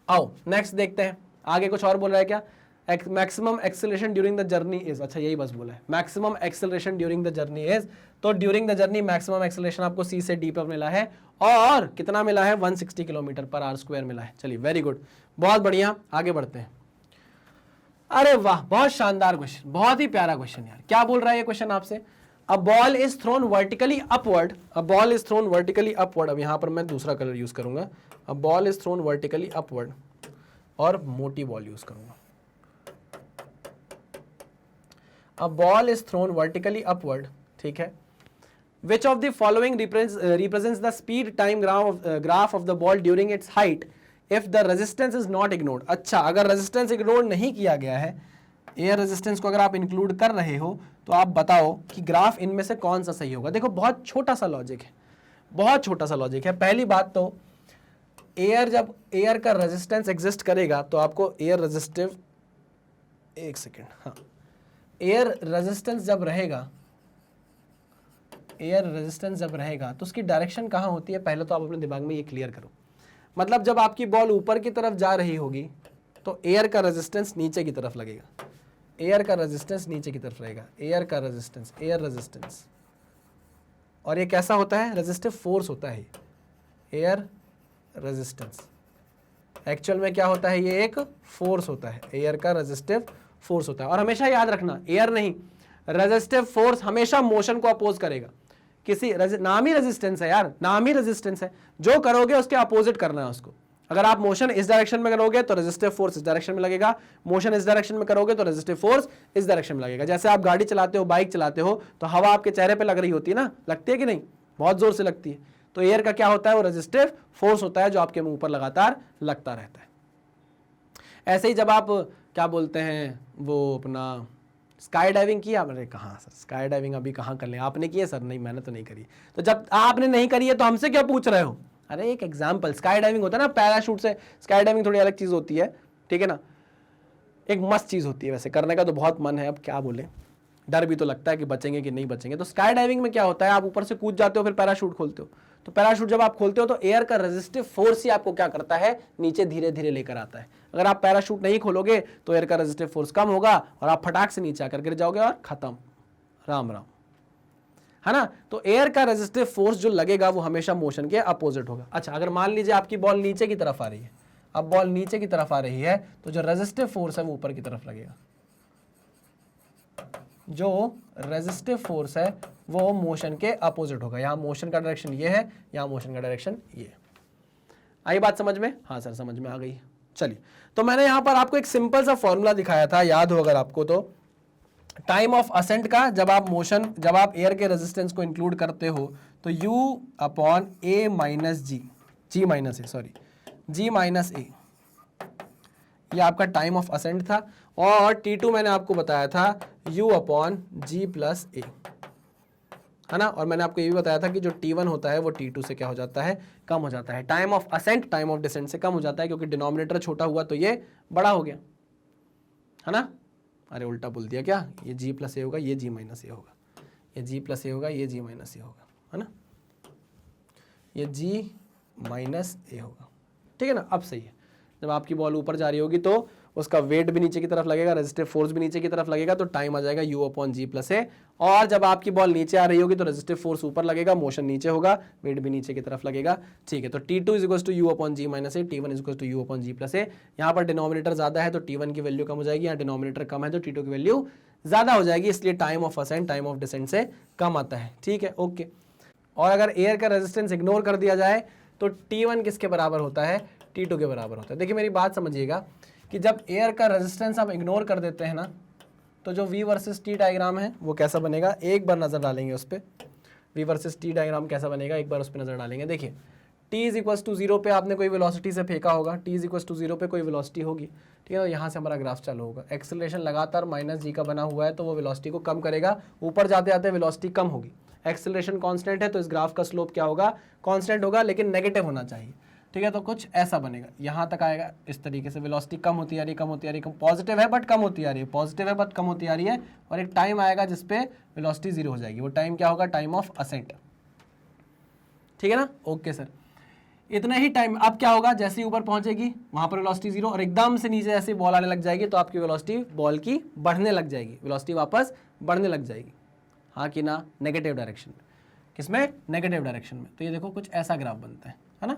आओ नेक्स्ट देखते हैं, आगे कुछ और बोल रहा है क्या? Maximum acceleration during the journey is, अच्छा यही बस बोला है, maximum acceleration during the journey is. तो during the journey maximum acceleration आपको सी से डी पर मिला है, और कितना मिला है, 160 किलोमीटर पर आवर स्क्वायर मिला है। चलिए वेरी गुड, बहुत बढ़िया, आगे बढ़ते हैं। अरे वाह, बहुत शानदार क्वेश्चन, बहुत ही प्यारा क्वेश्चन यार। क्या बोल रहा है ये क्वेश्चन आपसे? A ball is thrown vertically upward, a ball is thrown vertically upward. अब यहां पर मैं दूसरा कलर यूज करूंगा, a ball is thrown vertically upward, और मोटी बॉल यूज करूंगा। A ball is thrown vertically upward, ठीक है, which of the following represents the speed time graph of the ball during its height if the resistance is not ignored. अच्छा, अगर resistance ignore नहीं किया गया है, air resistance को अगर आप इंक्लूड कर रहे हो, तो आप बताओ कि ग्राफ इनमें से कौन सा सही होगा। देखो बहुत छोटा सा लॉजिक है, बहुत छोटा सा लॉजिक है। पहली बात तो जब एयर का रेजिस्टेंस एग्जिस्ट करेगा तो आपको एयर रेजिस्टिव, एक सेकेंड, हाँ, एयर रेजिस्टेंस जब रहेगा, एयर रेजिस्टेंस जब रहेगा तो उसकी डायरेक्शन कहाँ होती है, पहले तो आप अपने दिमाग में ये क्लियर करो। मतलब जब आपकी बॉल ऊपर की तरफ जा रही होगी तो एयर का रेजिस्टेंस नीचे की तरफ लगेगा, एयर का रेजिस्टेंस नीचे की तरफ रहेगा, एयर का रेजिस्टेंस, एयर रेजिस्टेंस। और ये कैसा होता है, रेजिस्टिव फोर्स होता है एयर रेजिस्टेंस। एक्चुअल में क्या होता है, ये एक फोर्स होता है, एयर का रेजिस्टिव फोर्स होता है। और हमेशा याद रखना, एयर नहीं, रेजिस्टिव फोर्स हमेशा मोशन को अपोज करेगा। किसी नाम ही रेजिस्टेंस है यार, नाम ही रेजिस्टेंस है, जो करोगे उसके अपोजिट करना है उसको। अगर आप मोशन इस डायरेक्शन में करोगे तो रेजिस्टिव फोर्स इस डायरेक्शन में लगेगा, मोशन इस डायरेक्शन में करोगे तो रेजिस्टिव फोर्स इस डायरेक्शन में लगेगा। जैसे आप गाड़ी चलाते हो, बाइक चलाते हो, तो हवा आपके चेहरे पे लग रही होती है ना, लगती है कि नहीं, बहुत जोर से लगती है। तो एयर का क्या होता है, वो रेजिस्टिव फोर्स होता है जो आपके मुंह पर लगातार लगता रहता है। ऐसे ही जब आप क्या बोलते हैं, वो अपना स्काई डाइविंग किया, मैंने कहा सर स्काई डाइविंग अभी कहाँ कर लें, आपने की है सर? नहीं, मैंने तो नहीं करी। तो जब आपने नहीं करी है तो हमसे क्या पूछ रहे हो? अरे एक एग्जाम्पल, स्काई डाइविंग होता है ना पैराशूट से, स्काई डाइविंग थोड़ी अलग चीज होती है, ठीक है ना, एक मस्त चीज होती है, वैसे करने का तो बहुत मन है, अब क्या बोले, डर भी तो लगता है कि बचेंगे कि नहीं बचेंगे। तो स्काई डाइविंग में क्या होता है, आप ऊपर से कूद जाते हो, फिर पैराशूट खोलते हो, तो पैराशूट जब आप खोलते हो तो एयर का रेजिस्टिव फोर्स ही आपको क्या करता है, नीचे धीरे धीरे लेकर आता है। अगर आप पैराशूट नहीं खोलोगे तो एयर का रेजिस्टिव फोर्स कम होगा और आप फटाक से नीचे आकर गिर जाओगे और खत्म, राम राम, है ना। तो एयर का रेजिस्टिव फोर्स जो लगेगा वो हमेशा मोशन के अपोजिट होगा। अच्छा, अगर मान लीजिए आपकी बॉल नीचे की तरफ आ रही है, अब बॉल नीचे की तरफ आ रही है तो जो रेजिस्टिव फोर्स है वो ऊपर की तरफ लगेगा, जो रेजिस्टिव फोर्स है वो मोशन के अपोजिट होगा। यहां मोशन का डायरेक्शन ये है, यहां मोशन का डायरेक्शन ये है। आई बात समझ में? हाँ सर समझ में आ गई। चलिए, तो मैंने यहां पर आपको एक सिंपल सा फॉर्मूला दिखाया था, याद हो अगर आपको तो, टाइम ऑफ असेंट का। जब आप एयर के रेजिस्टेंस को इंक्लूड करते हो तो U upon A minus G minus A, ये आपका टाइम ऑफ असेंट था। और T2 मैंने आपको बताया था U अपॉन जी प्लस ए, है ना। और मैंने आपको ये भी बताया था कि जो T1 होता है वो T2 से क्या हो जाता है, कम हो जाता है। Time of ascent time of descent से कम हो जाता है, क्योंकि डिनोमिनेटर छोटा हुआ तो ये बड़ा हो गया, है ना। अरे उल्टा बोल दिया क्या, ये G प्लस ए होगा, ये G माइनस ए होगा, ये G प्लस ए होगा, ये G माइनस ए होगा, है ना, ये G माइनस ए होगा, ठीक है ना। अब सही है, जब आपकी बॉल ऊपर जा रही होगी तो उसका वेट भी नीचे की तरफ लगेगा, रेजिस्टिव फोर्स भी नीचे की तरफ लगेगा, तो टाइम आ जाएगा U अपॉन जी प्लस ए। और जब आपकी बॉल नीचे आ रही होगी तो रेजिस्टिव फोर्स ऊपर लगेगा, मोशन नीचे होगा, वेट भी नीचे की तरफ लगेगा, ठीक है। तो T2 is equal to U upon G minus A, T1 is equal to U upon G plus A. यहाँ पर डिनोमिनेटर ज्यादा है तो T1 की वैल्यू कम हो जाएगी, यहाँ डिनोमिनेटर कम है तो T2 की वैल्यू ज्यादा हो जाएगी, इसलिए time of ascent time of descent से कम आता है, ठीक है, ओके। और अगर एयर का रेजिस्टेंस इग्नोर कर दिया जाए तो T1 किसके बराबर होता है, T2 के बराबर होता है। देखिए मेरी बात समझिएगा कि जब एयर का रेजिस्टेंस हम इग्नोर कर देते हैं ना, तो जो V वर्सेस T डायग्राम है वो कैसा बनेगा, एक बार नजर डालेंगे उस पर, V वर्सेस T डायग्राम कैसा बनेगा, एक बार उस पर नजर डालेंगे। देखिए T इज इक्वल टू 0 पे आपने कोई वेलोसिटी से फेंका होगा, T इज इक्वल टू 0 पे कोई वेलोसिटी होगी, ठीक है। तो यहाँ से हमारा ग्राफ चालू होगा, एक्सेलरेशन लगातार माइनस जी का बना हुआ है तो वो वेलोसिटी को कम करेगा, ऊपर जाते जाते वेलोसिटी कम होगी। एक्सेलरेशन कांस्टेंट है तो इस ग्राफ का स्लोप क्या होगा, कांस्टेंट होगा, लेकिन नेगेटिव होना चाहिए, ठीक है। तो कुछ ऐसा बनेगा, यहाँ तक आएगा इस तरीके से, वेलोसिटी कम होती आ रही है, कम होती आ रही है, पॉजिटिव है बट कम होती आ रही है, पॉजिटिव है बट कम होती आ रही है, और एक टाइम आएगा जिसपे वेलोसिटी 0 हो जाएगी, वो टाइम क्या होगा, टाइम ऑफ असेंट, ठीक है ना, ओके सर। इतना ही टाइम, अब क्या होगा, जैसे ही ऊपर पहुंचेगी वहां पर वेलोसिटी 0, और एकदम से नीचे जैसे बॉल आने लग जाएगी तो आपकी वेलोसिटी बॉल की बढ़ने लग जाएगी, वेलोसिटी वापस बढ़ने लग जाएगी, हाँ कि ना, नेगेटिव डायरेक्शन में। किसमें, नेगेटिव डायरेक्शन में। तो ये देखो कुछ ऐसा ग्राफ बनता है ना।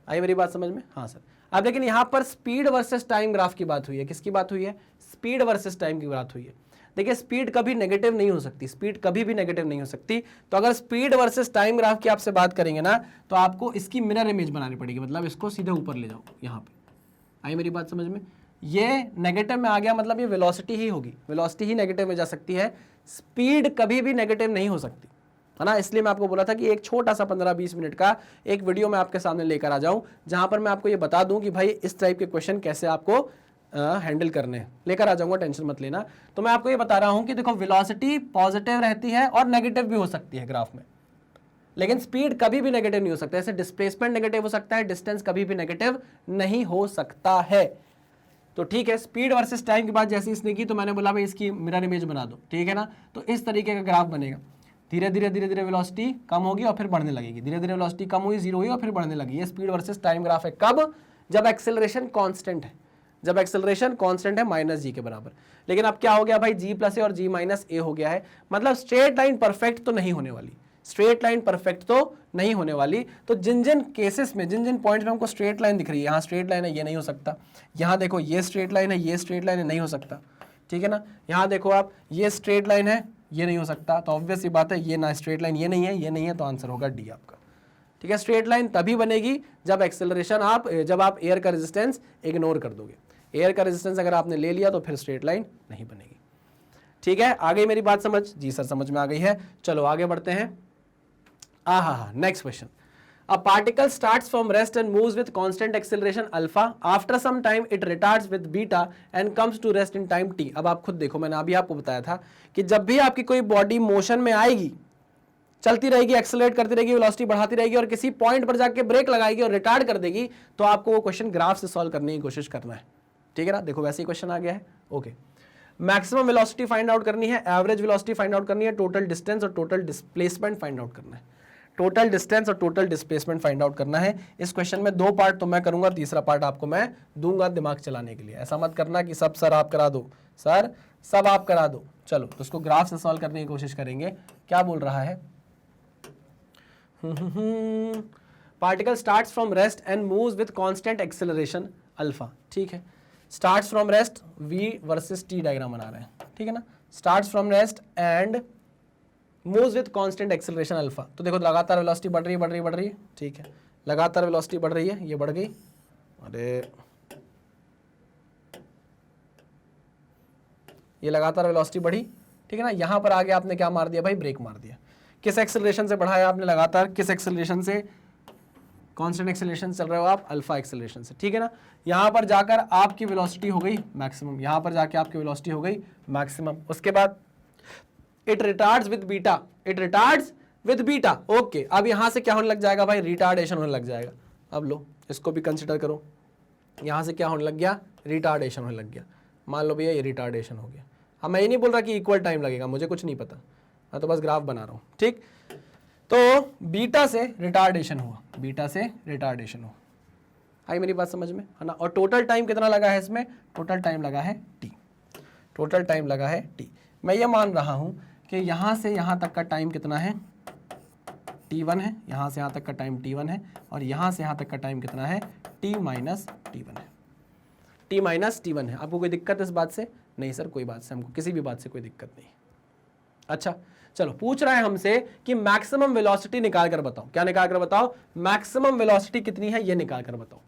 आई मेरी बात समझ में? हाँ सर। अब लेकिन यहाँ पर स्पीड वर्सेस टाइम ग्राफ की बात हुई है, किसकी बात हुई है, स्पीड वर्सेस टाइम की बात हुई है। देखिए स्पीड कभी नेगेटिव नहीं हो सकती, स्पीड कभी भी नेगेटिव नहीं हो सकती। तो अगर स्पीड वर्सेस टाइम ग्राफ की आपसे बात करेंगे ना, तो आपको इसकी मिरर इमेज बनानी पड़ेगी, मतलब इसको सीधे ऊपर ले जाओ यहाँ पे। आई मेरी बात समझ में? ये नेगेटिव में आ गया, मतलब ये वेलोसिटी ही होगी, वेलोसिटी ही नेगेटिव में जा सकती है, स्पीड कभी भी नेगेटिव नहीं हो सकती, है ना। इसलिए मैं आपको बोला था कि एक छोटा सा 15-20 मिनट का एक वीडियो मैं आपके सामने लेकर आ जाऊं, जहां पर मैं आपको ये बता दूं कि भाई इस टाइप के क्वेश्चन कैसे आपको हैंडल करने हैं। लेकर आ जाऊंगा, टेंशन मत लेना। तो मैं आपको ये बता रहा हूं कि देखो वेलोसिटी पॉजिटिव रहती है और नेगेटिव भी हो सकती है ग्राफ में, लेकिन स्पीड कभी भी नेगेटिव नहीं हो सकता। ऐसे डिस्प्लेसमेंट नेगेटिव हो सकता है, डिस्टेंस कभी भी नेगेटिव नहीं हो सकता है। तो ठीक है, स्पीड वर्सेस टाइम की बात जैसे इसने की तो मैंने बोला भाई इसकी मिरर इमेज बना दो, ठीक है ना। तो इस तरीके का ग्राफ बनेगा, धीरे धीरे धीरे धीरे वेलोसिटी कम होगी और फिर बढ़ने लगेगी, धीरे धीरे वेलोसिटी कम हुई, जीरो हुई और फिर बढ़ने लगी। ये स्पीड वर्सेस टाइम ग्राफ है। कब? जब एक्सेलरेशन कांस्टेंट है, जब एक्सेलरेशन कांस्टेंट है माइनस जी के बराबर। लेकिन अब क्या हो गया भाई, जी प्लस ए और जी माइनस ए हो गया है, मतलब स्ट्रेट लाइन परफेक्ट तो नहीं होने वाली, स्ट्रेट लाइन परफेक्ट तो नहीं होने वाली। तो जिन जिन केसेस में, जिन जिन पॉइंट्स में हमको स्ट्रेट लाइन दिख रही है, यहाँ स्ट्रेट लाइन है, ये नहीं हो सकता। यहाँ देखो ये स्ट्रेट लाइन है, ये स्ट्रेट लाइन है, नहीं हो सकता, ठीक है ना। यहाँ देखो आप, ये स्ट्रेट लाइन है, ये नहीं हो सकता। तो ऑब्वियस सी बात है, ये ना स्ट्रेट लाइन, ये नहीं है, ये नहीं है, तो आंसर होगा डी आपका, ठीक है। स्ट्रेट लाइन तभी बनेगी जब एक्सेलरेशन जब आप एयर का रेजिस्टेंस इग्नोर कर दोगे। एयर का रेजिस्टेंस अगर आपने ले लिया तो फिर स्ट्रेट लाइन नहीं बनेगी, ठीक है। आ गई मेरी बात समझ? जी सर समझ में आ गई है। चलो आगे बढ़ते हैं। Next question. A particle starts from rest and moves with constant acceleration alpha. After some time it retards with beta and comes to rest in time t. अब आप खुद देखो, मैंने अभी आपको बताया था कि जब भी आपकी कोई बॉडी मोशन में आएगी, चलती रहेगी, एक्सेलरेट करती रहेगी, वेलोसिटी बढ़ाती रहेगी और किसी पॉइंट पर जाके ब्रेक लगाएगी और रिटार्ड कर देगी, तो आपको वो क्वेश्चन ग्राफ से सॉल्व करने की कोशिश करना है, ठीक है ना। देखो वैसे ही क्वेश्चन आ गया है। Okay, maximum velocity find out करनी है, एवरेज वेलोसिटी फाइंड आउट करनी है, टोटल डिस्टेंस और टोटल डिस्प्लेसमेंट फाइंड आउट करना है। टोटल डिस्टेंस और टोटल डिस्प्लेसमेंट फाइंड आउट करना है। इस क्वेश्चन में 2 पार्ट तो मैं करूंगा, तीसरा पार्ट आपको मैं दूंगा दिमाग चलाने के लिए। ऐसा मत करना कि सब सर आप करा दो, सर सब आप करा दो। चलो तो उसको ग्राफ से सॉल्व करने की कोशिश करेंगे। क्या बोल रहा है? Particle starts from rest and moves with constant acceleration alpha, ठीक है। Starts from rest, V versus T diagram बना रहे हैं, ठीक है ना। Starts from rest and moves with constant acceleration alpha. तो देखो लगातार वेलोसिटी बढ़ रही है, ठीक है। लगातार वेलोसिटी बढ़ रही है, ये बढ़ गई, अरे ये लगातार वेलोसिटी बढ़ी, ठीक है ना। यहां पर आगे आपने क्या मार दिया भाई, ब्रेक मार दिया। किस एक्सेलरेशन से बढ़ाया आपने लगातार, किस एक्सेलरेशन से? कांस्टेंट एक्सेलरेशन चल रहे हो आप, अल्फा एक्सेलरेशन से, ठीक है ना। यहां पर जाकर आपकी वेलोसिटी हो गई मैक्सिमम, यहां पर जाके आपकी वेलोसिटी हो गई मैक्सिमम। उसके बाद it retards with beta, it retards with beta. Okay, अब यहां से क्या होने लग जाएगा भाई, रिटार्डेशन होने लग जाएगा। अब लो इसको भी कंसिडर करो, यहां से क्या होने लग गया, रिटार्डेशन होने लग गया। मान लो भैया ये रिटार्डेशन हो गया। अब मैं ये नहीं बोल रहा कि इक्वल टाइम लगेगा, मुझे कुछ नहीं पता, मैं तो बस ग्राफ बना रहा हूं, ठीक। तो बीटा से रिटार्डेशन हुआ, बीटा से रिटार्डेशन हुआ। आई मेरी बात समझ में, है ना। और टोटल टाइम कितना लगा है इसमें, टोटल टाइम लगा है टी, टोटल टाइम लगा है टी। मैं ये मान रहा हूं कि यहां से यहां तक का टाइम कितना है, t1 है, यहां से यहां तक का टाइम t1 है, और यहां से यहां तक का टाइम कितना है, t माइनस t1 है, t माइनस t1 है। आपको कोई दिक्कत इस बात से? नहीं सर कोई बात से, हमको किसी भी बात से कोई दिक्कत नहीं। अच्छा चलो, पूछ रहा है हमसे कि मैक्सिमम वेलोसिटी निकाल कर बताओ। क्या निकाल कर बताओ? मैक्सिमम वेलोसिटी कितनी है ये निकाल कर बताओ।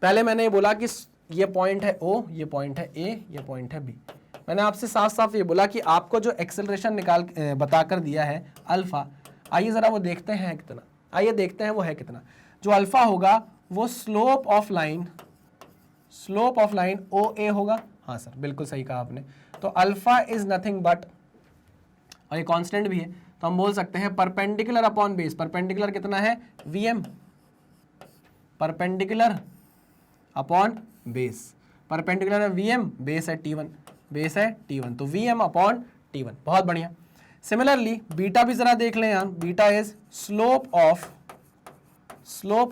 पहले मैंने ये बोला कि ये पॉइंट है O, ये पॉइंट है A, ये पॉइंट है B। मैंने आपसे साफ साफ ये बोला कि आपको जो एक्सेलरेशन बताकर दिया है अल्फा, आइए जरा वो देखते हैं कितना, आइए देखते हैं वो है कितना। जो अल्फा होगा वो स्लोप ऑफ लाइन OA होगा। हाँ सर बिल्कुल सही कहा आपने। तो अल्फा इज नथिंग बट, और ये कांस्टेंट भी है तो हम बोल सकते हैं परपेंडिकुलर अपॉन बेस। परपेंडिकुलर कितना है, VM, perpendicular upon base. Perpendicular है VM, बेस है T1, बेस है T1, तो VM अपॉन T1। बहुत बढ़िया। सिमिलरली बीटा भी जरा देख लें यार, beta is slope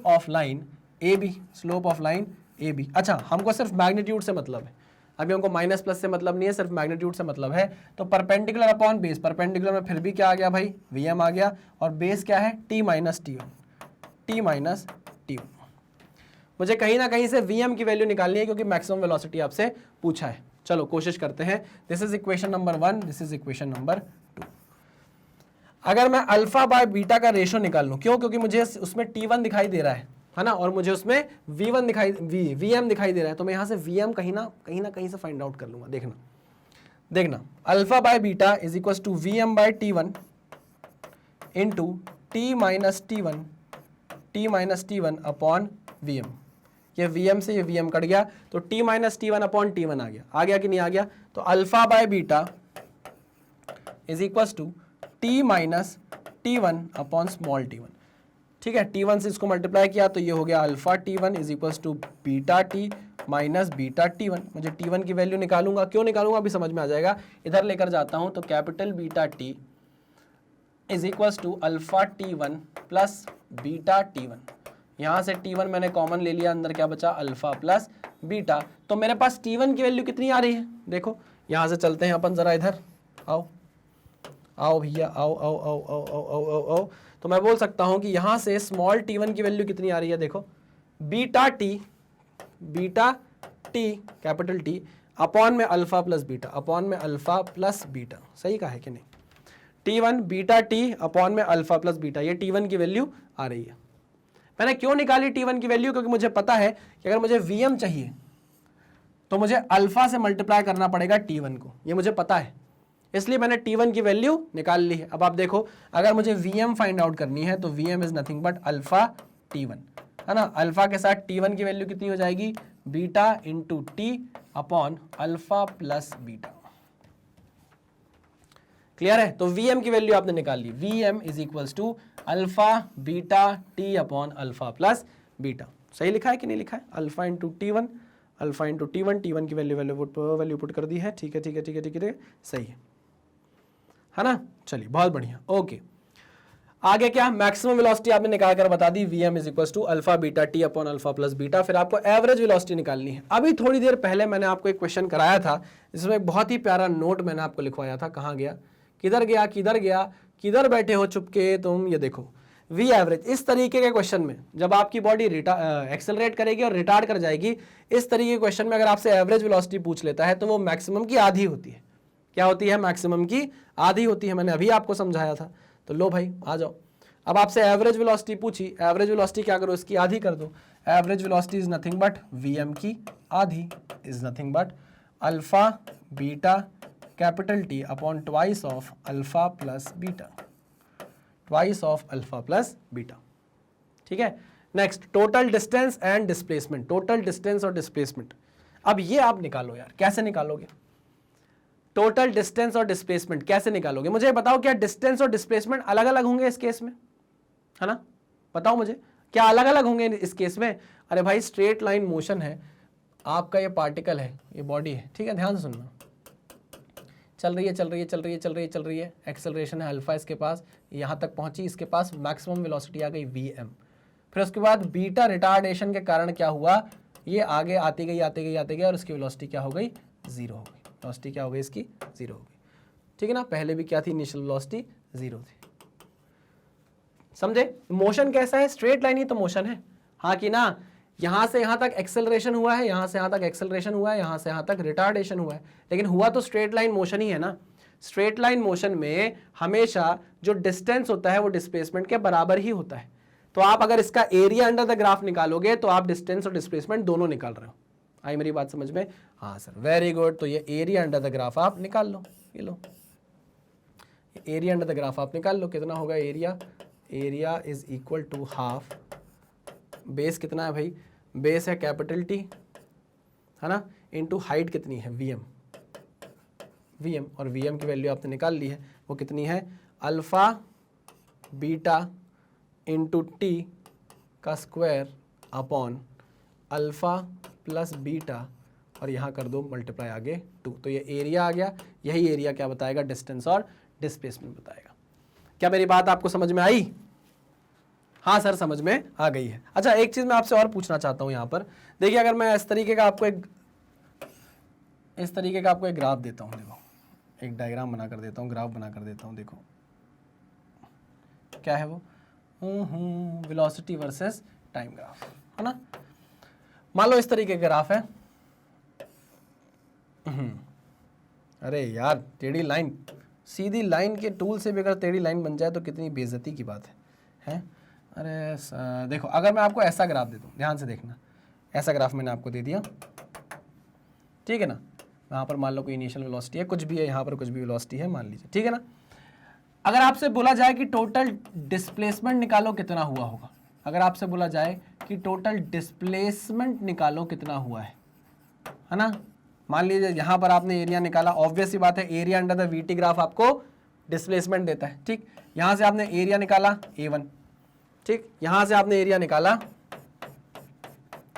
of line AB, slope of line AB। अच्छा हमको सिर्फ मैग्नीट्यूड से मतलब है, अभी हमको माइनस प्लस से मतलब नहीं है, सिर्फ मैग्नीट्यूड से मतलब है। तो परपेंडिकुलर अपॉन बेस, परपेंडिकुलर में फिर भी क्या आ गया भाई, VM आ गया, और बेस क्या है, T माइनस T1। मुझे कहीं ना कहीं से VM की वैल्यू निकालनी है क्योंकि मैक्सिमम वेलोसिटी आपसे पूछा है। चलो कोशिश करते हैं। This is equation number 1, this is equation number 2। अगर मैं अल्फा बाय बीटा का रेशो निकाल लूं, क्यों? क्योंकि मुझे उसमें T1 दिखाई दे रहा है ना, और मुझे उसमें VM दिखाई दे रहा है, तो मैं यहां से VM कहीं ना कहीं से फाइंड आउट कर लूंगा। देखना alpha by beta is equal to VM by T1 into T minus T one upon V M. ये वी एम से ये वी एम कट गया तो T minus T one upon T one आ गया कि नहीं आ गया? तो alpha by beta is equal to T minus T one upon small T one. ठीक है, टी वन से इसको मल्टीप्लाई किया तो ये हो गया alpha T one is equal to beta T minus beta T one. मुझे टी वन की वैल्यू निकालूंगा, क्यों निकालूंगा अभी समझ में आ जाएगा। इधर लेकर जाता हूं तो capital beta T is equal to alpha T one plus beta T one. यहाँ से टी वन मैंने कॉमन ले लिया, अंदर क्या बचा अल्फा प्लस बीटा। तो मेरे पास टी वन की वैल्यू कितनी आ रही है? देखो यहाँ से चलते हैं अपन जरा, इधर आओ भैया, आओ। तो मैं बोल सकता हूं कि यहां से स्मॉल टी वन की वैल्यू कितनी आ रही है? देखो beta T capital T upon में अल्फा प्लस बीटा, सही कहा है कि नहीं? T one beta T upon में अल्फा प्लस बीटा, ये टी वन की वैल्यू आ रही है। मैंने क्यों निकाली टी वन की वैल्यू? क्योंकि मुझे पता है कि अगर मुझे वी एम चाहिए तो मुझे अल्फा से मल्टीप्लाई करना पड़ेगा टी वन को, ये मुझे पता है, इसलिए मैंने टी1 की वैल्यू निकाल ली है। अब आप देखो, अगर मुझे Vm फाइंड आउट करनी है तो Vm is nothing but alpha T1, है ना। अल्फा के साथ T1 की वैल्यू कितनी हो जाएगी? Beta into T upon alpha plus beta. Clear है? तो Vm की वैल्यू आपने निकाल ली, Vm is equals to alpha beta T upon alpha plus beta. सही लिखा है कि नहीं लिखा है? Alpha into T1, alpha into T1 की वैल्यू पुट कर दी है। ठीक है, सही है ना। चलिए बहुत बढ़िया, ओके। आगे क्या? मैक्सिमम वेलोसिटी आपने निकाल कर बता दी, Vm is equals to alpha beta T upon alpha plus beta. फिर आपको एवरेज वेलोसिटी निकालनी है। अभी थोड़ी देर पहले मैंने आपको एक क्वेश्चन कराया था, जिसमें एक बहुत ही प्यारा नोट मैंने आपको लिखवाया था। कहाँ गया? किधर बैठे हो चुपके तुम? ये देखो, वी एवरेज। इस तरीके के क्वेश्चन में जब आपकी बॉडी एक्सेलरेट करेगी और रिटार्ड कर जाएगी, इस तरीके के क्वेश्चन में अगर आपसे एवरेज वेलोसिटी पूछ लेता है तो वो मैक्सिमम की आधी होती है। क्या होती है? मैक्सिमम की आधी होती है। मैंने अभी आपको समझाया था। तो लो भाई आ जाओ, अब आपसे एवरेज वेलोसिटी पूछी, एवरेज वेलोसिटी क्या करो? इसकी आधी कर दो। Average velocity is nothing but Vm की आधी is nothing but alpha beta capital T upon twice of alpha plus beta, ठीक है। Next, total distance and displacement. Total distance और डिस्प्लेसमेंट, अब ये आप निकालो यार। कैसे निकालोगे टोटल डिस्टेंस और डिस्प्लेसमेंट? कैसे निकालोगे? मुझे बताओ, क्या डिस्टेंस और डिस्प्लेसमेंट अलग अलग होंगे इस केस में? है ना, बताओ मुझे, क्या अलग अलग होंगे इस केस में? अरे भाई, स्ट्रेट लाइन मोशन है, आपका ये पार्टिकल है, ये बॉडी है, ठीक है, ध्यान से सुनना। चल रही है, एक्सेलरेशन है अल्फा इसके पास, यहाँ तक पहुंची, इसके पास मैक्सिमम वेलोसिटी आ गई Vm। फिर उसके बाद बीटा रिटार्डेशन के कारण क्या हुआ? ये आगे आती गई और उसकी वेलोसिटी क्या हो गई? जीरो हो गई। वेलोसिटी क्या हो गई इसकी? जीरो हो गई। ठीक है ना, पहले भी क्या थी? इनिशियल वेलोसिटी जीरो थी। समझे? मोशन कैसा है? स्ट्रेट लाइन ही तो मोशन है, हाँ कि ना। यहां से यहां तक एक्सेलरेशन हुआ है, यहां से यहां तक एक्सेलरेशन हुआ है, यहां से यहां तक रिटार्डेशन हुआ है, लेकिन हुआ तो स्ट्रेट लाइन मोशन ही है ना। स्ट्रेट लाइन मोशन में हमेशा जो डिस्टेंस होता है वो डिस्प्लेसमेंट के बराबर ही होता है। तो आप अगर इसका एरिया अंडर द ग्राफ निकालोगे तो आप डिस्टेंस और डिस्प्लेसमेंट दोनों निकाल रहे हो। आई मेरी बात समझ में? हाँ सर, वेरी गुड। तो ये एरिया अंडर द ग्राफ आप निकाल लो, ये लो, एरिया अंडर द ग्राफ आप निकाल लो। कितना होगा area? Area is equal to half, base कितना है भाई? बेस है कैपिटल टी, है ना, इनटू हाइट कितनी है? Vm, और Vm की वैल्यू आपने निकाल ली है, वो कितनी है? अल्फा बीटा इंटू टी का square upon alpha plus beta, और यहाँ कर दो मल्टीप्लाई आगे 2। तो ये एरिया आ गया। यही एरिया क्या बताएगा? डिस्टेंस और डिस्प्लेसमेंट बताएगा। क्या मेरी बात आपको समझ में आई? हाँ सर, समझ में आ गई है। अच्छा, एक चीज मैं आपसे और पूछना चाहता हूं यहाँ पर। देखिए, अगर मैं इस तरीके का आपको एक ग्राफ देता हूँ, देखो, एक डायग्राम बना कर देता हूँ, ग्राफ बना कर देता हूँ। देखो क्या है वो? वेलोसिटी वर्सेस टाइम ग्राफ, है ना। मान लो इस तरीके का ग्राफ है। अरे यार, टेढ़ी लाइन, सीधी लाइन के टूल से भी अगर टेढ़ी लाइन बन जाए तो कितनी बेइज्जती की बात है? अरे देखो, अगर मैं आपको ऐसा ग्राफ दे दूं, ध्यान से देखना, ऐसा ग्राफ मैंने आपको दे दिया, ठीक है ना। यहाँ पर मान लो कोई इनिशियल वेलोसिटी है, कुछ भी है, यहाँ पर कुछ भी वेलोसिटी है मान लीजिए, ठीक है ना। अगर आपसे बोला जाए कि टोटल डिस्प्लेसमेंट निकालो कितना हुआ होगा, अगर आपसे बोला जाए कि टोटल डिस्प्लेसमेंट निकालो कितना हुआ है ना, मान लीजिए यहां पर आपने एरिया निकाला, ऑब्वियस सी बात है area under the VT graph आपको डिस्प्लेसमेंट देता है, ठीक। यहां से आपने एरिया निकाला A1, ठीक, यहां से आपने एरिया निकाला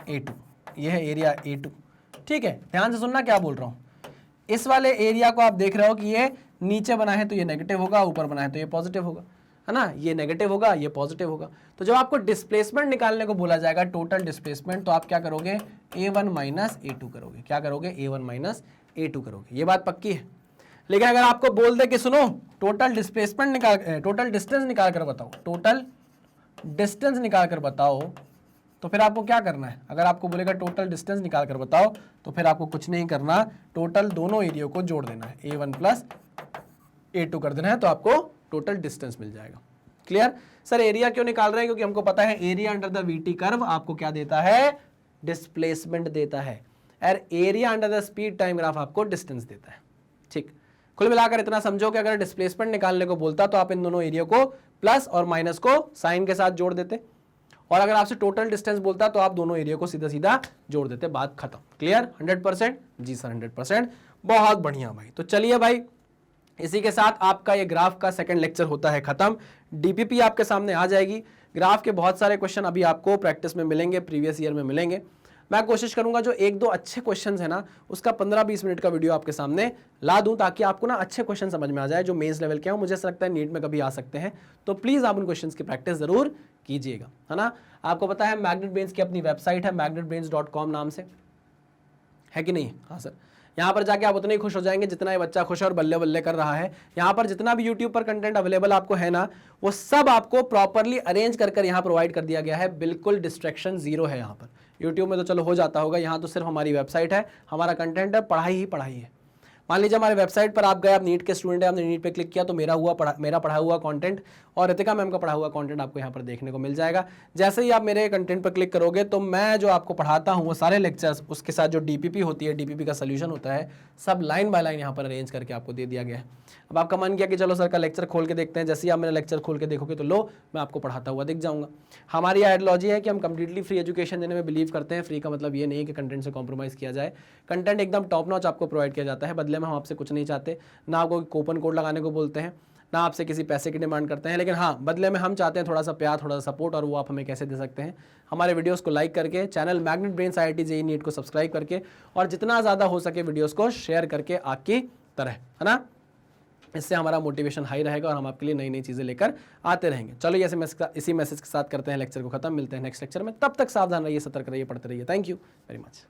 A2, यह है एरिया A2, ठीक है। ध्यान से सुनना क्या बोल रहा हूं, इस वाले एरिया को आप देख रहे हो कि ये नीचे बना है तो ये नेगेटिव होगा, ऊपर बना है तो ये पॉजिटिव होगा, है ना, ये नेगेटिव होगा ये पॉजिटिव होगा। तो जब आपको डिस्प्लेसमेंट निकालने को बोला जाएगा टोटल डिस्प्लेसमेंट, तो आप क्या करोगे A1 माइनस A2 करोगे, क्या करोगे A1 माइनस A2 करोगे, ये बात पक्की है। लेकिन अगर आपको बोल दे कि सुनो टोटल डिस्प्लेसमेंट निकाल, टोटल डिस्टेंस निकाल कर बताओ, टोटल डिस्टेंस निकाल कर बताओ, तो फिर आपको क्या करना है, अगर आपको बोलेगा टोटल डिस्टेंस निकाल कर बताओ तो फिर आपको कुछ नहीं करना, टोटल दोनों एरिया को जोड़ देना है, A1 प्लस A2 कर देना है, तो आपको टोटल डिस्टेंस मिल जाएगा। क्लियर। सर एरिया क्यों निकाल रहे हैं, क्योंकि हमको पता है area under the VT curve आपको क्या देता है, डिस्प्लेसमेंट देता है, और area under the speed time graph आपको डिस्टेंस देता है, ठीक। कुल मिलाकर इतना समझो कि अगर डिस्प्लेसमेंट निकालने को बोलता तो आप इन दोनों एरिया को प्लस और माइनस को साइन के साथ जोड़ देते, और अगर आपसे टोटल डिस्टेंस बोलता तो आप दोनों एरिया को सीधा सीधा जोड़ देते, बात खत्म। क्लियर। 100%। जी सर 100%, बहुत बढ़िया भाई। तो चलिए भाई, इसी के साथ आपका ये ग्राफ का सेकंड लेक्चर होता है खत्म। डीपीपी आपके सामने आ जाएगी, ग्राफ के बहुत सारे क्वेश्चन अभी आपको प्रैक्टिस में मिलेंगे, प्रीवियस ईयर में मिलेंगे। मैं कोशिश करूंगा जो एक दो अच्छे क्वेश्चंस है ना उसका 15-20 मिनट का वीडियो आपके सामने ला दूं, ताकि आपको ना अच्छे क्वेश्चन समझ में आ जाए जो मेंस लेवल के हैं, मुझे ऐसा लगता है नीट में कभी आ सकते हैं। तो प्लीज आप उन क्वेश्चंस की प्रैक्टिस जरूर कीजिएगा, है ना। आपको पता है मैग्नेट ब्रेन्स की अपनी वेबसाइट है magnetbrains.com नाम से, है कि नहीं। हाँ सर, यहाँ पर जाके आप उतने ही खुश हो जाएंगे जितना ये बच्चा खुश और बल्ले बल्ले कर रहा है। यहाँ पर जितना भी यूट्यूब पर कंटेंट अवेलेबल आपको है ना, वो सब आपको प्रॉपरली अरेंज कर यहाँ प्रोवाइड कर दिया गया है, बिल्कुल डिस्ट्रैक्शन जीरो है यहाँ पर। यूट्यूब में तो चलो हो जाता होगा, यहाँ तो सिर्फ हमारी वेबसाइट है, हमारा कंटेंट है, पढ़ाई ही पढ़ाई है। मान लीजिए हमारे वेबसाइट पर आप गए, आप नीट के स्टूडेंट है, आपने नीट पे क्लिक किया तो मेरा पढ़ा हुआ कंटेंट और रितिका मैम का पढ़ा हुआ कंटेंट आपको यहाँ पर देखने को मिल जाएगा। जैसे ही आप मेरे कंटेंट पर क्लिक करोगे तो मैं जो आपको पढ़ाता हूँ वो सारे लेक्चर्स, उसके साथ जो डीपीपी होती है, डीपीपी का सोल्यूशन होता है, सब लाइन बाय लाइन यहाँ पर अरेंज करके आपको दे दिया गया है। अब आपका मन किया कि चलो सर का लेक्चर खोल के देखते हैं, जैसे ही आप मेरा लेक्चर खोल के देखोगे तो लो मैं आपको पढ़ाता हुआ दिख जाऊंगा। हमारी आइडियोलॉजी है कि हम कंप्लीटली फ्री एजुकेशन देने में बिलीव करते हैं। फ्री का मतलब ये नहीं कि कंटेंट से कॉम्प्रोमाइज़ किया जाए, कंटेंट एकदम टॉप नॉच आपको प्रोवाइड किया जाता है। बदले में हम आपसे कुछ नहीं चाहते, ना आपको कूपन कोड लगाने को बोलते हैं, ना आपसे किसी पैसे की डिमांड करते हैं, लेकिन हाँ बदले में हम चाहते हैं थोड़ा सा प्यार, थोड़ा सा सपोर्ट, और वो आप हमें कैसे दे सकते हैं, हमारे वीडियोस को लाइक करके, channel magnet brains IIT JEE NEET को सब्सक्राइब करके, और जितना ज़्यादा हो सके वीडियोस को शेयर करके आपकी तरह, है ना। इससे हमारा मोटिवेशन हाई रहेगा और हम आपके लिए नई नई चीज़ें लेकर आते रहेंगे। चलो इसी मैसेज के साथ करते हैं लेक्चर को खत्म, मिलते हैं नेक्स्ट लेक्चर में। तब तक सावधान रहिए, सतर्क रहिए, पढ़ते रहिए। Thank you very much.